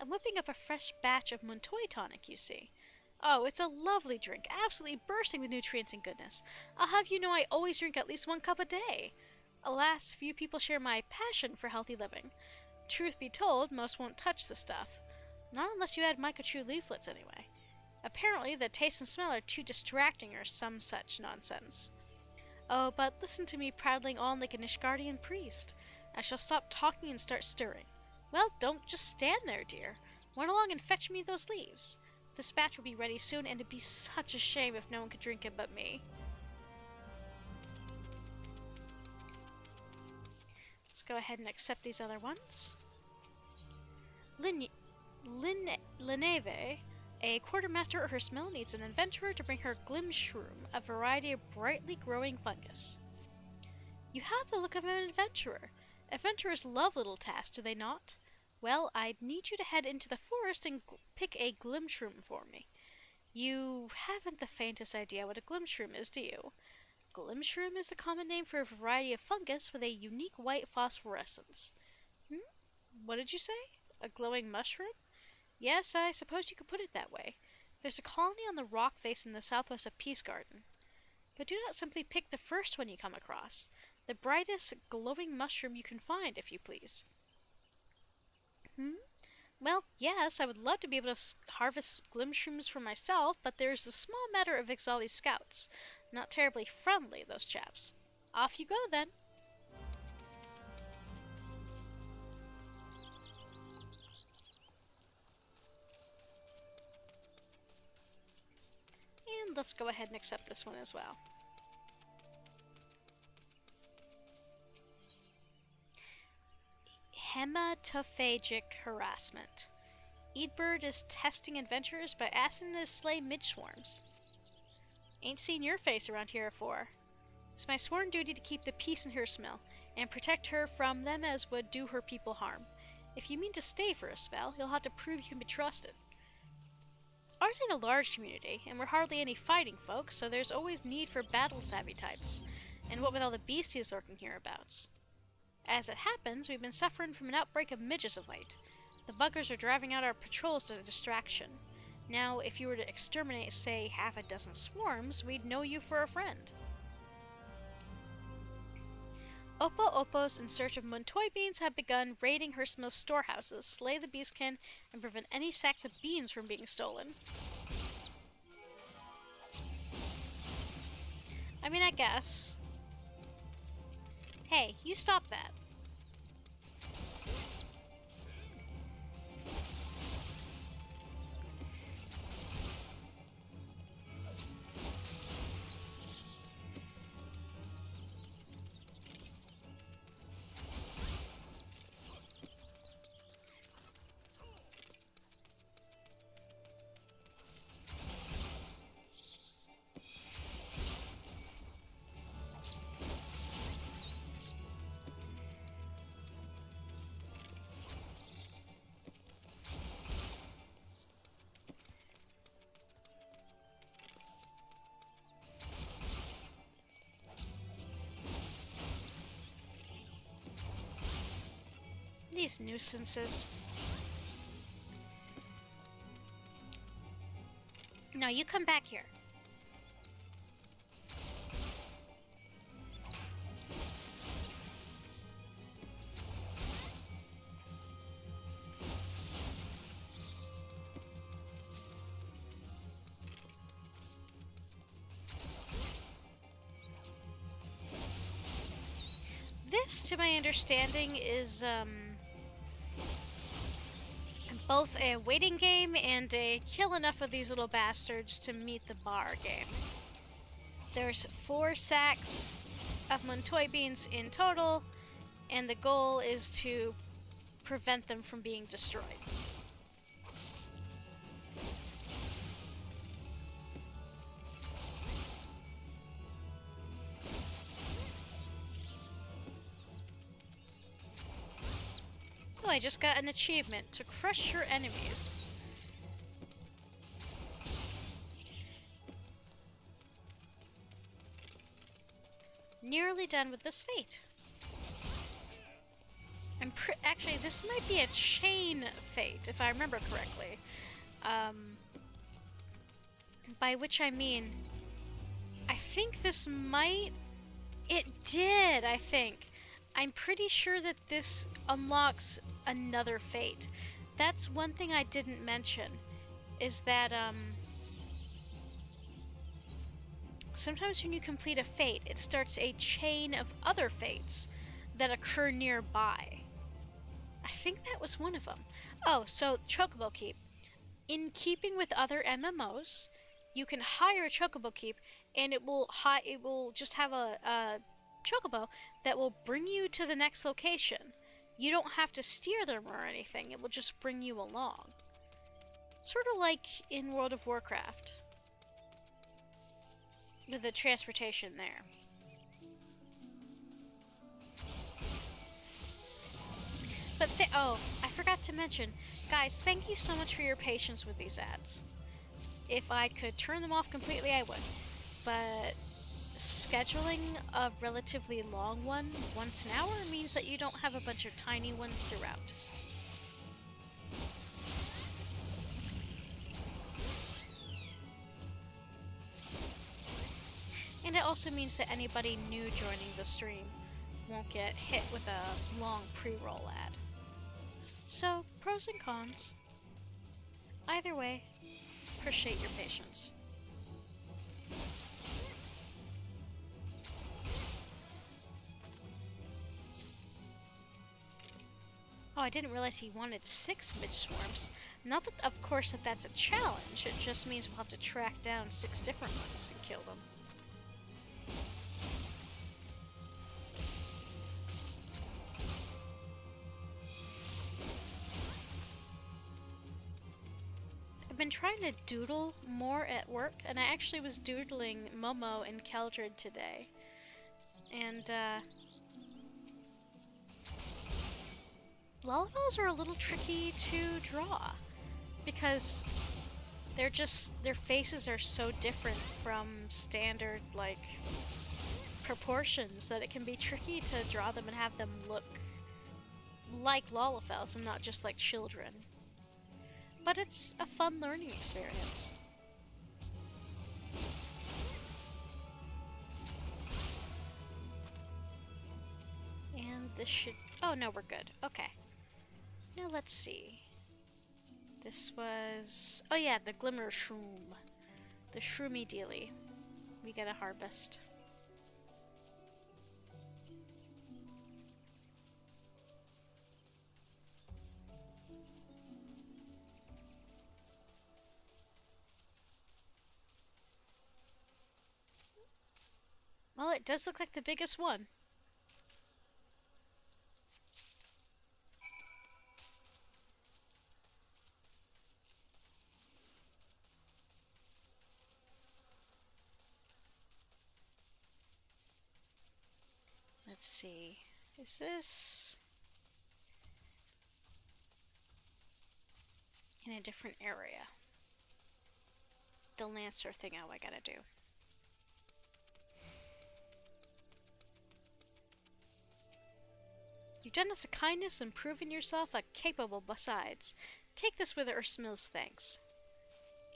S1: I'm whipping up a fresh batch of Muntoy tonic, you see. Oh, it's a lovely drink, absolutely bursting with nutrients and goodness. I'll have you know I always drink at least 1 cup a day. Alas, few people share my passion for healthy living. Truth be told, most won't touch the stuff. Not unless you add Microtrue leaflets, anyway. Apparently, the taste and smell are too distracting or some such nonsense. Oh, but listen to me prattling on like a Nishgardian priest. I shall stop talking and start stirring. Well, don't just stand there, dear. Run along and fetch me those leaves. This batch will be ready soon, and it'd be such a shame if no one could drink it but me. Let's go ahead and accept these other ones. Lineve, a quartermaster of Hearsmill, needs an adventurer to bring her Glimshroom, a variety of brightly growing fungus. You have the look of an adventurer. Adventurers love little tasks, do they not? Well, I'd need you to head into the forest and pick a Glimshroom for me. You haven't the faintest idea what a Glimshroom is, do you? Glimshroom is the common name for a variety of fungus with a unique white phosphorescence. What did you say? A glowing mushroom? Yes, I suppose you could put it that way. There's a colony on the rock face in the southwest of Peace Garden. But do not simply pick the first one you come across. The brightest, glowing mushroom you can find, if you please. Well, yes, I would love to be able to harvest glimshrooms for myself, but there's a small matter of Ixali's scouts. Not terribly friendly, those chaps. Off you go, then. And let's go ahead and accept this one as well. Hematophagic harassment. Eadbird is testing adventurers by asking to slay midge-swarms. Ain't seen your face around here afore. It's my sworn duty to keep the peace in Hirsmill, and protect her from them as would do her people harm. If you mean to stay for a spell, you'll have to prove you can be trusted. Ours ain't a large community, and we're hardly any fighting folk, so there's always need for battle-savvy types, and what with all the beasties lurking hereabouts. As it happens, we've been suffering from an outbreak of midges of late. The buggers are driving out our patrols as a distraction. Now, if you were to exterminate, say, half a dozen swarms, we'd know you for a friend. Opos in search of Muntoy beans have begun raiding Hirsmill's storehouses, slay the beastkin, and prevent any sacks of beans from being stolen. I mean, I guess. Hey, you stop that. These nuisances. No, you come back here. This, to my understanding, is, both a waiting game and a kill enough of these little bastards to meet the bar game. There's 4 sacks of Muntoy beans in total, and the goal is to prevent them from being destroyed. Oh, I just got an achievement to crush your enemies. Nearly done with this fate. Actually, this might be a chain fate, if I remember correctly. By which I mean, I think this might... It did, I think. I'm pretty sure that this unlocks another fate. That's one thing I didn't mention, is that, sometimes when you complete a fate, it starts a chain of other fates that occur nearby. I think that was one of them. Oh, so Chocobo Keep. In keeping with other MMOs, you can hire a Chocobo Keep, and it will just have a Chocobo that will bring you to the next location. You don't have to steer them or anything, it will just bring you along. Sort of like in World of Warcraft. With the transportation there. But oh, I forgot to mention, guys, thank you so much for your patience with these ads. If I could turn them off completely, I would. But scheduling a relatively long one once an hour means that you don't have a bunch of tiny ones throughout. And it also means that anybody new joining the stream won't get hit with a long pre-roll ad. So, pros and cons. Either way, appreciate your patience. Oh, I didn't realize he wanted 6 midge swarms. Not that, of course, that's a challenge. It just means we'll have to track down 6 different ones and kill them. I've been trying to doodle more at work, and I actually was doodling Momo and Keldred today. And, Lullabills are a little tricky to draw because their faces are so different from standard, like, proportions that it can be tricky to draw them and have them look like Lullabills and not just like children. But it's a fun learning experience. And this should... Oh, no, we're good. Okay. Now let's see. This was... Oh yeah, the Glimmer Shroom. The Shroomy Dealy. We get a harvest. Well, it does look like the biggest one. Let's see. Is this in a different area? The Lancer thing, oh, I gotta do. You've done us a kindness and proven yourself a capable besides. Take this with Ursmila's thanks.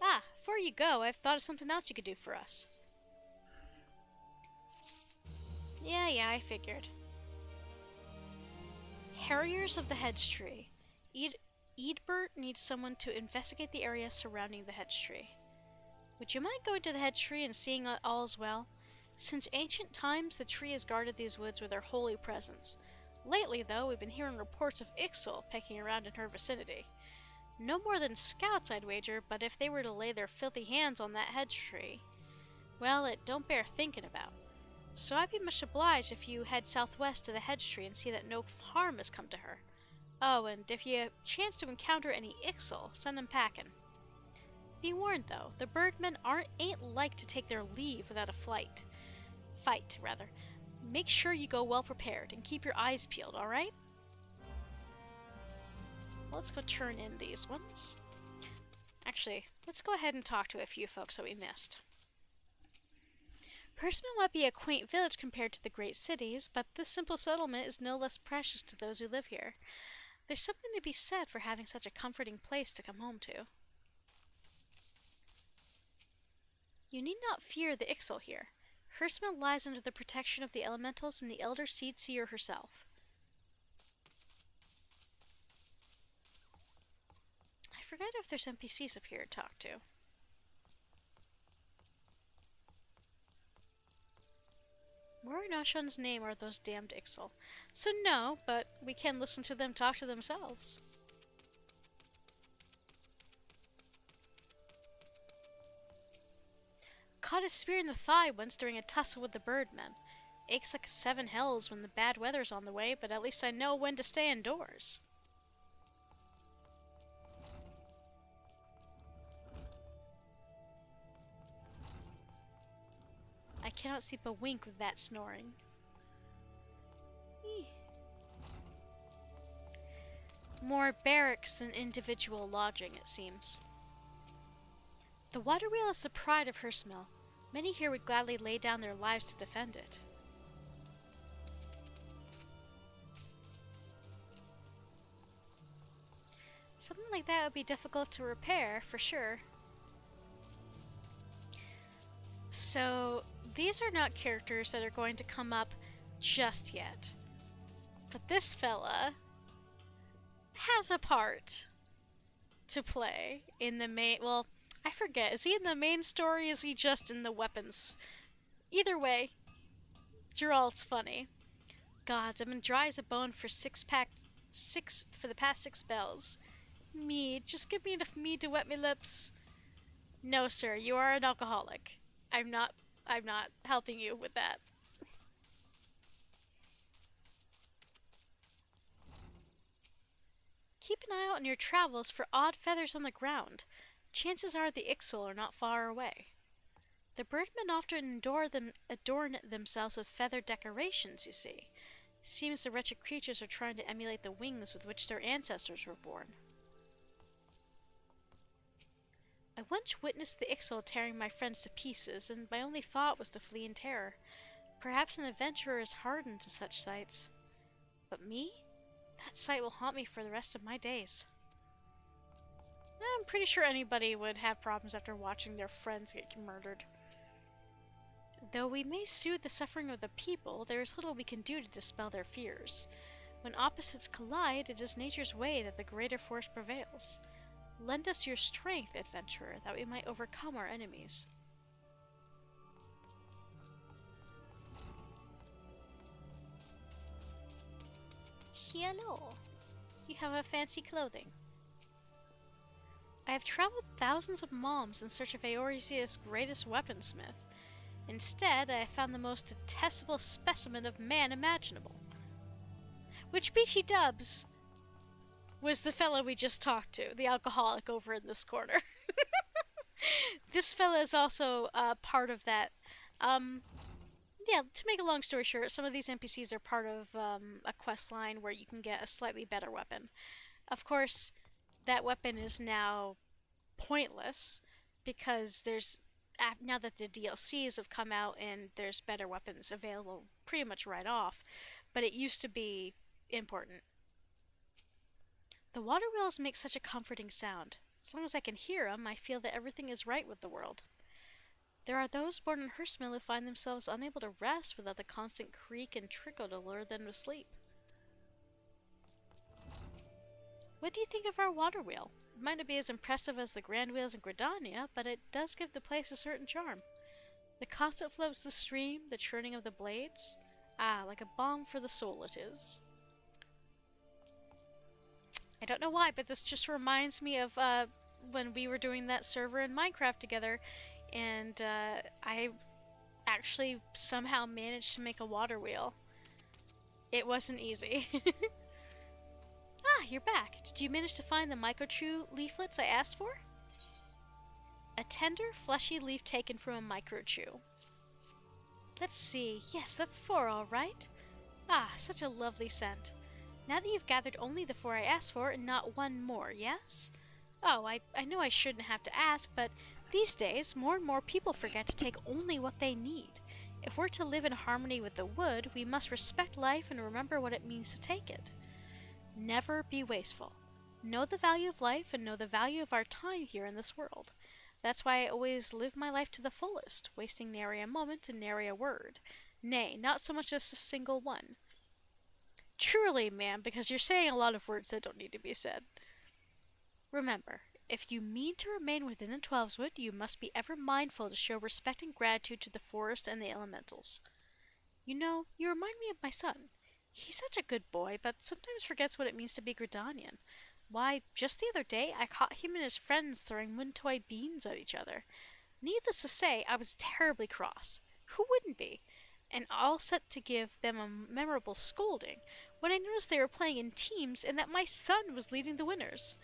S1: Ah, before you go, I've thought of something else you could do for us. Yeah, I figured. Harriers of the Hedge Tree. Eadbert needs someone to investigate the area surrounding the hedge tree. Would you mind going to the hedge tree and seeing all is well? Since ancient times, the tree has guarded these woods with her holy presence. Lately, though, we've been hearing reports of Ixal pecking around in her vicinity. No more than scouts, I'd wager, but if they were to lay their filthy hands on that hedge tree, well, it don't bear thinking about. So I'd be much obliged if you head southwest to the hedge tree and see that no harm has come to her. Oh, and if you chance to encounter any Ixal, send them packing. Be warned, though, the birdmen ain't like to take their leave without a fight. Make sure you go well prepared and keep your eyes peeled, alright? Let's go turn in these ones. Actually, let's go ahead and talk to a few folks that we missed. Hurstville might be a quaint village compared to the great cities, but this simple settlement is no less precious to those who live here. There's something to be said for having such a comforting place to come home to. You need not fear the Ixal here. Hurstville lies under the protection of the elementals and the elder seed seer herself. I forget if there's NPCs up here to talk to. Where in Oshun's name are those damned Ixal? So no, but we can listen to them talk to themselves. Caught a spear in the thigh once during a tussle with the birdmen. Aches like 7 hells when the bad weather's on the way, but at least I know when to stay indoors. I cannot sleep a wink with that snoring. Eeh. More barracks than individual lodging, it seems. The water wheel is the pride of Hurstville. Many here would gladly lay down their lives to defend it. Something like that would be difficult to repair, for sure. So, these are not characters that are going to come up just yet. But this fella has a part to play in the main. Well, I forget. Is he in the main story? Is he just in the weapons? Either way, Gerald's funny. Gods, I've been dry as a bone for for the past 6 spells. Mead, just give me enough mead to wet my lips. No, sir, you are an alcoholic. I'm not helping you with that. Keep an eye out on your travels for odd feathers on the ground. Chances are the Ixal are not far away. The birdmen often adorn themselves with feather decorations, you see. Seems the wretched creatures are trying to emulate the wings with which their ancestors were born. I once witnessed the Ixal tearing my friends to pieces, and my only thought was to flee in terror. Perhaps an adventurer is hardened to such sights. But me? That sight will haunt me for the rest of my days. I'm pretty sure anybody would have problems after watching their friends get murdered. Though we may soothe the suffering of the people, there is little we can do to dispel their fears. When opposites collide, it is nature's way that the greater force prevails. Lend us your strength, adventurer, that we might overcome our enemies. Hello. You have a fancy clothing. I have traveled thousands of malms in search of Eorzea's greatest weaponsmith. Instead, I have found the most detestable specimen of man imaginable. Which BT Dubs was the fellow we just talked to, the alcoholic over in this corner. This fella is also part of that. Yeah, to make a long story short, some of these NPCs are part of a quest line where you can get a slightly better weapon. Of course, that weapon is now pointless because now that the DLCs have come out and there's better weapons available pretty much right off, but it used to be important. The water wheels make such a comforting sound. As long as I can hear them, I feel that everything is right with the world. There are those born in Hearstmill who find themselves unable to rest without the constant creak and trickle to lure them to sleep. What do you think of our water wheel? It might not be as impressive as the grand wheels in Gridania, but it does give the place a certain charm. The constant flow of the stream, the churning of the blades. Like a balm for the soul it is. I don't know why, but this just reminds me of when we were doing that server in Minecraft together, and I actually somehow managed to make a water wheel. It wasn't easy. You're back. Did you manage to find the microchew leaflets I asked for? A tender, fleshy leaf taken from a microchew. Let's see. Yes, that's 4, all right. Such a lovely scent. Now that you've gathered only the 4 I asked for and not one more, yes? I know I shouldn't have to ask, but these days, more and more people forget to take only what they need. If we're to live in harmony with the wood, we must respect life and remember what it means to take it. Never be wasteful. Know the value of life and know the value of our time here in this world. That's why I always live my life to the fullest, wasting nary a moment and nary a word. Nay, not so much as a single one. Truly, ma'am, because you're saying a lot of words that don't need to be said. Remember, if you mean to remain within the Twelveswood, you must be ever mindful to show respect and gratitude to the forest and the elementals. You know, you remind me of my son. He's such a good boy, but sometimes forgets what it means to be Gridanian. Why, just the other day, I caught him and his friends throwing Muntoy beans at each other. Needless to say, I was terribly cross. Who wouldn't be? And all set to give them a memorable scolding, when I noticed they were playing in teams and that my son was leading the winners.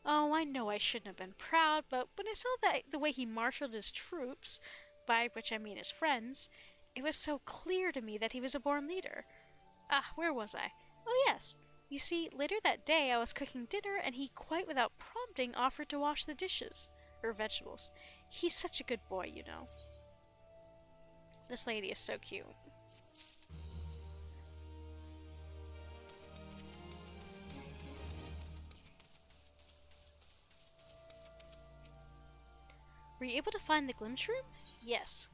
S1: Oh, I know I shouldn't have been proud, but when I saw the way he marshaled his troops, by which I mean his friends, it was so clear to me that he was a born leader. Where was I? Oh, yes. You see, later that day I was cooking dinner and he, quite without prompting, offered to wash the dishes. Or vegetables. He's such a good boy, you know. This lady is so cute. Were you able to find the Glimshroom? Yes.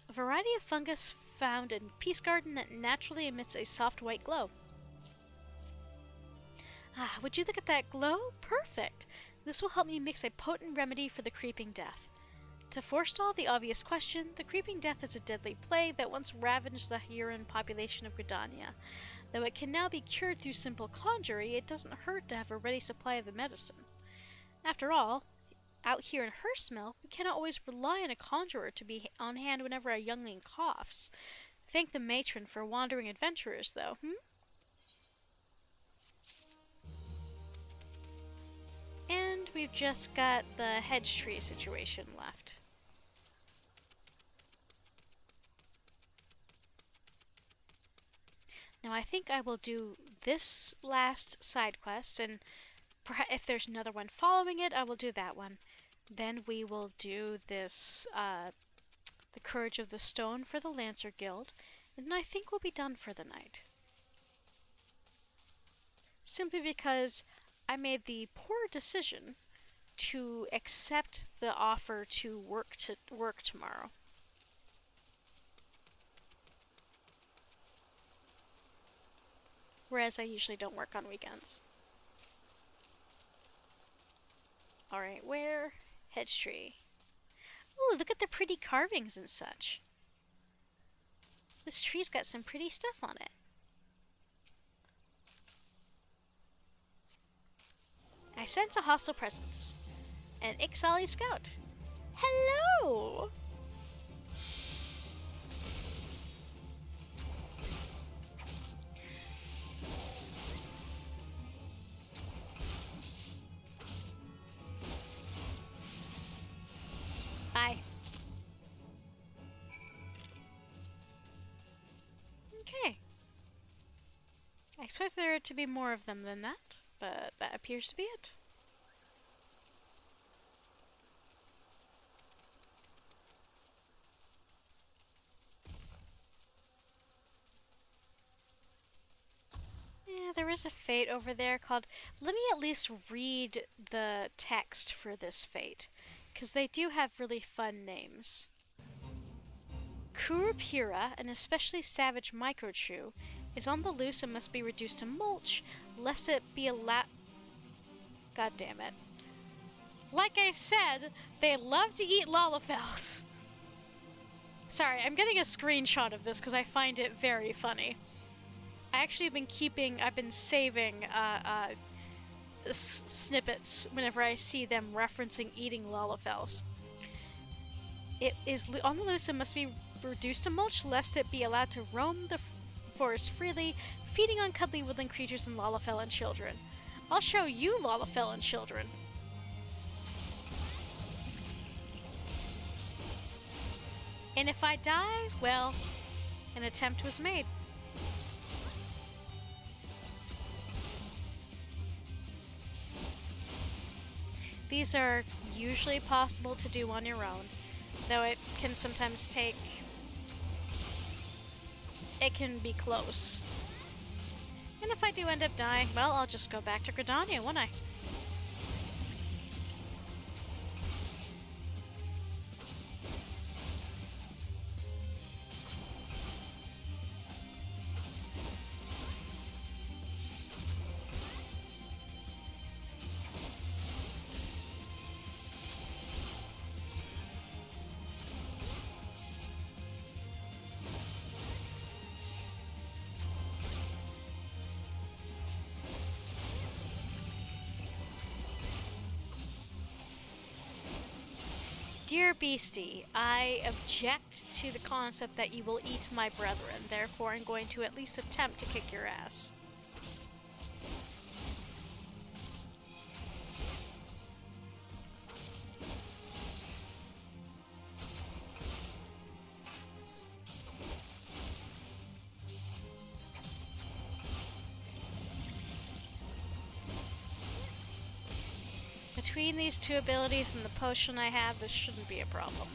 S1: A variety of fungus found in Peace Garden that naturally emits a soft white glow. Ah, would you look at that glow? Perfect! This will help me mix a potent remedy for the creeping death. To forestall the obvious question, the creeping death is a deadly plague that once ravaged the Huron population of Gridania. Though it can now be cured through simple conjuring, it doesn't hurt to have a ready supply of the medicine. After all, out here in Hersmel, we cannot always rely on a conjurer to be on hand whenever a youngling coughs. Thank the matron for wandering adventurers, though, And we've just got the hedge tree situation left. Now I think I will do this last side quest, and if there's another one following it, I will do that one. Then we will do this, the Courage of the Stone for the Lancer Guild, and I think we'll be done for the night. Simply because I made the poor decision to accept the offer to work tomorrow. Whereas I usually don't work on weekends. Alright, where? Hedge tree. Ooh, look at the pretty carvings and such. This tree's got some pretty stuff on it. I sense a hostile presence. An XIV scout. Hello! Bye. Okay. I expect there to be more of them than that, but that appears to be it. Yeah, there is a fate over there called... Let me at least read the text for this fate, because they do have really fun names. Kurupura, an especially savage microchew, is on the loose and must be reduced to mulch, lest it be a God damn it. Like I said, they love to eat lalafels. Sorry, I'm getting a screenshot of this because I find it very funny. I actually have been saving snippets whenever I see them referencing eating lalafels. It is on the loose and must be reduced to mulch, lest it be allowed to roam the forest freely, feeding on cuddly woodland creatures and lalafell and children. I'll show you lalafell and children. And if I die, well, an attempt was made. These are usually possible to do on your own, though it can sometimes take... It can be close. And if I do end up dying, well, I'll just go back to Gridania, won't I? Dear Beastie, I object to the concept that you will eat my brethren, therefore I'm going to at least attempt to kick your ass. Between these two abilities and the potion I have, this shouldn't be a problem.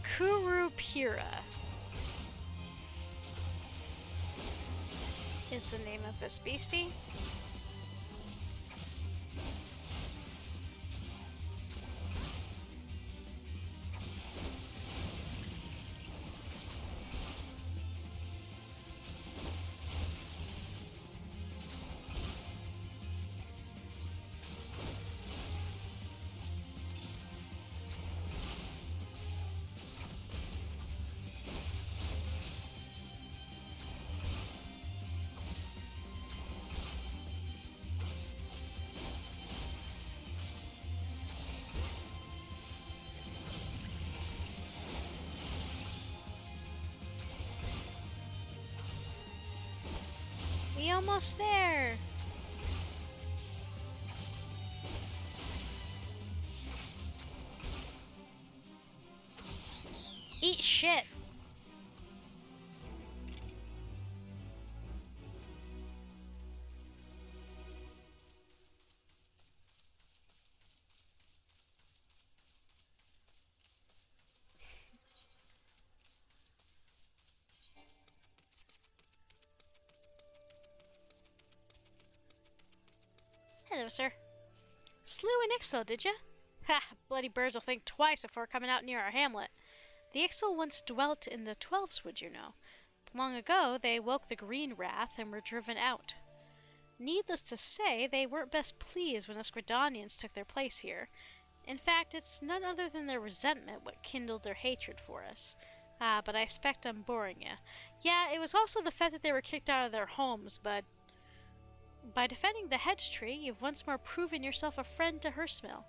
S1: Kurupura is the name of this beastie. almost there. Eat shit. Hello, sir. Slew an Ixel, did ya? Ha! Bloody birds will think twice before coming out near our hamlet. The Ixel once dwelt in the Twelveswood, you know. Long ago, they woke the Green Wrath and were driven out. Needless to say, they weren't best pleased when us Gridanians took their place here. In fact, it's none other than their resentment what kindled their hatred for us. Ah, but I expect I'm boring ya. Yeah, it was also the fact that they were kicked out of their homes, but by defending the hedge tree, you've once more proven yourself a friend to Hersmill.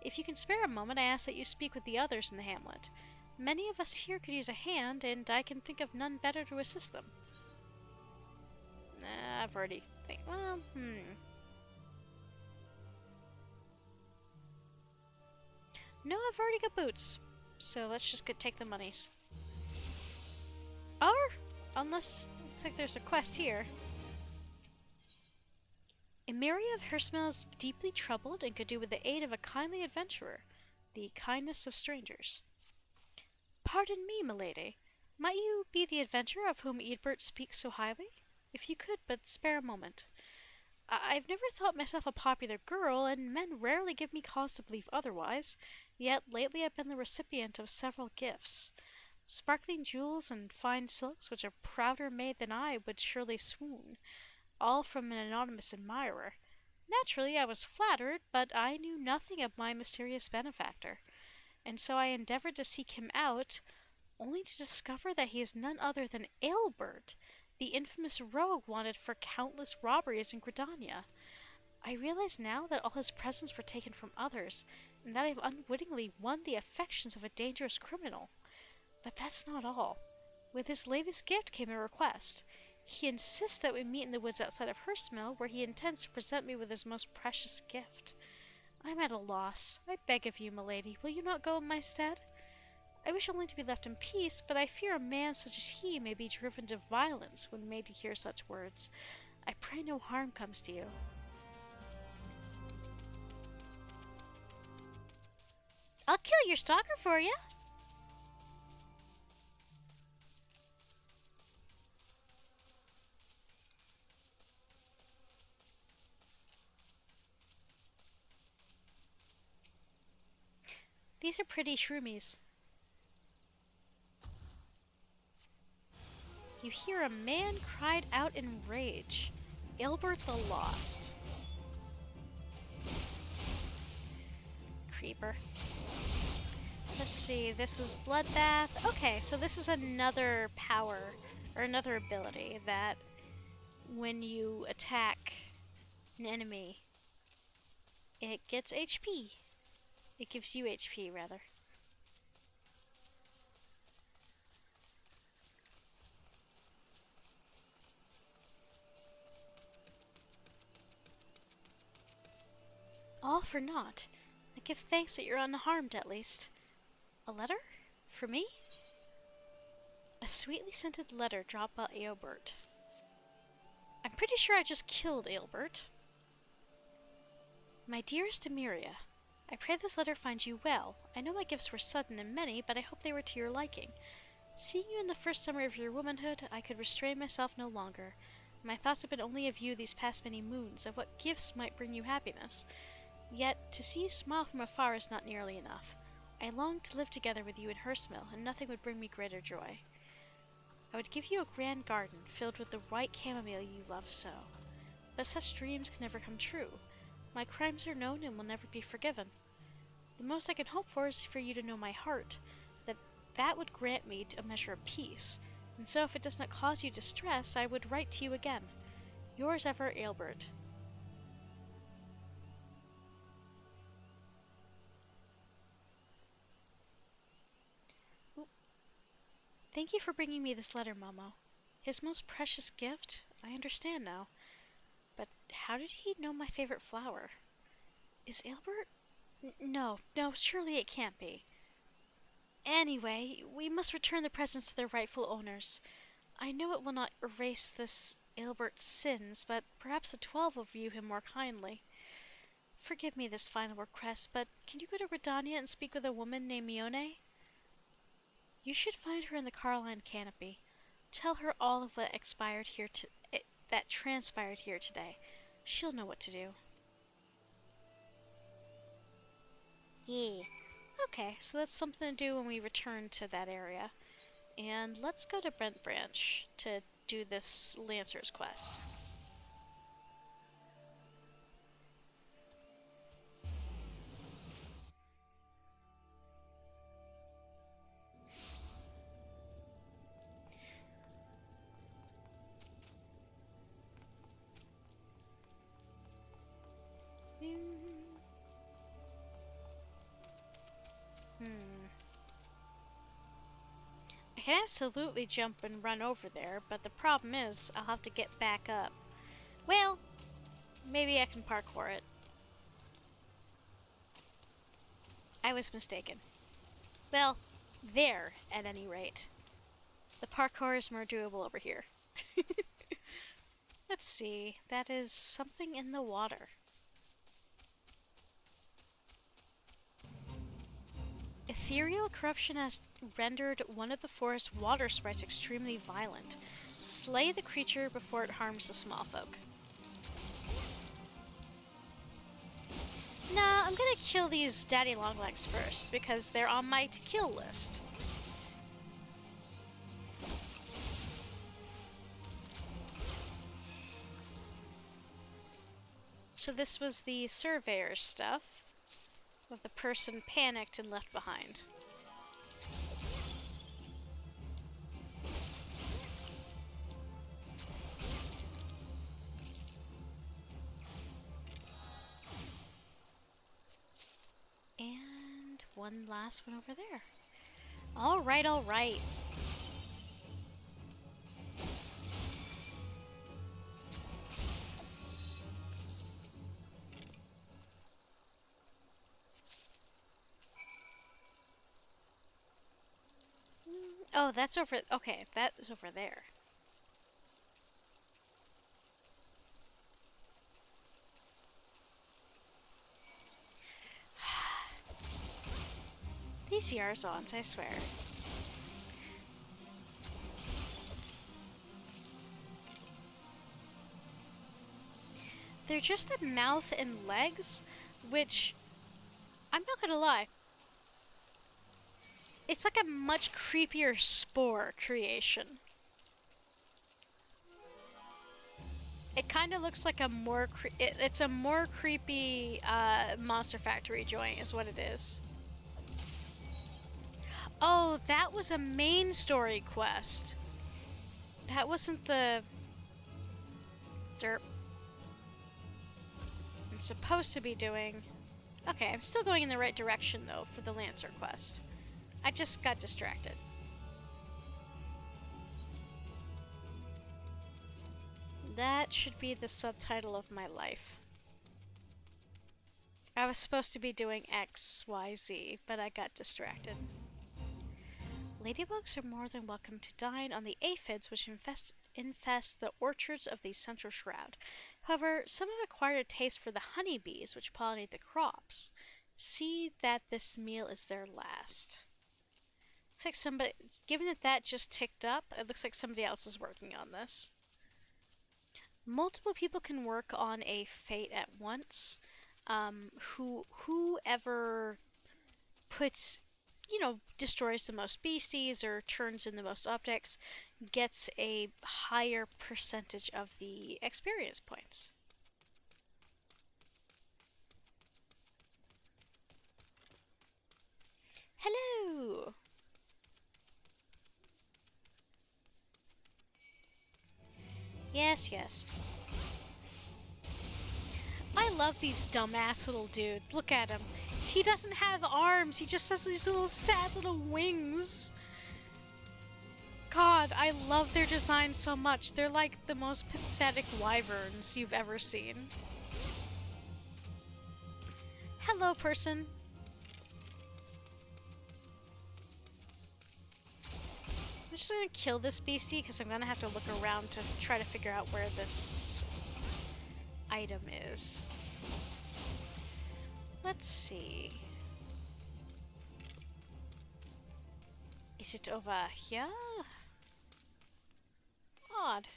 S1: If you can spare a moment, I ask that you speak with the others in the hamlet. Many of us here could use a hand, and I can think of none better to assist them. I've already No, I've already got boots. So let's just go take the monies. Or, unless, looks like there's a quest here. Emiria of Hersmill is deeply troubled and could do with the aid of a kindly adventurer. The kindness of strangers. Pardon me, milady. Might you be the adventurer of whom Eadbert speaks so highly? If you could but spare a moment. I've never thought myself a popular girl, and men rarely give me cause to believe otherwise, yet lately I've been the recipient of several gifts. Sparkling jewels and fine silks, which a prouder maid than I would surely swoon, all from an anonymous admirer. Naturally, I was flattered, but I knew nothing of my mysterious benefactor, and so I endeavored to seek him out, only to discover that he is none other than Aelbert, the infamous rogue wanted for countless robberies in Gridania. I realize now that all his presents were taken from others, and that I have unwittingly won the affections of a dangerous criminal. But that's not all. With his latest gift came a request. He insists that we meet in the woods outside of Hersmill, where he intends to present me with his most precious gift. I'm at a loss. I beg of you, milady, will you not go in my stead? I wish only to be left in peace, but I fear a man such as he may be driven to violence when made to hear such words. I pray no harm comes to you. I'll kill your stalker for you. These are pretty shroomies. You hear a man cried out in rage. Aelbert the Lost. Creeper. Let's see, this is Bloodbath. Okay, so this is another power, or another ability that when you attack an enemy, it gets HP. It gives you HP, rather. All for naught. I give thanks that you're unharmed, at least. A letter? For me? A sweetly scented letter dropped by Aelbert. I'm pretty sure I just killed Aelbert. My dearest Emiria, I pray this letter finds you well. I know my gifts were sudden and many, but I hope they were to your liking. Seeing you in the first summer of your womanhood, I could restrain myself no longer. My thoughts have been only of you these past many moons, of what gifts might bring you happiness. Yet, to see you smile from afar is not nearly enough. I long to live together with you in Hersmill, and nothing would bring me greater joy. I would give you a grand garden, filled with the white chamomile you love so. But such dreams can never come true. My crimes are known and will never be forgiven. The most I can hope for is for you to know my heart, that would grant me a measure of peace, and so if it does not cause you distress, I would write to you again. Yours ever, Aelbert. Thank you for bringing me this letter, Momo. His most precious gift? I understand now. But how did he know my favorite flower? Is Aelbert? No, surely it can't be. Anyway, we must return the presents to their rightful owners. I know it will not erase this Aelbert's sins, but perhaps the 12 will view him more kindly. Forgive me this final request, but can you go to Redania and speak with a woman named Mione? You should find her in the Carline Canopy. Tell her all of what that transpired here today. She'll know what to do. Yeah. Okay, so that's something to do when we return to that area. And let's go to Brent Branch to do this Lancer's quest. I can absolutely jump and run over there, but the problem is I'll have to get back up. Well, maybe I can parkour it. I was mistaken. Well, there, at any rate. The parkour is more doable over here. Let's see. That is something in the water. Ethereal corruption has rendered one of the forest's water sprites extremely violent. Slay the creature before it harms the small folk. Nah, I'm gonna kill these daddy longlegs first, because they're on my to-kill list. So this was the surveyor's stuff, with the person panicked and left behind. And one last one over there. Alright, alright. Oh, that's over. Okay, that is over there. These Yarzons, I swear. They're just a mouth and legs, which, I'm not gonna lie, it's like a much creepier spore creation. It kind of looks like a more it's a more creepy Monster Factory joint is what it is. Oh, that was a main story quest. That wasn't the derp I'm supposed to be doing. Okay, I'm still going in the right direction though for the Lancer quest. I just got distracted. That should be the subtitle of my life. I was supposed to be doing XYZ, but I got distracted. Ladybugs are more than welcome to dine on the aphids which infest the orchards of the Central Shroud. However, some have acquired a taste for the honeybees which pollinate the crops. See that this meal is their last. Looks like somebody, given that just ticked up, it looks like somebody else is working on this. Multiple people can work on a fate at once. Whoever puts, destroys the most beasties or turns in the most objects gets a higher percentage of the experience points. Hello! Yes, yes. I love these dumbass little dudes. Look at him. He doesn't have arms. He just has these little sad little wings. god, I love their design so much. They're like the most pathetic wyverns you've ever seen. Hello, person. I'm just gonna kill this beastie because I'm gonna have to look around to try to figure out where this item is. Let's see. Is it over here? Odd.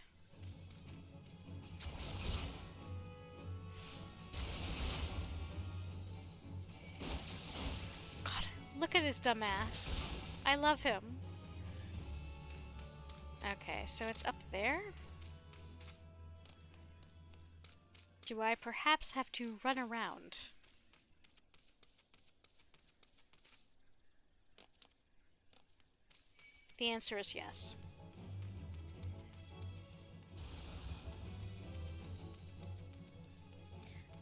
S1: God, look at his dumb ass. I love him. Okay, so it's up there? Do I perhaps have to run around? The answer is yes.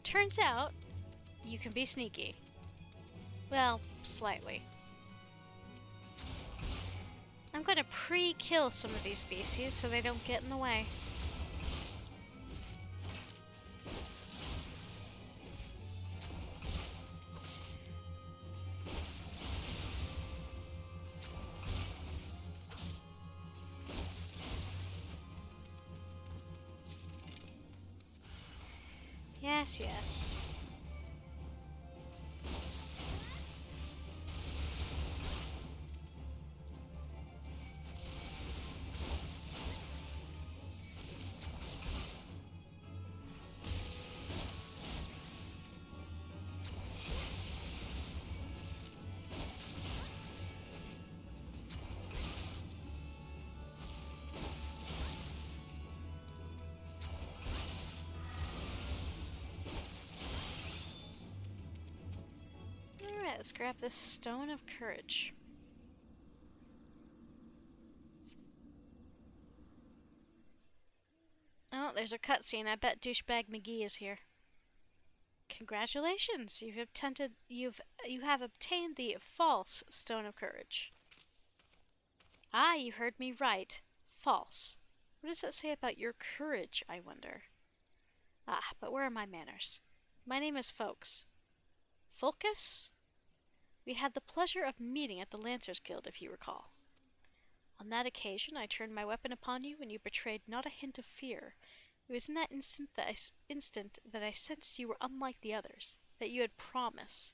S1: Turns out, you can be sneaky. Well, slightly. I'm gonna pre-kill some of these species so they don't get in the way. Yes, yes. Alright, let's grab this Stone of Courage. Oh, there's a cutscene. I bet douchebag McGee is here. Congratulations! You have obtained the false Stone of Courage. Ah, you heard me right. False. What does that say about your courage, I wonder? Ah, but where are my manners? My name is Folks. Fulcus? We had the pleasure of meeting at the Lancers Guild, if you recall. On that occasion, I turned my weapon upon you, and you betrayed not a hint of fear. It was in that instant that I sensed you were unlike the others, that you had promise.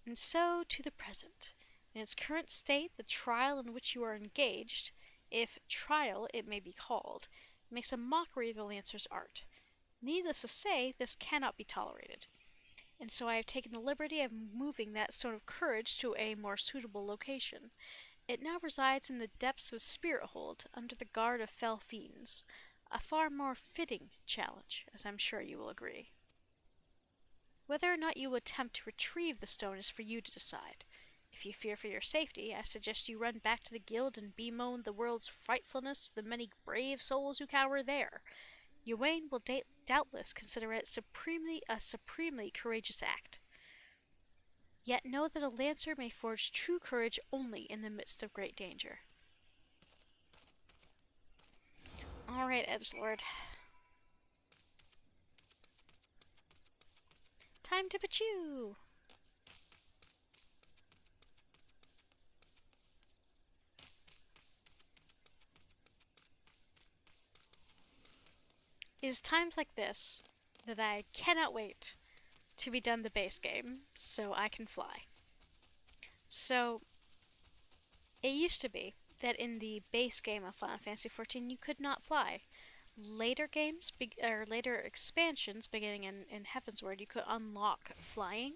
S1: And so to the present. In its current state, the trial in which you are engaged, if trial it may be called, makes a mockery of the Lancer's art. Needless to say, this cannot be tolerated. And so I have taken the liberty of moving that Stone of Courage to a more suitable location. It now resides in the depths of Spirithold, under the guard of fell fiends. A far more fitting challenge, as I'm sure you will agree. Whether or not you will attempt to retrieve the stone is for you to decide. If you fear for your safety, I suggest you run back to the guild and bemoan the world's frightfulness to the many brave souls who cower there. Ywain will doubtless consider it a supremely courageous act. Yet know that a lancer may forge true courage only in the midst of great danger. Alright, Edgelord. Time to pachew! It is times like this that I cannot wait to be done the base game so I can fly. So, it used to be that in the base game of Final Fantasy XIV you could not fly. Later games, or later expansions beginning in Heavensward, you could unlock flying.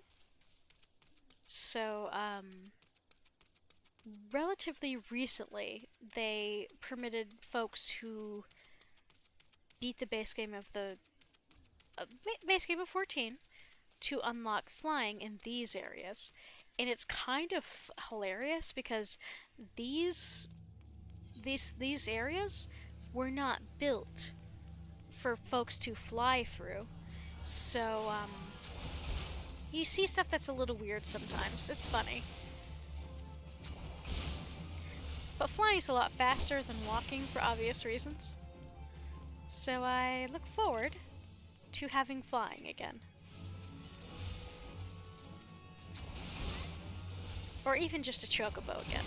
S1: So, relatively recently, they permitted folks who beat the base game of base game of 14 to unlock flying in these areas. And it's kind of hilarious because these areas were not built for folks to fly through. So, you see stuff that's a little weird sometimes. It's funny. But flying is a lot faster than walking for obvious reasons. So I look forward to having flying again. Or even just a chocobo again.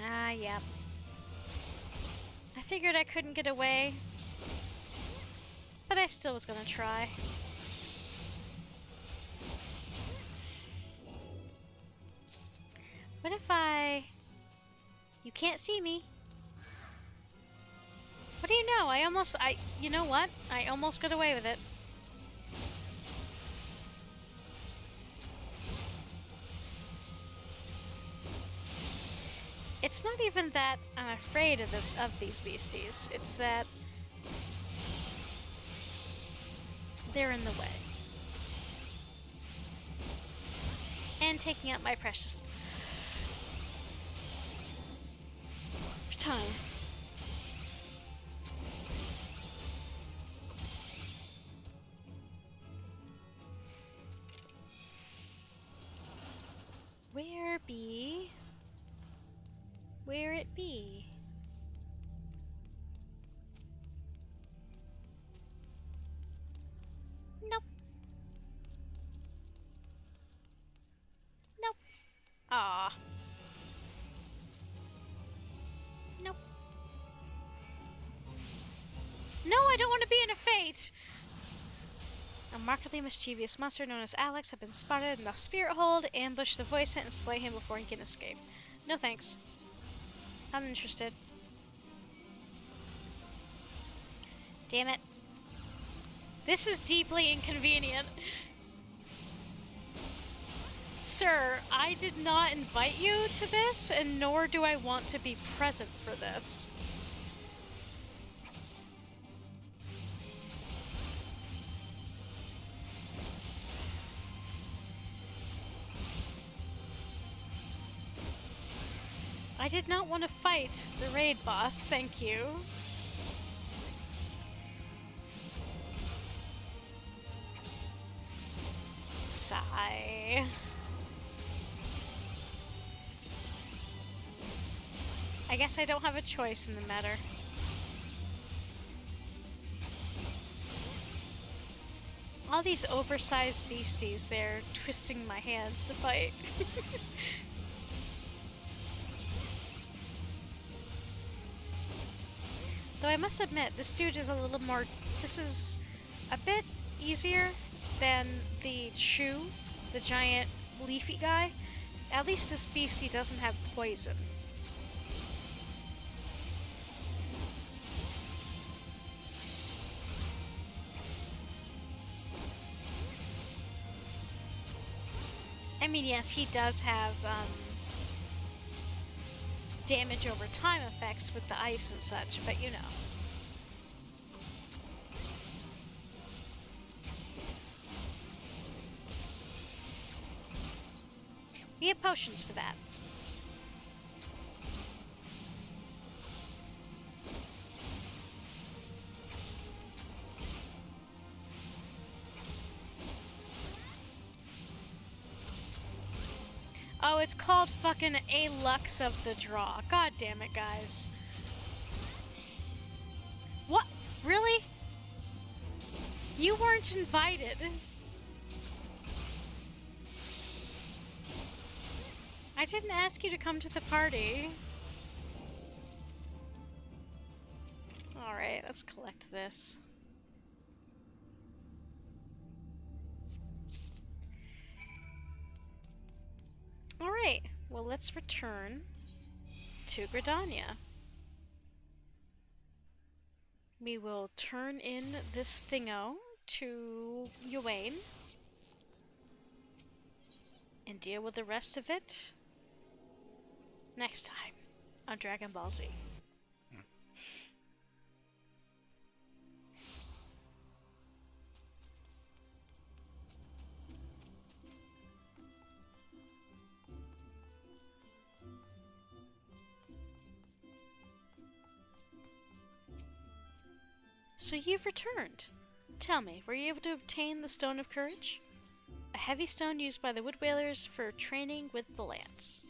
S1: Ah, yeah. I figured I couldn't get away, but I still was gonna try. What if You can't see me. What do you know? You know what? I almost got away with it. It's not even that I'm afraid of these beasties. It's that they're in the way. And taking up my precious time. Where it be? Nope. Nope. Ah. Nope. No, I don't want to be in a fate! A markedly mischievous monster known as Alex had been spotted in the spirit hold, ambush the voice and slay him before he can escape. No thanks. Not interested. Damn it. This is deeply inconvenient. Sir, I did not invite you to this, and nor do I want to be present for this. I did not want to fight the raid boss, thank you. Sigh. I guess I don't have a choice in the matter. All these oversized beasties, they're twisting my hands to fight. Though I must admit, this dude is a little more... This is a bit easier than the Chew, the giant leafy guy. At least this beastie doesn't have poison. I mean, yes, he does have damage over time effects with the ice and such, but you know. We have potions for that. Oh, it's called fucking A Lux of the Draw. God damn it, guys. What? Really? You weren't invited. I didn't ask you to come to the party. Alright, let's collect this. Alright, well, let's return to Gridania. We will turn in this thingo to Ywain and deal with the rest of it next time on Dragon Ball Z. So you've returned. Tell me, were you able to obtain the Stone of Courage? A heavy stone used by the Wood Whalers for training with the lance.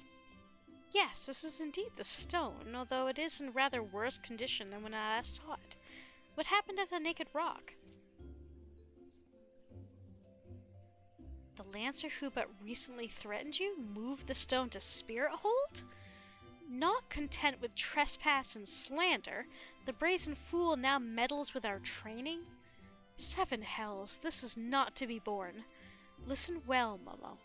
S1: Yes, this is indeed the stone, although it is in rather worse condition than when I last saw it. What happened at the Naked Rock? The Lancer who but recently threatened you moved the stone to Spirit Hold? Not content with trespass and slander, the brazen fool now meddles with our training? Seven hells, this is not to be borne. Listen well, Momo.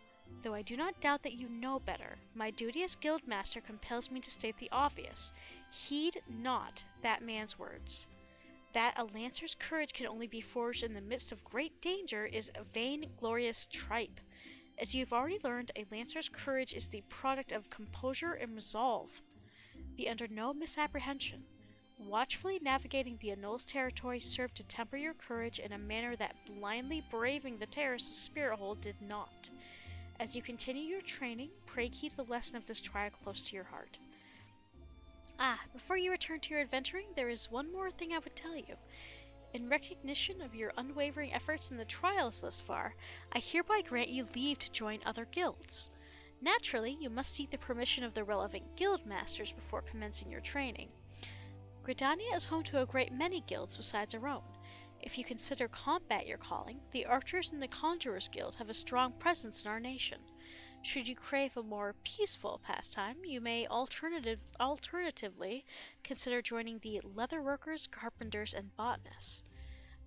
S1: Though I do not doubt that you know better, my duty as Guildmaster compels me to state the obvious. Heed not that man's words. That a Lancer's courage can only be forged in the midst of great danger is a vain, glorious tripe. As you have already learned, a Lancer's courage is the product of composure and resolve. Be under no misapprehension. Watchfully navigating the Annul's territory served to temper your courage in a manner that blindly braving the terrors of Spirit Hold did not. As you continue your training, pray keep the lesson of this trial close to your heart. Before you return to your adventuring, there is one more thing I would tell you. In recognition of your unwavering efforts in the trials thus far, I hereby grant you leave to join other guilds. Naturally, you must seek the permission of the relevant guild masters before commencing your training. Gridania is home to a great many guilds besides our own. If you consider combat your calling, the Archers and the Conjurers Guild have a strong presence in our nation. Should you crave a more peaceful pastime, you may alternatively consider joining the Leatherworkers, Carpenters, and Botanists.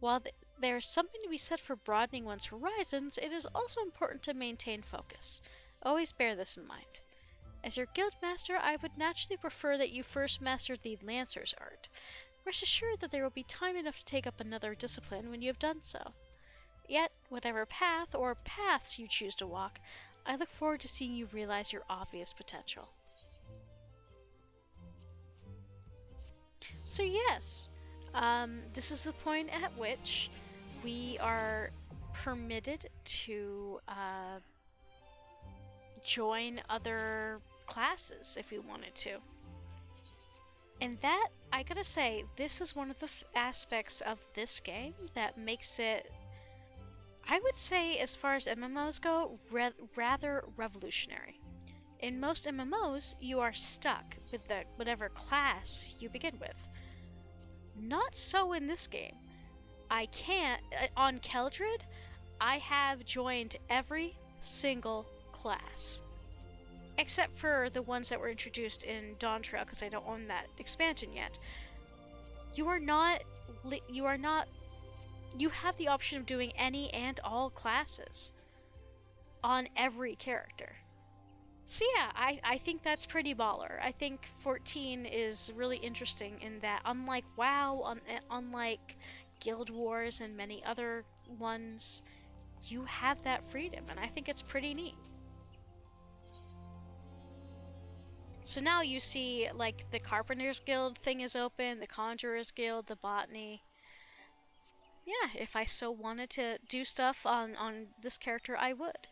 S1: While there is something to be said for broadening one's horizons, it is also important to maintain focus. Always bear this in mind. As your guildmaster, I would naturally prefer that you first master the Lancer's art. Rest assured that there will be time enough to take up another discipline when you have done so. Yet, whatever path or paths you choose to walk, I look forward to seeing you realize your obvious potential. So yes, this is the point at which we are permitted to join other classes if we wanted to. And that, I gotta say, this is one of the aspects of this game that makes it, I would say, as far as MMOs go, rather revolutionary. In most MMOs, you are stuck with whatever class you begin with. Not so in this game. I can't, on Keldred, I have joined every single class. Except for the ones that were introduced in Dawn Trail, because I don't own that expansion yet. You have the option of doing any and all classes on every character. So yeah, I think that's pretty baller. I think 14 is really interesting in that, unlike WoW, unlike Guild Wars and many other ones, you have that freedom, and I think it's pretty neat. So now you see, like, the Carpenters Guild thing is open, the Conjurers Guild, the Botany. Yeah, if I so wanted to do stuff on this character, I would.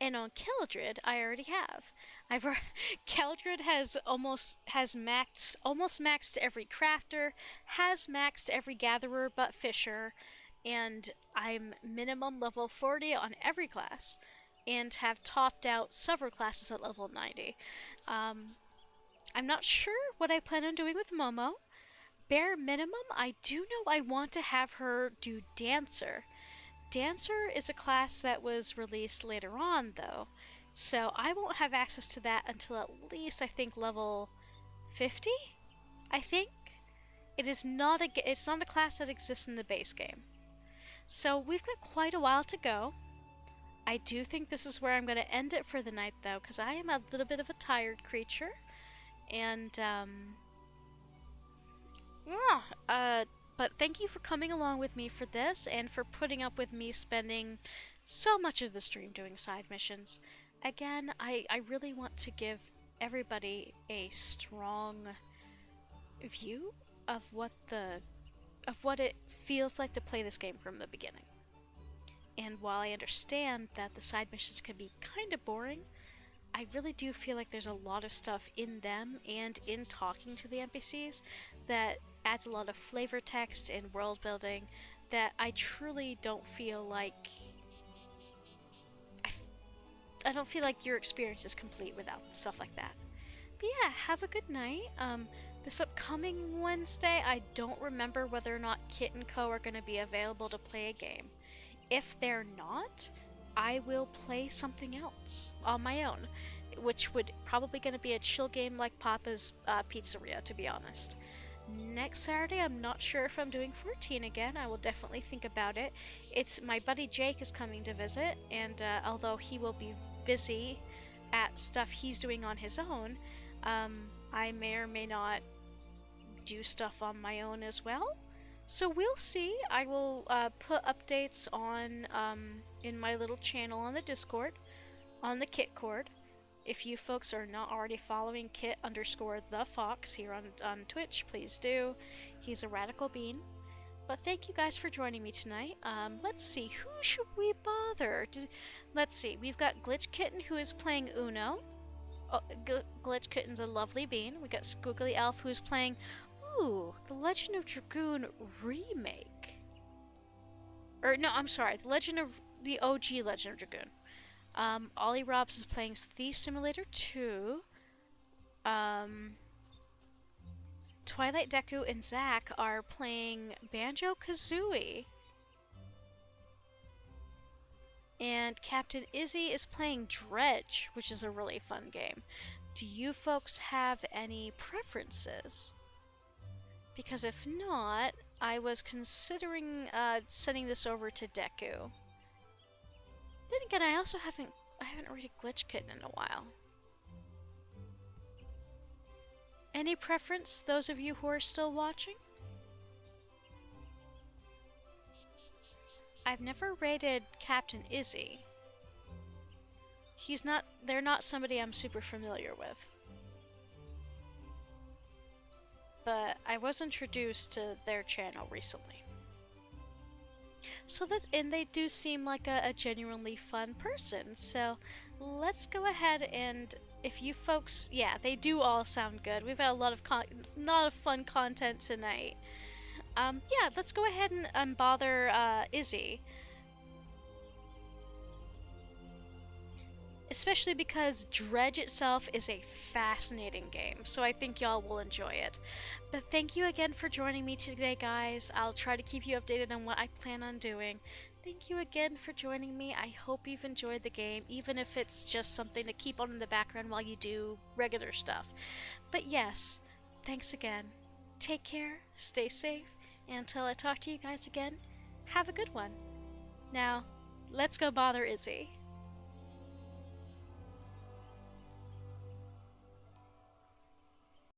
S1: And on Keldred, I already have. Keldred has almost maxed every crafter, has maxed every gatherer but fisher, and I'm minimum level 40 on every class, and have topped out several classes at level 90. I'm not sure what I plan on doing with Momo. Bare minimum, I do know I want to have her do Dancer. Dancer is a class that was released later on, though, so I won't have access to that until at least, I think, level 50? I think? It's not a class that exists in the base game. So we've got quite a while to go. I do think this is where I'm going to end it for the night, though, because I am a little bit of a tired creature. And, but thank you for coming along with me for this, and for putting up with me spending so much of the stream doing side missions. Again, I really want to give everybody a strong view of what it feels like to play this game from the beginning. And while I understand that the side missions can be kind of boring, I really do feel like there's a lot of stuff in them and in talking to the NPCs that adds a lot of flavor text and world building that I truly don't feel like I don't feel like your experience is complete without stuff like that. But yeah, have a good night. This upcoming Wednesday, I don't remember whether or not Kit and Co are going to be available to play a game. If they're not, I will play something else on my own, which would probably going to be a chill game like Papa's Pizzeria, to be honest. Next Saturday, I'm not sure if I'm doing 14 again. I will definitely think about it. It's my buddy Jake is coming to visit, and although he will be busy at stuff he's doing on his own, I may or may not do stuff on my own as well. So we'll see. I will put updates on in my little channel on the Discord, on the Kit Cord. If you folks are not already following Kit_the_Fox here on Twitch, please do. He's a radical bean. But thank you guys for joining me tonight. Let's see, who should we bother? Let's see, we've got Glitch Kitten who is playing Uno. Oh, Glitch Kitten's a lovely bean. We got Squiggly Elf who's playing, ooh, The Legend of Dragoon Remake. Or no, I'm sorry, the OG Legend of Dragoon. Ollie Robs is playing Thief Simulator 2. Twilight Deku and Zack are playing Banjo-Kazooie. And Captain Izzy is playing Dredge, which is a really fun game. Do you folks have any preferences? Because if not, I was considering sending this over to Deku. Then again, I haven't read a Glitch Kitten in a while. Any preference, those of you who are still watching? I've never rated Captain Izzy. They're not somebody I'm super familiar with. But I was introduced to their channel recently. So and they do seem like a genuinely fun person. So let's go ahead and, if you folks, yeah, they do all sound good. We've got a lot of fun content tonight. Yeah, let's go ahead and bother Izzy. Especially because Dredge itself is a fascinating game, so I think y'all will enjoy it. But thank you again for joining me today, guys. I'll try to keep you updated on what I plan on doing. Thank you again for joining me. I hope you've enjoyed the game, even if it's just something to keep on in the background while you do regular stuff. But yes, thanks again. Take care, stay safe, and until I talk to you guys again, have a good one. Now, let's go bother Izzy.